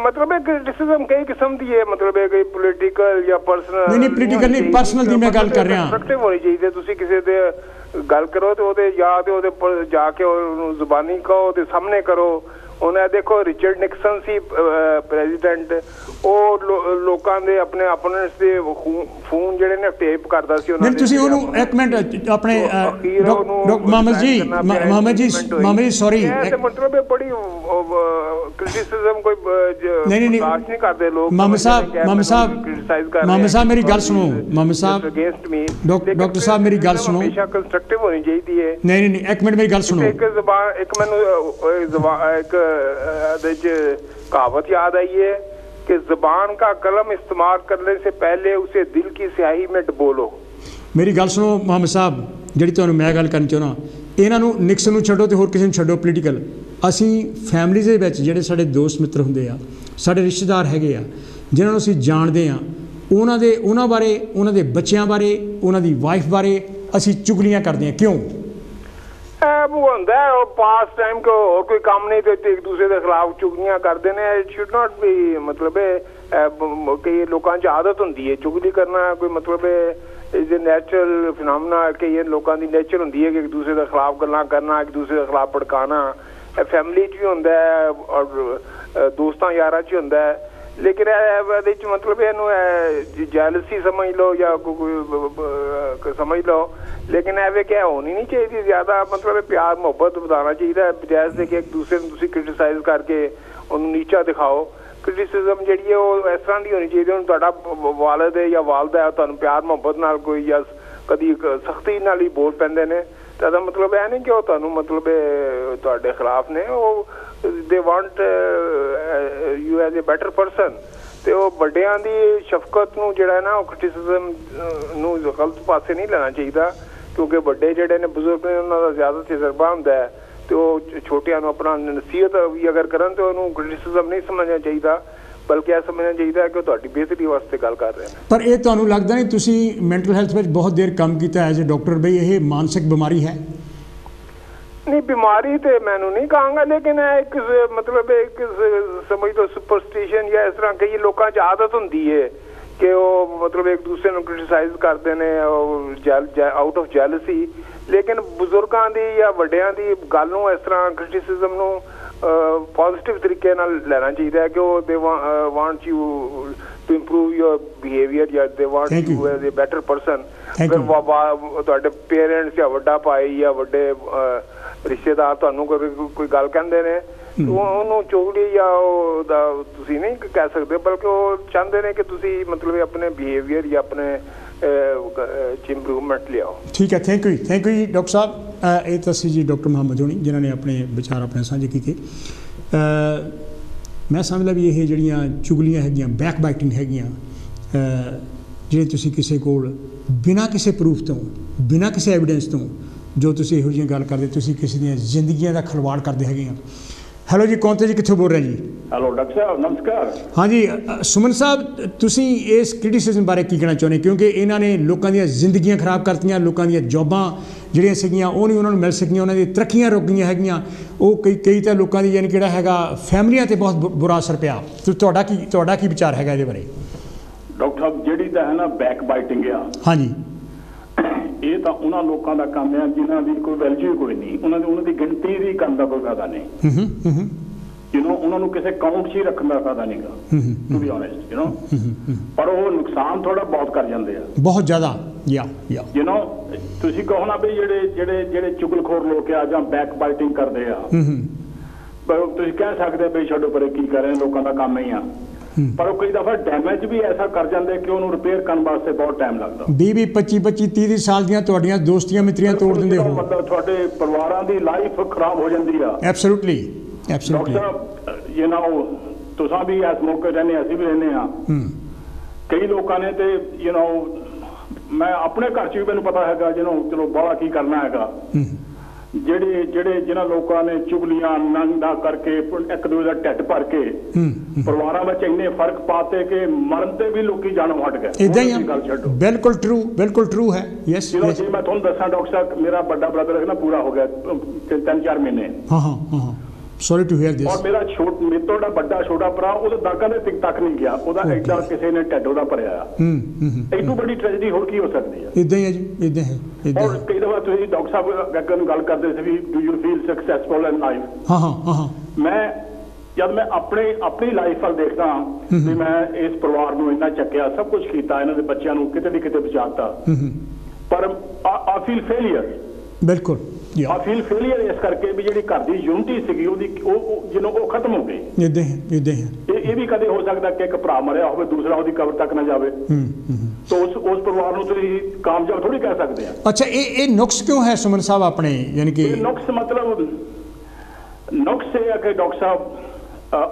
ਮਤਲਬ ਕ੍ਰਿਟਿਸਿਜ਼ਮ ਕਈ ਕਿਸਮ ਦੀ ਹੈ, ਮਤਲਬ ਕੋਈ ਪੋਲੀਟੀਕਲ ਜਾਂ ਪਰਸਨਲ ਨਹੀਂ, ਪੋਲੀਟੀਕਲ ਨਹੀਂ, ਪਰਸਨਲ ਦੀ ਮੈਂ ਗੱਲ ਕਰ ਰਿਹਾ। ਕੰਸਟਰਕਟਿਵ ਹੋਣੀ ਚਾਹੀਦੀ। ਤੁਸੀਂ ਕਿਸੇ ਦੇ ਗੱਲ ਕਰੋ ਤੇ ਉਹਦੇ ਜਾਂ ਤੇ ਉਹਦੇ ਉੱਪਰ ਜਾ ਕੇ ਉਹਨੂੰ ਜ਼ੁਬਾਨੀ ਕਹੋ ਤੇ ਸਾਹਮਣੇ ਕਰੋ। ਉਹਨੇ ਦੇਖੋ ਰਿਚਰਡ ਨਿਕਸਨ ਸੀ ਪ੍ਰੈਜ਼ੀਡੈਂਟ, ਉਹ ਲੋਕਾਂ ਦੇ ਆਪਣੇ ਆਪੋਨੈਂਟਸ ਦੇ ਫੋਨ ਜਿਹੜੇ ਨੇ ਟੇਪ ਕਰਦਾ ਸੀ ਉਹਨਾਂ ਦੇ। ਤੁਸੀਂ ਉਹਨੂੰ ਇੱਕ ਮਿੰਟ ਆਪਣੇ ਮੁਹੰਮਦ ਜੀ ਸੌਰੀ ਮਤਲਬ ਇਹ ਬੜੀ ਕ੍ਰਿਟਿਸਿਜ਼ਮ ਕੋਈ ਬਰਦਾਸ਼ਤ ਨਹੀਂ ਕਰਦੇ ਲੋਕ। ਮੁਹੰਮਦ ਸਾਹਿਬ ਮੇਰੀ ਗੱਲ ਸੁਣੋ। ਮੁਹੰਮਦ ਸਾਹਿਬ ਅਗੇਂਸਟ ਮੀ, ਡਾਕਟਰ ਸਾਹਿਬ ਮੇਰੀ ਗੱਲ ਸੁਣੋ। ਹਮੇਸ਼ਾ ਕੰਸਟਰਕਟਿਵ ਹੋਣੀ ਚਾਹੀਦੀ ਹੈ। ਨਹੀਂ ਇੱਕ ਮਿੰਟ ਮੇਰੀ ਗੱਲ ਸੁਣੋ। ਇੱਕ ਜ਼ਬਾਨ ਇੱਕ ਮੈਨੂੰ ਇੱਕ कहावत याद आई है कि ज़बान का कलम इस्तेमाल करने से पहले उसे दिल की स्याही में डुबो लो। मेरी गल सुनो मुहम्मद साहब, ਜਿਹੜੀ ਤੁਹਾਨੂੰ ਮੈਂ ਗੱਲ ਕਰਨੀ ਚਾਹੁੰਦਾ, ਇਹਨਾਂ ਨੂੰ ਨਿਕਸਨ ਨੂੰ ਛੱਡੋ ਤੇ ਹੋਰ ਕਿਸੇ ਨੂੰ ਛੱਡੋ ਪੋਲੀਟੀਕਲ। ਅਸੀਂ ਫੈਮਿਲੀਜ਼ ਦੇ ਵਿੱਚ ਜਿਹੜੇ ਸਾਡੇ ਦੋਸਤ ਮਿੱਤਰ ਹੁੰਦੇ ਆ, ਸਾਡੇ ਰਿਸ਼ਤੇਦਾਰ ਹੈਗੇ ਆ, ਜਿਨ੍ਹਾਂ ਨੂੰ ਅਸੀਂ ਜਾਣਦੇ ਆ, ਉਹਨਾਂ ਬਾਰੇ, ਉਹਨਾਂ ਦੇ ਬੱਚਿਆਂ ਬਾਰੇ, ਉਹਨਾਂ ਦੀ ਵਾਈਫ ਬਾਰੇ ਅਸੀਂ ਚੁਗਲੀਆਂ ਕਰਦੇ ਹਾਂ, ਕਿਉਂ? ਹੁੰਦਾ ਪਾਸ ਟਾਈਮ ਕੋ ਹੋਰ ਕੋਈ ਕੰਮ ਨਹੀਂ ਤੇ ਇੱਕ ਦੂਸਰੇ ਦੇ ਖਿਲਾਫ ਚੁਗਲੀਆਂ ਕਰਦੇ ਨੇ। ਇਟ ਸ਼ੁੱਡ ਨਾਟ ਬੀ ਮਤਲਬ ਕਈ ਲੋਕਾਂ 'ਚ ਆਦਤ ਹੁੰਦੀ ਹੈ ਚੁਗਲੀ ਕਰਨਾ, ਕੋਈ ਮਤਲਬ ਇਜ਼ ਏ ਨੈਚੁਰਲ ਫਿਨੋਮੀਨਾ। ਕਈ ਲੋਕਾਂ ਦੀ ਨੇਚਰ ਹੁੰਦੀ ਹੈ ਕਿ ਇੱਕ ਦੂਸਰੇ ਦੇ ਖਿਲਾਫ ਗੱਲਾਂ ਕਰਨਾ, ਇੱਕ ਦੂਸਰੇ ਦੇ ਖਿਲਾਫ ਭੜਕਾਉਣਾ। ਫੈਮਿਲੀ 'ਚ ਵੀ ਹੁੰਦਾ ਹੈ ਔਰ ਦੋਸਤਾਂ ਯਾਰਾਂ 'ਚ ਵੀ ਹੁੰਦਾ ਹੈ। ਲੇਕਿਨ ਇਹਦੇ 'ਚ ਮਤਲਬ ਇਹਨੂੰ ਜੈਲਸੀ ਸਮਝ ਲਓ ਜਾਂ ਕੋਈ ਸਮਝ ਲਓ, ਲੇਕਿਨ ਐਵੇਂ ਕਿ ਹੋਣੀ ਨਹੀਂ ਚਾਹੀਦੀ ਜ਼ਿਆਦਾ। ਮਤਲਬ ਪਿਆਰ ਮੁਹੱਬਤ ਵਧਾਉਣਾ ਚਾਹੀਦਾ, ਬਜਾਏ ਦੇ ਕਿ ਇੱਕ ਦੂਸਰੇ ਨੂੰ ਤੁਸੀਂ ਕ੍ਰਿਟਿਸਾਈਜ਼ ਕਰਕੇ ਉਹਨੂੰ ਨੀਚਾ ਦਿਖਾਓ। ਕ੍ਰਿਟਿਸਿਜ਼ਮ ਜਿਹੜੀ ਹੈ ਉਹ ਇਸ ਤਰ੍ਹਾਂ ਦੀ ਹੋਣੀ ਚਾਹੀਦੀ। ਹੁਣ ਤੁਹਾਡਾ ਵਾਲਿਦ ਹੈ ਜਾਂ ਵਾਲਦਾ ਹੈ, ਤੁਹਾਨੂੰ ਪਿਆਰ ਮੁਹੱਬਤ ਨਾਲ ਕੋਈ ਜਾਂ ਕਦੀ ਸਖਤੀ ਨਾਲ ਹੀ ਬੋਲ ਪੈਂਦੇ ਨੇ, ਤਾਂ ਇਹਦਾ ਮਤਲਬ ਇਹ ਨਹੀਂ ਕਿ ਉਹ ਤੁਹਾਨੂੰ ਮਤਲਬ ਤੁਹਾਡੇ ਖਿਲਾਫ ਨੇ। ਉਹ they want you as a better person. ਤੇ ਉਹ ਵੱਡਿਆਂ ਦੀ ਸ਼ਫਕਤ ਨੂੰ ਜਿਹੜਾ ਨਾ ਉਹ ਕ੍ਰਿਟਿਸਿਜ਼ਮ ਨੂੰ ਗਲਤ ਪਾਸੇ ਨਹੀਂ ਲੈਣਾ ਚਾਹੀਦਾ, ਕਿਉਂਕਿ ਵੱਡੇ ਜਿਹੜੇ ਨੇ ਬਜ਼ੁਰਗ ਨੇ ਉਹਨਾਂ ਦਾ ਜ਼ਿਆਦਾ ਤਜਰਬਾ ਹੁੰਦਾ ਹੈ ਤੇ ਉਹ ਛੋਟਿਆਂ ਨੂੰ ਆਪਣਾ ਨਸੀਹਤ ਵੀ ਅਗਰ ਕਰਨ ਤੇ ਉਹਨੂੰ ਕ੍ਰਿਟਿਸਿਜ਼ਮ ਨਹੀਂ ਸਮਝਣਾ ਚਾਹੀਦਾ, ਬਲਕਿ ਇਹ ਸਮਝਣਾ ਚਾਹੀਦਾ ਕਿ ਉਹ ਤੁਹਾਡੀ ਬਿਹਤਰੀ ਵਾਸਤੇ ਗੱਲ ਕਰ ਰਹੇ ਨੇ। ਪਰ ਇਹ ਤੁਹਾਨੂੰ ਲੱਗਦਾ ਨਹੀਂ ਤੁਸੀਂ ਮੈਂਟਲ ਹੈਲਥ ਵਿੱਚ ਬਹੁਤ ਦੇਰ ਕੰਮ ਕੀਤਾ ਐਜ਼ ਏ ਡਾਕਟਰ, ਬਈ ਇਹ ਮਾਨਸਿਕ ਬਿਮਾਰੀ ਹੈ? ਨਹੀਂ, ਬਿਮਾਰੀ ਤੇ ਮੈਨੂੰ ਨਹੀਂ ਕਹਾਂਗਾ, ਲੇਕਿਨ ਇੱਕ ਮਤਲਬ ਇੱਕ ਸਮਝ ਲਓ ਸੁਪਰਸਟੀਸ਼ਨ ਜਾਂ ਇਸ ਤਰ੍ਹਾਂ ਕਈ ਲੋਕਾਂ 'ਚ ਆਦਤ ਹੁੰਦੀ ਹੈ ਕਿ ਉਹ ਮਤਲਬ ਇੱਕ ਦੂਸਰੇ ਨੂੰ ਕ੍ਰਿਟਿਸਾਈਜ਼ ਕਰਦੇ ਨੇ ਆਊਟ ਆਫ ਜੈਲਸੀ। ਲੇਕਿਨ ਬਜ਼ੁਰਗਾਂ ਦੀ ਜਾਂ ਵੱਡਿਆਂ ਦੀ ਗੱਲ ਨੂੰ ਇਸ ਤਰ੍ਹਾਂ ਕ੍ਰਿਟਿਸਿਜ਼ਮ ਨੂੰ ਪੋਜ਼ਿਟਿਵ ਤਰੀਕੇ ਨਾਲ ਲੈਣਾ ਚਾਹੀਦਾ ਹੈ ਕਿ ਉਹ they want you to improve your behaviour ਜਾਂ they want you as a better person. ਤੁਹਾਡੇ ਪੇਰੈਂਟਸ ਜਾਂ ਵੱਡਾ ਭਾਈ ਜਾਂ ਵੱਡੇ ਰਿਸ਼ਤੇਦਾਰ ਤੁਹਾਨੂੰ ਕੋਈ ਗੱਲ ਕਹਿੰਦੇ ਨੇ, ਉਹਨੂੰ ਚੁਗਲੀ ਜਾਂ ਉਹਦਾ ਤੁਸੀਂ ਨਹੀਂ ਕਹਿ ਸਕਦੇ, ਬਲਕਿ ਉਹ ਚਾਹੁੰਦੇ ਨੇ ਕਿ ਤੁਸੀਂ ਮਤਲਬ ਆਪਣੇ ਬਿਹੇਵੀਅਰ ਜਾਂ ਆਪਣੇ च इंप्रूवमेंट लियाओ। ठीक है, थैंक यू जी डॉक्टर साहब। ये तो जी डॉक्टर मुहम्मद होनी जिन्होंने अपने विचार अपने साझे किए। मैं समझदा भी ये जड़ियाँ चुगलियाँ हैगियां, बैक बाइटिंग हैगियां, जिहड़े तुसीं किसी कोल बिना किसी प्रूफ तो, बिना किसी एविडेंस तो जो तुसीं इहो जिहियां गल करदे, तुसीं किसी दी जिंदगियां दा खिलवाड़ करदे हैगियां। हेलो जी, कौन थे जी, कित्थों बोल रहे हैं जी? हेलो डॉक्टर साहब, नमस्कार। हाँ जी सुमन साहब, तुसीं इस क्रिटिसिज्म बारे की कहना चाਹੁੰਦੇ? क्योंकि इन्हां ने लोकां ਦੀਆਂ ਜ਼ਿੰਦਗੀਆਂ ਖਰਾਬ ਕਰਤੀਆਂ, ਲੋਕਾਂ ਦੀਆਂ ਜੌਬਾਂ ਜਿਹੜੀਆਂ ਸੀਗੀਆਂ ਉਹ ਨਹੀਂ ਉਹਨਾਂ ਨੂੰ ਮਿਲ ਸਕੀਆਂ, ਉਹਨਾਂ ਦੀ ਤਰੱਕੀਆਂ ਰੁਕ ਗਈਆਂ ਹੈਗੀਆਂ, ਉਹ ਕਈ ਤਾਂ ਲੋਕਾਂ ਦੀ ਯਾਨੀ ਕਿਹੜਾ ਹੈਗਾ ਫੈਮਲੀਆਂ ਤੇ ਬਹੁਤ ਬੁਰਾ ਅਸਰ ਪਿਆ। ਤੁਹਾਡਾ ਕੀ ਵਿਚਾਰ ਹੈਗਾ ਇਹਦੇ ਬਾਰੇ? ਡਾਕਟਰ ਸਾਹਿਬ, ਜਿਹੜੀ ਤਾਂ ਹੈ ਨਾ ਬੈਕ ਬਾਈਟਿੰਗ ਆ, ਹਾਂਜੀ, ਇਹ ਤਾਂ ਉਹਨਾਂ ਲੋਕਾਂ ਦਾ ਕੰਮ ਆ ਜਿਨ੍ਹਾਂ ਦੀ ਕੋਈ ਵੈਲਿਊ ਕੋਈ ਨਹੀਂ, ਉਹਨਾਂ ਦੀ ਗਿਣਤੀ ਦੀ ਕਰਨ ਦਾ ਕੋਈ ਫਾਇਦਾ ਨਹੀਂ। ਉਹਨਾਂ ਨੂੰ ਕਿਸੇ ਕਾਊਂਟ 'ਚ ਹੀ ਰੱਖਣ ਦਾ ਫਾਇਦਾ ਨਹੀਂਗਾ, ਟੂ ਬੀ ਓਨੈਸਟ, ਪਰ ਉਹ ਨੁਕਸਾਨ ਥੋੜਾ ਬਹੁਤ ਕਰ ਜਾਂਦੇ ਆ, ਬਹੁਤ ਜ਼ਿਆਦਾ। ਤੁਸੀਂ ਕਹੋ ਨਾ ਵੀ ਜਿਹੜੇ ਚੁਗਲਖੋਰ ਲੋਕ ਆ ਜਾਂ ਬੈਕ ਬਾਈਟਿੰਗ ਕਰਦੇ ਆ, ਤੁਸੀਂ ਕਹਿ ਸਕਦੇ ਵੀ ਛੱਡੋ ਪਰੇ ਕੀ ਕਰ ਰਹੇ, ਲੋਕਾਂ ਦਾ ਕੰਮ ਹੀ ਆ, ਪਰ ਉਹ ਕਈ ਦਫਾ ਡੈਮੇਜ ਵੀ ਐਸਾ ਕਰ ਜਾਂਦੇ ਕਿ ਉਹਨੂੰ ਰਿਪੇਅਰ ਕਰਨ ਵਾਸਤੇ ਬਹੁਤ ਟਾਈਮ ਲੱਗਦਾ। 20 25 30 ਸਾਲ ਦੀਆਂ ਤੁਹਾਡੀਆਂ ਦੋਸਤੀਆਂ ਮਿੱਤਰੀਆਂ ਤੋੜ ਦਿੰਦੇ ਹੋ, ਮਤਲਬ ਤੁਹਾਡੇ ਪਰਿਵਾਰਾਂ ਦੀ ਲਾਈਫ ਖਰਾਬ ਹੋ ਜਾਂਦੀ ਆ। Absolutely absolutely. ਡਾਕਟਰ ਸਾਹਿਬ, ਤੁਸੀਂ ਵੀ ਇਸ ਮੌਕੇ ਰਹਿੰਦੇ, ਅਸੀਂ ਵੀ ਰਹਿੰਦੇ ਹਾਂ, ਕਈ ਲੋਕਾਂ ਨੇ ਤੇ ਮੈਂ ਆਪਣੇ ਘਰ 'ਚ ਵੀ ਮੈਨੂੰ ਪਤਾ ਹੈਗਾ ਚਲੋ ਬਾਹਲਾ ਕੀ ਕਰਨਾ ਹੈਗਾ, ਜਿਨ੍ਹਾਂ ਲੋਕਾਂ ਨੇ ਚੁਗਲੀਆਂ ਨੰਦਾ ਕਰਕੇ ਇੱਕ ਦੂਜੇ ਦਾ ਢਿੱਡ ਭਰ ਕੇ ਪਰਿਵਾਰਾਂ ਵਿੱਚ ਇੰਨੇ ਫਰਕ ਪਾਤੇ ਕਿ ਮਰਨ ਤੇ ਵੀ ਲੋਕੀ ਜਾਨੋਂ ਹਟ ਗਏ। ਇਦਾਂ ਹੀ ਗੱਲ ਛੱਡੋ। ਬਿਲਕੁਲ ਟਰੂ ਹੈ। ਯੈਸ, ਜੇ ਮੈਂ ਤੁਹਾਨੂੰ ਦੱਸਾਂ ਡਾਕਟਰ ਸਾਹਿਬ, ਮੇਰਾ ਵੱਡਾ ਬ੍ਰਦਰ ਹੈ ਨਾ, ਪੂਰਾ ਹੋ ਗਿਆ 3-4 ਮਹੀਨੇ। ਹਾਂ ਸੌਰੀ ਟੂ ਹੀਅਰ ਦਿਸ। ਔਰ ਮੇਰਾ ਮੇਰੇ ਤੋਂ ਵੱਡਾ ਛੋਟਾ ਭਰਾ, ਉਹਦੇ ਦਾਗਾ ਦੇ ਤੱਕ ਨਹੀਂ ਗਿਆ, ਉਹਦਾ ਐਡਾ ਕਿਸੇ ਨੇ ਢਿੱਡ ਉਹਦਾ ਭਰਿਆ ਆ। ਇਹਨੂੰ ਵੱਡੀ ਟ੍ਰੈਜਡੀ ਹੋਰ ਕੀ ਹੋ ਸਕਦੀ ਹੈ? ਇਦਾਂ ਹੀ ਹੈ ਜੀ, ਇਦਾਂ ਹੈ। ਔਰ ਕਈ ਦਫਾ ਤੁਸੀਂ ਡਾਕਟਰ ਸਾਹਿਬ ਅੱਗੇ ਨੂੰ ਗੱਲ ਕਰਦੇ ਸੀ ਵੀ do you feel successful in life? ਹਾਂ। ਜਦ ਮੈਂ ਆਪਣੀ ਲਾਈਫ ਵੱਲ ਦੇਖਦਾ ਵੀ ਮੈਂ ਇਸ ਪਰਿਵਾਰ ਨੂੰ ਇੰਨਾ ਚੱਕਿਆ, ਸਭ ਕੁਝ ਕੀਤਾ, ਇਹਨਾਂ ਦੇ ਬੱਚਿਆਂ ਨੂੰ ਕਿਤੇ ਦੀ ਕਿਤੇ ਪਹੁੰਚਾਤਾ, ਪਰ ਆ ਫੀਲ ਫੇਲੀਅਰ। ਬਿਲਕੁਲ ਆ ਫੀਲ ਫੇਲੀਅਰ ਇਸ ਕਰਕੇ ਵੀ ਜਿਹੜੀ ਘਰ ਦੀ ਯੂਨਿਟੀ ਸੀਗੀ ਉਹ ਖਤਮ ਹੋ ਗਈ। ਇਦਾਂ ਹੀ ਇਹ ਵੀ ਕਦੇ ਹੋ ਸਕਦਾ ਕਿ ਇੱਕ ਭਰਾ ਮਰਿਆ ਹੋਵੇ, ਦੂਸਰਾ ਉਹਦੀ ਕਬਰ ਤੱਕ ਨਾ ਜਾਵੇ, ਤਾਂ ਉਸ ਪਰਿਵਾਰ ਨੂੰ ਤੁਸੀਂ ਕਾਮਯਾਬ ਥੋੜੀ ਕਹਿ ਸਕਦੇ ਆ। ਅੱਛਾ, ਇਹ ਨੁਕਸ ਕਿਉਂ ਹੈ ਸੁਮਨ ਸਾਹਿਬ ਆਪਣੇ? ਯਾਨੀ ਕਿ ਨੁਕਸ ਮਤਲਬ ਨੁਕਸ ਇਹ ਹੈ ਕਿ ਡਾਕਟਰ ਸਾਹਿਬ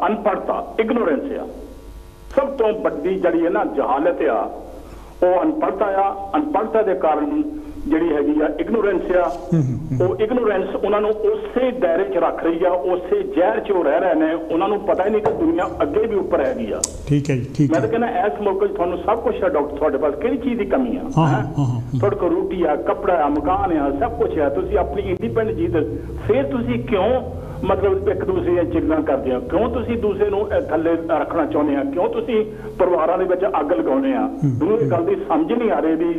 ਅਨਪੜ੍ਹਤਾ, ਇਗਨੋਰੈਂਸ ਆ ਸਭ ਤੋਂ ਵੱਡੀ ਜਿਹੜੀ ਹੈ ਨਾ ਜਹਾਲਤ ਆ, ਉਹ ਅਨਪੜ੍ਹਤਾ ਦੇ ਕਾਰਨ ਜਿਹੜੀ ਹੈਗੀ ਆ ਇਗਨੋਰੈਂਸ ਆ, ਉਹ ਇਗਨੋਰੈਂਸ ਉਹਨਾਂ ਨੂੰ ਉਸੇ ਦਾਇਰੇ 'ਚ ਰੱਖ ਰਹੀ ਆ, ਉਸੇ ਜ਼ਹਿਰ 'ਚ ਉਹ ਰਹਿ ਰਹੇ ਨੇ, ਉਹਨਾਂ ਨੂੰ ਪਤਾ ਹੀ ਨਹੀਂ ਕਿ ਦੁਨੀਆ ਅੱਗੇ ਵੀ ਉੱਪਰ ਹੈਗੀ ਆ। ਠੀਕ ਹੈ ਜੀ, ਠੀਕ ਹੈ। ਮੈਂ ਤਾਂ ਕਹਿੰਦਾ ਇਸ ਮੌਕੇ 'ਚ ਤੁਹਾਨੂੰ ਸਭ ਕੁਛ ਹੈ ਡਾਕਟਰ, ਤੁਹਾਡੇ ਪਾਸ ਕਿਹੜੀ ਚੀਜ਼ ਦੀ ਕਮੀ ਆ? ਤੁਹਾਡੇ ਕੋਲ ਰੋਟੀ ਆ, ਕੱਪੜਾ ਆ, ਮਕਾਨ ਆ, ਸਭ ਕੁਛ ਆ, ਤੁਸੀਂ ਆਪਣੀ ਇੰਡੀਪੈਂਡੈਂਟ ਜੀ, ਫਿਰ ਤੁਸੀਂ ਕਿਉਂ ਮਤਲਬ ਇੱਕ ਦੂਸਰੇ ਦੀਆਂ ਚਿਗਲਾਂ ਕਰਦੇ ਆ? ਕਿਉਂ ਤੁਸੀਂ ਦੂਸਰੇ ਨੂੰ ਥੱਲੇ ਰੱਖਣਾ ਚਾਹੁੰਦੇ ਆ? ਕਿਉਂ ਤੁਸੀਂ ਪਰਿਵਾਰਾਂ ਦੇ ਵਿੱਚ ਅੱਗ ਲਗਾਉਂਦੇ ਆ? ਮੈਨੂੰ ਇਹ ਗੱਲ ਦੀ ਸਮਝ ਨਹੀਂ ਆ ਰਹੀ ਵੀ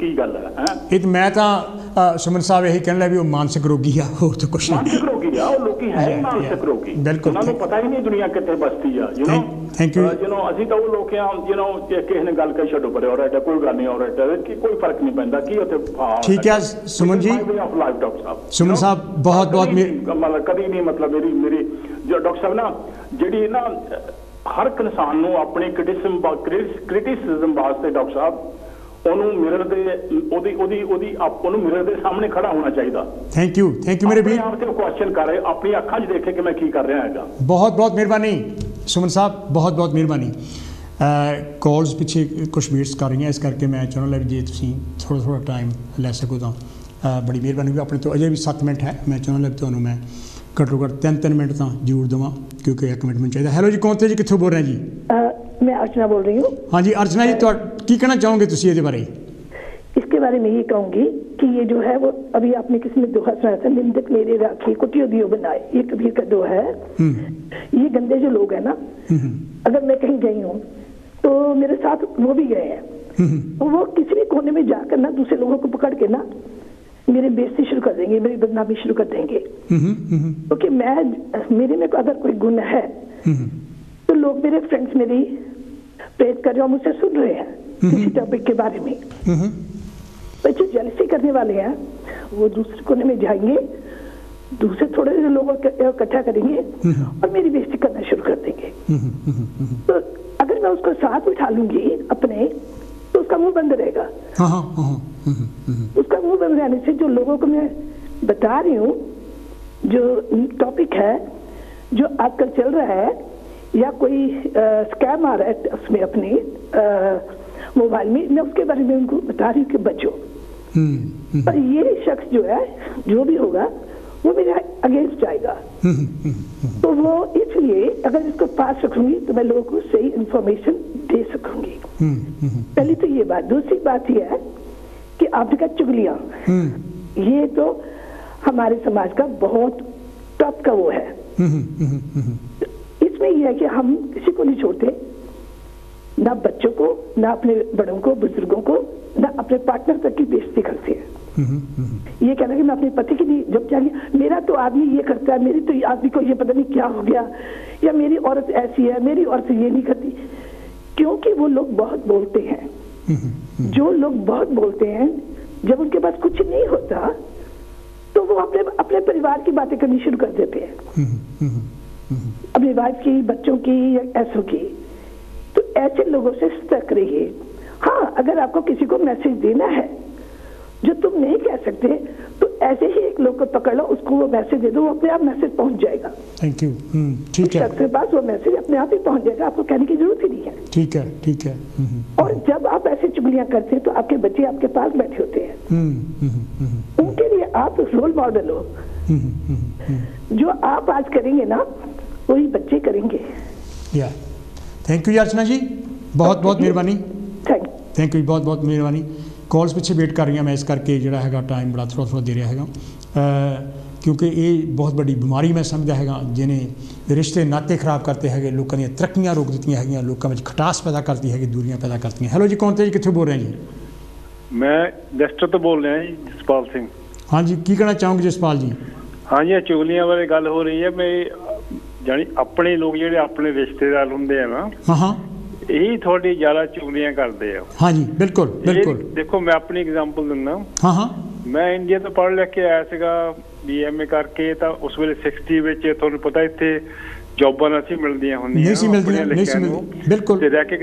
ਕੀ ਗੱਲ ਹੈ। ਇਹ ਮੈਂ ਤਾਂ ਸੁਮਨ ਸਾਹਿਬ ਇਹੀ ਕਹਿਣ ਲਿਆ ਵੀ ਉਹ ਮਾਨਸਿਕ ਰੋਗੀ ਆ, ਹੋਰ ਤਾਂ ਕੁਛ ਨਹੀਂ। ਮਾਨਸਿਕ ਰੋਗੀ ਆ, ਉਹ ਲੋਕੀ ਹੈ ਹੀ ਮਾਨਸਿਕ ਰੋਗੀ। ਬਿਲਕੁਲ, ਉਹਨਾਂ ਨੂੰ ਪਤਾ ਹੀ ਨਹੀਂ ਦੁਨੀਆ ਕਿੱਥੇ ਬਸਦੀ ਆ। Thank you. ਅਸੀਂ ਤਾਂ ਉਹ ਲੋਕ ਆ ਕਿਸੇ ਨੇ ਗੱਲ ਕਹੀ ਛੱਡੋ ਪਰੇ, ਔਰਤ ਹੈ, ਕੋਈ ਗੱਲ ਨਹੀਂ, ਔਰਤ ਹੈ, ਕੋਈ ਫਰਕ ਨਹੀਂ ਪੈਂਦਾ ਕੀ ਉੱਥੇ। ਠੀਕ ਹੈ ਸੁਮਨ ਜੀ, ਸੁਮਨ ਸਾਹਿਬ ਬਹੁਤ ਮਤਲਬ ਨਹੀਂ, ਮਤਲਬ ਮੇਰੀ ਡਾਕਟਰ ਸਾਹਿਬ ਨਾ ਜਿਹੜੀ ਨਾ ਹਰ ਇੱਕ ਇਨਸਾਨ ਨੂੰ ਆਪਣੀ ਕ੍ਰਿਟਿਸਿਜ਼ਮ ਵਾਸਤੇ ਡਾਕਟਰ ਸਾਹਿਬ ਉਹਨੂੰ ਮਿਰਰ ਦੇ ਉਹਨੂੰ ਮਿਰਰ ਦੇ ਸਾਹਮਣੇ ਖੜਾ ਹੋਣਾ ਚਾਹੀਦਾ। ਥੈਂਕ ਯੂ ਮੇਰੇ ਵੀਰ। ਆਪ ਤੇ ਕੁਐਸਚਨ ਕਰ ਰਹੇ, ਆਪਣੀ ਅੱਖਾਂ 'ਚ ਦੇਖੇ ਕਿ ਮੈਂ ਕੀ ਕਰ ਰਿਹਾ ਹੈਗਾ। ਬਹੁਤ ਮਿਹਰਬਾਨੀ ਸੁਮਨ ਸਾਹਿਬ, ਬਹੁਤ ਮਿਹਰਬਾਨੀ। ਕਾਲਸ ਪਿੱਛੇ ਕੁਛ ਵੇਟਸ ਕਰ ਰਹੀਆਂ, ਇਸ ਕਰਕੇ ਮੈਂ ਚਾਹੁੰਦਾ ਵੀ ਜੇ ਤੁਸੀਂ ਥੋੜਾ ਟਾਈਮ ਲੈ ਸਕੋ ਤਾਂ ਬੜੀ ਮਿਹਰਬਾਨੀ। ਆਪਣੇ ਤੋਂ ਅਜੇ ਵੀ 7 ਮਿੰਟ ਹੈ, ਮੈਂ ਚਾਹੁੰਦਾ ਵੀ ਤੁਹਾਨੂੰ ਮੈਂ ਘੱਟੋ ਘੱਟ 3 ਮਿੰਟ ਤਾਂ ਜ਼ਰੂਰ ਦੇਵਾਂ, ਕਿਉਂਕਿ 1 ਮਿੰਟ ਮੈਨੂੰ ਚਾਹੀਦਾ। ਹੈਲੋ ਜੀ, ਕੌਣ थे जी, कित्थों बोल रहे हैं जी? मैं अर्चना बोल रही हूँ। हाँ जी अर्चना जी, की कहना चाहोगे तुसी इसके बारे? इसके बारे में ये कहूँगी कि ये जो है वो अभी आपने किसी में दोहा सुनाया था, निंदक मेरे राखी कुटियो दियो बनाए, ये कबीर का दोहा है। ये गंदे जो लोग हैं ना, अगर मैं कहीं गई हूँ तो मेरे साथ वो भी गए हैं, तो वो किसी भी कोने में जाकर ना दूसरे लोगों को पकड़ के ना मेरी बेइज्जती शुरू कर देंगे, मेरी बदनामी शुरू कर देंगे। क्योंकि मेरे में अगर कोई गुण है तो लोग, मेरे फ्रेंड्स मेरी प्रेज कर रहे हैं, मुझसे सुन रहे हैं किसी टॉपिक के बारे में, तो जो जेलसी करने वाले हैं वो दूसरे कोने में जाएंगे, दूसरे थोड़े से लोगों को इकट्ठा करेंगे और मेरी बेइज्जती करना शुरू कर देंगे। तो अगर मैं उसको साथ बिठा लूंगी अपने, तो उसका मुंह बंद रहेगा। उसका मुंह बंद रहने से जो लोगों को मैं बता रही हूँ, जो टॉपिक है जो आजकल चल रहा है, या कोई स्कैम आ रहा है उसमें अपनी मोबाइल में, मैं उसके बारे में उनको बता रही हूँ कि बचो। पर ये शख्स जो है, जो भी होगा वो मेरे अगेंस्ट जाएगा। तो वो इसलिए अगर इसको पास रखूंगी तो मैं लोगों को सही इंफॉर्मेशन दे सकूंगी। पहली तो ये बात। दूसरी बात ये है कि आपने कहा चुगलियां, ये तो हमारे समाज का बहुत टॉप का वो है। इसमें यह है कि हम किसी को नहीं छोड़ते, ना बच्चों को, ना अपने बड़ों को, बुजुर्गों को, ना अपने पार्टनर तक की बेइज्जती करते हैं। ये कहना कि मैं अपने पति की नहीं, जब क्या मेरा तो आदमी ये करता है, मेरी तो आदमी को ये पता नहीं क्या हो गया, या मेरी औरत ऐसी है, मेरी औरत ये नहीं करती। क्योंकि वो लोग बहुत बोलते हैं। जो लोग बहुत बोलते हैं, जब उनके पास कुछ नहीं होता तो वो अपने परिवार की बातें करनी शुरू कर देते हैं, अपनी वाइफ की, बच्चों की, या ऐसों की। तो ऐसे लोगों से सतर्क रहिए। हाँ, अगर आपको किसी को मैसेज देना है जो तुम नहीं कह सकते, तो ऐसे ही एक लोग को पकड़ लो, उसको वो मैसेज दे दो, वो अपने आप मैसेज पहुंच जाएगा। Thank you. ठीक है, शख्स के पास वो मैसेज अपने आप ही पहुंच जाएगा, आपको कहने की जरूरत ही नहीं है। ठीक है, ठीक है। और जब आप ऐसे चुगलियां करते हैं तो आपके बच्चे आपके पास बैठे होते हैं, उनके लिए आप रोल मॉडल हो। जो आप आज करेंगे ना, वही बच्चे करेंगे। या थैंक यू अर्चना जी, बहुत बहुत मेहरबानी। थैंक यू, बहुत बहुत मेहरबानी। कॉल्स पिछे वेट कर रही हैं, मैं इस करके जोड़ा है टाइम बड़ा थोड़ा दे रहा है, क्योंकि ये बहुत बड़ी बीमारी मैं समझदा है, जिन्हें रिश्ते नाते खराब करते हैं, लोगों दी तरक्कियां रोक दी है, लोगों में खटास पैदा करती है, दूरियां पैदा करती हैं। हेलो जी, कौन थे जी, कितने बोल रहे हैं जी? मैं लेस्टर तो बोल रहा जी, जसपाल सिंह। हाँ जी, की कहना चाहूँगी जसपाल जी? हाँ जी, चुगलियां बारे गल हो रही है। मैं जानी अपने लोग जो अपने रिश्तेदार होंगे है ना, हाँ, यही थोड़ी ज्यादा चुगलियां करते हैं। हाँ जी, बिल्कुल बिल्कुल। देखो मैं अपनी एग्जांपल दिना। हाँ हाँ, मैं इंडिया तो पढ़ लिख के आया सीगा, BMA करके। तो उस वेले 60 ਵਿੱਚ ਤੁਹਾਨੂੰ ਪਤਾ ਇੱਥੇ ਜੌਬਾਂ ਨਹੀਂ ਮਿਲਦੀਆਂ ਹੁੰਦੀਆਂ, ਨਹੀਂ ਸੀ ਮਿਲਦੀਆਂ, ਬਿਲਕੁਲ। ਤੇ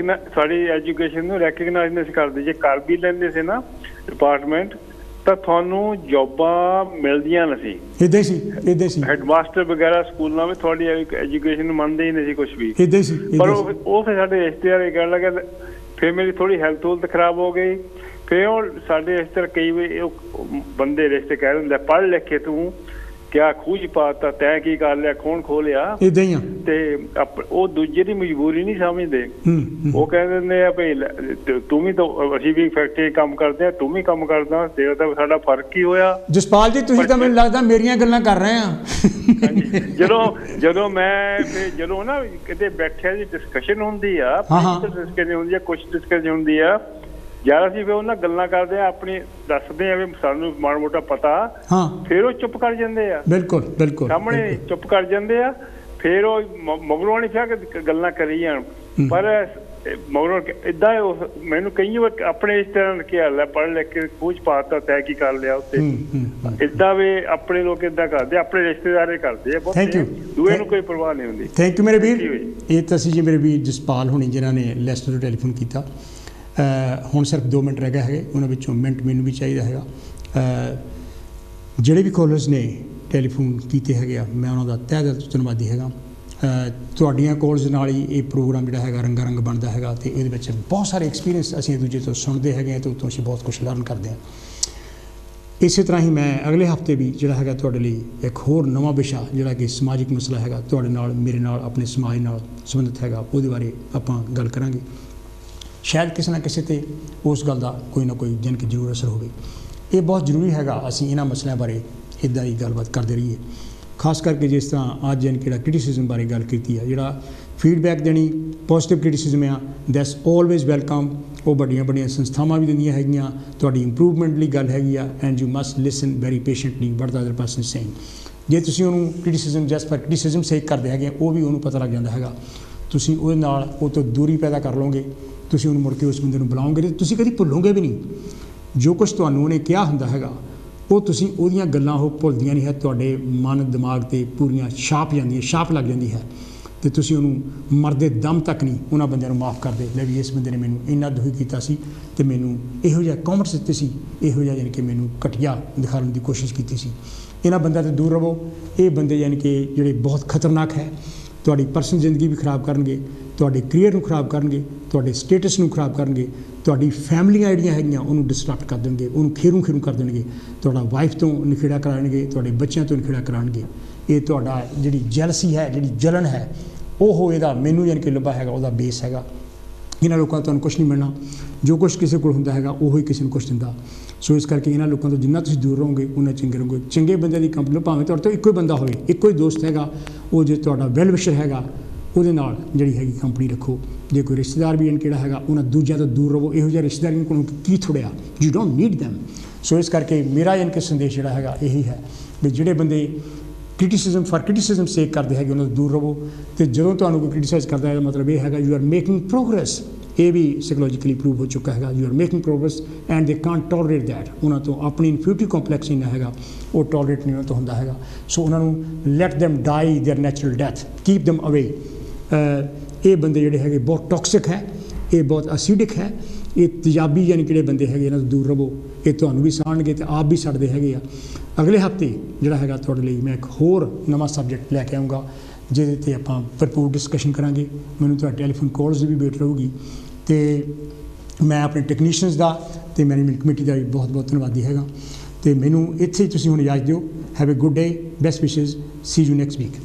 ਸਾਡੀ ਐਜੂਕੇਸ਼ਨ ਨੂੰ ਰੈਕਗਨਾਈਜ਼ ਨਹੀਂ ਕਰਦੇ। ਜੇ ਕਰ ਵੀ ਲੈਂਦੇ ਸੀ ਨਾ ਡਿਪਾਰਟਮੈਂਟ, ਤਾਂ ਤੁਹਾਨੂੰ ਜੌਬਾਂ ਮਿਲਦੀਆਂ ਨਹੀਂ ਸੀ। ਇਦਾਂ ਸੀ ਹੈਡਮਾਸਟਰ ਵਗੈਰਾ ਸਕੂਲਾਂ ਵਿੱਚ ਤੁਹਾਡੀ ਐਜੂਕੇਸ਼ਨ ਨੂੰ ਮੰਨਦੇ ਹੀ ਨਹੀਂ ਸੀ ਕੁਝ ਵੀ। ਇਦਾਂ ਸੀ। ਪਰ ਉਹ ਫਿਰ ਸਾਡੇ ਰਿਸ਼ਤੇਦਾਰ ਇਹ ਕਹਿਣ ਲੱਗੇ। ਫਿਰ ਮੇਰੀ ਥੋੜੀ ਹੈਲਥ ਹੁਲਤ ਖਰਾਬ ਹੋ ਗਈ। ਫਿਰ ਉਹ ਸਾਡੇ ਇਸ ਤਰ੍ਹਾਂ ਕਈ ਵੀ ਬੰਦੇ ਰਿਸ਼ਤੇ ਕਹਿ ਦਿੰਦੇ, ਪੜ੍ਹ ਲਿਖ ਕੇ ਤੂੰ ਕਿਆ ਖੂਜ ਪਾਤਾ, ਤੈਂ ਕੀ ਕਰ ਲਿਆ, ਕੌਣ ਖੋਲਿਆ। ਇਦਾਂ ਹੀ ਆ। ਤੇ ਉਹ ਦੂਜੇ ਦੀ ਮਜਬੂਰੀ ਨਹੀਂ ਸਮਝਦੇ। ਉਹ ਕਹਿ ਦਿੰਦੇ ਆ ਭਈ ਤੂੰ ਵੀ ਤਾਂ, ਅਸੀਂ ਵੀ ਫੈਕਟਰੀ ਕੰਮ ਕਰਦੇ ਆ, ਤੂੰ ਵੀ ਕੰਮ ਕਰਦਾ, ਤੇਰਾ ਤਾਂ ਸਾਡਾ ਫਰਕ ਹੀ ਹੋਇਆ। ਜਸਪਾਲ ਜੀ, ਤੁਸੀਂ ਤਾਂ ਮੈਨੂੰ ਲੱਗਦਾ ਮੇਰੀਆਂ ਗੱਲਾਂ ਕਰ ਰਹੇ ਆ। ਜਦੋਂ ਮੈਂ ਜਦੋਂ ਨਾ ਕਿਤੇ ਬੈਠਿਆ ਜੀ, ਡਿਸਕਸ਼ਨ ਹੁੰਦੀ ਆ, ਡਿਸਕਸ਼ਨ ਹੁੰਦੀ ਆ, ਕੁਛ ਡਿਸਕਸ਼ਨ ਹੁੰਦੀ ਆ, ਯਾਰ ਅਸੀਂ ਫਿਰ ਉਹਨਾਂ ਗੱਲਾਂ ਕਰਦੇ ਆ, ਆਪਣੀ ਦੱਸਦੇ ਆ ਵੀ ਸਾਨੂੰ ਮਾੜਾ ਮੋਟਾ ਪਤਾ। ਫਿਰ ਉਹ ਚੁੱਪ ਕਰ ਜਾਂਦੇ ਆ। ਬਿਲਕੁਲ ਬਿਲਕੁਲ, ਸਾਹਮਣੇ ਚੁੱਪ ਕਰ ਜਾਂਦੇ ਆ। ਫਿਰ ਉਹ ਮਗਰੋਂ ਨਹੀਂ ਫਿਰ ਗੱਲਾਂ ਕਰੀ ਜਾਣ। ਪਰ ਮਗਰੋਂ ਏਦਾਂ ਮੈਨੂੰ ਕਈ ਵਾਰ ਆਪਣੇ ਇਸ ਤਰ੍ਹਾਂ ਕਿਹਾ ਲੈ, ਪੜ੍ਹ ਲਿਖ ਕੇ ਖੂਜ ਪਾਤਾ, ਤੈਅ ਕੀ ਕਰ ਲਿਆ ਉੱਤੇ। ਏਦਾਂ ਵੀ ਆਪਣੇ ਲੋਕ ਏਦਾਂ ਕਰਦੇ, ਆਪਣੇ ਰਿਸ਼ਤੇਦਾਰੇ ਕਰਦੇ ਆ। Thank you. ਦੂਏ ਨੂੰ ਕੋਈ ਪਰਵਾਹ ਨਹੀਂ ਹੁੰਦੀ। ਥੈਂਕ ਯੂ ਮੇਰੇ ਵੀਰ। ਇਹ ਤਾਂ ਸੀ ਜੀ ਮੇਰੇ ਵੀਰ ਜਸਪਾਲ ਹੋਣੀ, ਜਿਨ੍ਹਾਂ ਨੇ ਲੈਸਟਰ ਤੋਂ ਟੈਲੀਫੋਨ ਕੀਤਾ। ਹੁਣ ਸਿਰਫ 2 ਮਿੰਟ ਰਹਿ ਗਏ ਹੈਗੇ, ਉਹਨਾਂ ਵਿੱਚੋਂ ਮਿੰਟ ਮੈਨੂੰ ਵੀ ਚਾਹੀਦਾ ਹੈਗਾ। ਜਿਹੜੇ ਵੀ ਕਾਲਰਸ ਨੇ ਟੈਲੀਫੋਨ ਕੀਤੇ ਹੈਗੇ ਆ, ਮੈਂ ਉਹਨਾਂ ਦਾ ਤਹਿ ਦਿਲ ਤੋਂ ਧੰਨਵਾਦੀ ਹੈਗਾ। ਤੁਹਾਡੀਆਂ ਕਾਲਸ ਨਾਲ ਹੀ ਇਹ ਪ੍ਰੋਗਰਾਮ ਜਿਹੜਾ ਹੈਗਾ ਰੰਗਾ ਰੰਗ ਬਣਦਾ ਹੈਗਾ, ਅਤੇ ਇਹਦੇ ਵਿੱਚ ਬਹੁਤ ਸਾਰੇ ਐਕਸਪੀਰੀਅੰਸ ਅਸੀਂ ਇੱਕ ਦੂਜੇ ਤੋਂ ਸੁਣਦੇ ਹੈਗੇ ਹਾਂ, ਅਤੇ ਉੱਥੋਂ ਅਸੀਂ ਬਹੁਤ ਕੁਛ ਲਰਨ ਕਰਦੇ ਹਾਂ। ਇਸੇ ਤਰ੍ਹਾਂ ਹੀ ਮੈਂ ਅਗਲੇ ਹਫ਼ਤੇ ਵੀ ਜਿਹੜਾ ਹੈਗਾ ਤੁਹਾਡੇ ਲਈ ਇੱਕ ਹੋਰ ਨਵਾਂ ਵਿਸ਼ਾ, ਜਿਹੜਾ ਕਿ ਸਮਾਜਿਕ ਮਸਲਾ ਹੈਗਾ, ਤੁਹਾਡੇ ਨਾਲ, ਮੇਰੇ ਨਾਲ, ਆਪਣੇ ਸਮਾਜ ਨਾਲ ਸੰਬੰਧਿਤ ਹੈਗਾ, ਉਹਦੇ ਬਾਰੇ ਆਪਾਂ ਗੱਲ ਕਰਾਂਗੇ। ਸ਼ਾਇਦ ਕਿਸੇ ਨਾ ਕਿਸੇ 'ਤੇ ਉਸ ਗੱਲ ਦਾ ਕੋਈ ਨਾ ਕੋਈ ਜਾਣੀ ਕਿ ਜ਼ਰੂਰ ਅਸਰ ਹੋਵੇ। ਇਹ ਬਹੁਤ ਜ਼ਰੂਰੀ ਹੈਗਾ ਅਸੀਂ ਇਹਨਾਂ ਮਸਲਿਆਂ ਬਾਰੇ ਇੱਦਾਂ ਦੀ ਗੱਲਬਾਤ ਕਰਦੇ ਰਹੀਏ। ਖਾਸ ਕਰਕੇ ਜਿਸ ਤਰ੍ਹਾਂ ਅੱਜ ਜਾਣੀ ਕਿ ਜਿਹੜਾ ਕ੍ਰਿਟੀਸਿਜ਼ਮ ਬਾਰੇ ਗੱਲ ਕੀਤੀ ਆ, ਜਿਹੜਾ ਫੀਡਬੈਕ ਦੇਣੀ, ਪੋਜ਼ੀਟਿਵ ਕ੍ਰਿਟੀਸਿਜ਼ਮ ਆ, ਦੈਟਸ ਆਲਵੇਜ਼ ਵੈਲਕਮ। ਉਹ ਵੱਡੀਆਂ ਵੱਡੀਆਂ ਸੰਸਥਾਵਾਂ ਵੀ ਦਿੰਦੀਆਂ ਹੈਗੀਆਂ, ਤੁਹਾਡੀ ਇੰਪਰੂਵਮੈਂਟ ਲਈ ਗੱਲ ਹੈਗੀ ਆ। And you must ਲਿਸਨ very patiently what the other person saying. ਜੇ ਤੁਸੀਂ ਉਹਨੂੰ ਕ੍ਰਿਟੀਸਿਜ਼ਮ ਜਸਟ ਫॉर ਕ੍ਰਿਟੀਸਿਜ਼ਮ ਸੇਕ ਕਰਦੇ ਹੈਗੇ, ਉਹ ਵੀ ਉਹਨੂੰ ਪਤਾ ਲੱਗ ਜਾਂਦਾ ਹੈਗਾ। ਤੁਸੀਂ ਉਹਦੇ ਨਾਲ ਉਹ ਤੋਂ ਦੂਰੀ ਪੈਦਾ ਕਰ ਲਓਗੇ, ਤੁਸੀਂ ਉਹਨੂੰ ਮੁੜ ਕੇ ਉਸ ਬੰਦੇ ਨੂੰ ਬੁਲਾਓਗੇ ਅਤੇ ਤੁਸੀਂ ਕਦੀ ਭੁੱਲੋਗੇ ਵੀ ਨਹੀਂ। ਜੋ ਕੁਛ ਤੁਹਾਨੂੰ ਉਹਨੇ ਕਿਹਾ ਹੁੰਦਾ ਹੈਗਾ, ਉਹ ਤੁਸੀਂ ਉਹਦੀਆਂ ਗੱਲਾਂ ਉਹ ਭੁੱਲਦੀਆਂ ਨਹੀਂ ਹੈ। ਤੁਹਾਡੇ ਮਨ ਦਿਮਾਗ 'ਤੇ ਪੂਰੀਆਂ ਛਾਪ ਜਾਂਦੀਆਂ, ਛਾਪ ਲੱਗ ਜਾਂਦੀ ਹੈ। ਤੇ ਤੁਸੀਂ ਉਹਨੂੰ ਮਰਦੇ ਦਮ ਤੱਕ ਨਹੀਂ ਉਹਨਾਂ ਬੰਦਿਆਂ ਨੂੰ ਮਾਫ ਕਰਦੇ ਲੈ ਵੀ ਇਸ ਬੰਦੇ ਨੇ ਮੈਨੂੰ ਇੰਨਾ ਦੁਖੀ ਕੀਤਾ ਸੀ ਤੇ ਮੈਨੂੰ ਇਹੋ ਜਿਹਾ ਕਮੈਂਟਸ ਦਿੱਤੇ ਸੀ, ਇਹੋ ਜਿਹਾ ਯਾਨੀ ਕਿ ਮੈਨੂੰ ਘਟੀਆ ਦਿਖਾਉਣ ਦੀ ਕੋਸ਼ਿਸ਼ ਕੀਤੀ ਸੀ। ਇਹਨਾਂ ਬੰਦਿਆਂ ਤੋਂ ਦੂਰ ਰਹੋ। ਇਹ ਬੰਦੇ ਯਾਨੀ ਕਿ ਜਿਹੜੇ ਬਹੁਤ ਖਤਰਨਾਕ ਹੈ, ਤੁਹਾਡੀ ਪਰਸਨਲ ਜ਼ਿੰਦਗੀ ਵੀ ਖਰਾਬ ਕਰਨਗੇ, ਤੁਹਾਡੇ ਕਰੀਅਰ ਨੂੰ ਖਰਾਬ ਕਰਨਗੇ, ਤੁਹਾਡੇ ਸਟੇਟਸ ਨੂੰ ਖਰਾਬ ਕਰਨਗੇ, ਤੁਹਾਡੀ ਫੈਮਲੀਆਂ ਜਿਹੜੀਆਂ ਹੈਗੀਆਂ ਉਹਨੂੰ ਡਿਸਟਰੈਕਟ ਕਰ ਦੇਣਗੇ, ਉਹਨੂੰ ਖੇਰੂ ਕਰ ਦੇਣਗੇ, ਤੁਹਾਡਾ ਵਾਈਫ ਤੋਂ ਨਿਖੇੜਾ ਕਰਾਉਣਗੇ, ਤੁਹਾਡੇ ਬੱਚਿਆਂ ਤੋਂ ਨਿਖੇੜਾ ਕਰਾਉਣਗੇ। ਇਹ ਤੁਹਾਡਾ ਜਿਹੜੀ ਜੈਲਸੀ ਹੈ, ਜਿਹੜੀ ਜਲਨ ਹੈ, ਉਹ ਇਹਦਾ ਮੈਨੂੰ ਯਾਨੀ ਕਿ ਲੱਭਾ ਹੈਗਾ, ਉਹਦਾ ਬੇਸ ਹੈਗਾ। ਇਹਨਾਂ ਲੋਕਾਂ ਤੋਂ ਤੁਹਾਨੂੰ ਕੁਛ ਨਹੀਂ ਮਿਲਣਾ। ਜੋ ਕੁਛ ਕਿਸੇ ਕੋਲ ਹੁੰਦਾ ਹੈਗਾ ਉਹੀ ਕਿਸੇ ਨੂੰ ਕੁਛ ਦਿੰਦਾ। ਸੋ ਇਸ ਕਰਕੇ ਇਹਨਾਂ ਲੋਕਾਂ ਤੋਂ ਜਿੰਨਾ ਤੁਸੀਂ ਦੂਰ ਰਹੋਗੇ ਉਨਾ ਚੰਗੇ ਰਹੋਗੇ। ਚੰਗੇ ਬੰਦਿਆਂ ਦੀ ਕੰਪਨੀ, ਭਾਵੇਂ ਤੁਹਾਡੇ ਤੋਂ ਇੱਕੋ ਹੀ ਬੰਦਾ ਹੋਵੇ, ਇੱਕੋ ਹੀ ਦੋਸਤ ਹੈਗਾ, ਉਹ ਜੇ ਤੁਹਾਡਾ ਵੈਲ ਵਿਸ਼ਰ ਹੈਗਾ ਉਹਦੇ ਨਾਲ ਜਿਹੜੀ ਹੈਗੀ ਕੰਪਨੀ ਰੱਖੋ। ਜੇ ਕੋਈ ਰਿਸ਼ਤੇਦਾਰ ਵੀ ਕਿਹੜਾ ਹੈਗਾ ਉਹਨਾਂ ਦੂਜਿਆਂ ਤੋਂ ਦੂਰ ਰਹੋ। ਇਹੋ ਜਿਹਾ ਰਿਸ਼ਤੇਦਾਰ ਕੋਲੋਂ ਕੀ ਥੋੜ੍ਹਿਆ, ਯੂ ਡੋਂਟ ਨੀਡ ਦੈਮ। ਸੋ ਇਸ ਕਰਕੇ ਮੇਰਾ ਯਾਨੀ ਕਿ ਸੰਦੇਸ਼ ਜਿਹੜਾ ਹੈਗਾ ਇਹੀ ਹੈ ਵੀ ਜਿਹੜੇ ਬੰਦੇ ਕ੍ਰਿਟਿਸਿਜ਼ਮ ਸੇਕ ਕਰਦੇ ਹੈਗੇ ਉਹਨਾਂ ਤੋਂ ਦੂਰ ਰਹੋ। ਅਤੇ ਜਦੋਂ ਤੁਹਾਨੂੰ ਕੋਈ ਕ੍ਰਿਟੀਸਾਈਜ਼ ਕਰਦਾ ਹੈ ਮਤਲਬ ਇਹ ਹੈਗਾ ਯੂ ਆਰ ਮੇਕਿੰਗ ਪ੍ਰੋਗਰੈਸ। ਇਹ ਵੀ ਸਾਈਕੋਲੋਜੀਕਲੀ ਪ੍ਰੂਵ ਹੋ ਚੁੱਕਾ ਹੈਗਾ, you are making progress and ਦੇ ਕਾਂਟ ਟੋਲਰੇਟ ਦੈਟ। ਉਹਨਾਂ ਤੋਂ ਆਪਣੀ ਇਨਫੀਰੀਅਰਟੀ ਕੰਪਲੈਕਸ ਇੰਨਾ ਹੈਗਾ, ਉਹ ਟੋਲਰੇਟ ਨਹੀਂ ਉਹਨਾਂ ਤੋਂ ਹੁੰਦਾ ਹੈਗਾ। ਸੋ ਉਹਨਾਂ ਨੂੰ let them die their natural death, keep them away. ਇਹ ਬੰਦੇ ਜਿਹੜੇ ਹੈਗੇ ਬਹੁਤ ਟੌਕਸਿਕ ਹੈ, ਇਹ ਬਹੁਤ ਐਸਿਡਿਕ ਹੈ, ਇਹ ਤੇਜ਼ਾਬੀ ਯਾਨੀ ਕਿਹੜੇ ਬੰਦੇ ਹੈਗੇ ਇਹਨਾਂ ਤੋਂ ਦੂਰ ਰਹੋ। ਇਹ ਤੁਹਾਨੂੰ ਵੀ ਸਾੜਨਗੇ ਅਤੇ ਆਪ ਵੀ ਸੜਦੇ ਹੈਗੇ ਆ। ਅਗਲੇ ਹਫ਼ਤੇ ਜਿਹੜਾ ਹੈਗਾ ਤੁਹਾਡੇ ਲਈ ਮੈਂ ਇੱਕ ਹੋਰ ਨਵਾਂ ਸਬਜੈਕਟ ਲੈ ਕੇ ਆਊਂਗਾ ਜਿਹਦੇ 'ਤੇ ਆਪਾਂ ਭਰਪੂਰ ਡਿਸਕਸ਼ਨ ਕਰਾਂਗੇ। ਮੈਨੂੰ ਤੁਹਾਡੇ ਟੈਲੀਫੋਨ ਕਾਲਸ ਦੀ ਵੀ ਵੇਟ ਰਹੂਗੀ ਅਤੇ ਮੈਂ ਆਪਣੇ ਟੈਕਨੀਸ਼ੀਅਨਸ ਦਾ ਅਤੇ ਮੈਨੇਜਮੈਂਟ ਕਮੇਟੀ ਦਾ ਵੀ ਬਹੁਤ ਬਹੁਤ ਧੰਨਵਾਦੀ ਹੈਗਾ। ਅਤੇ ਮੈਨੂੰ ਇੱਥੇ ਹੀ ਤੁਸੀਂ ਹੁਣ ਇਜਾਜ਼ਤ ਦਿਓ। Have a good day, best wishes, see you next week.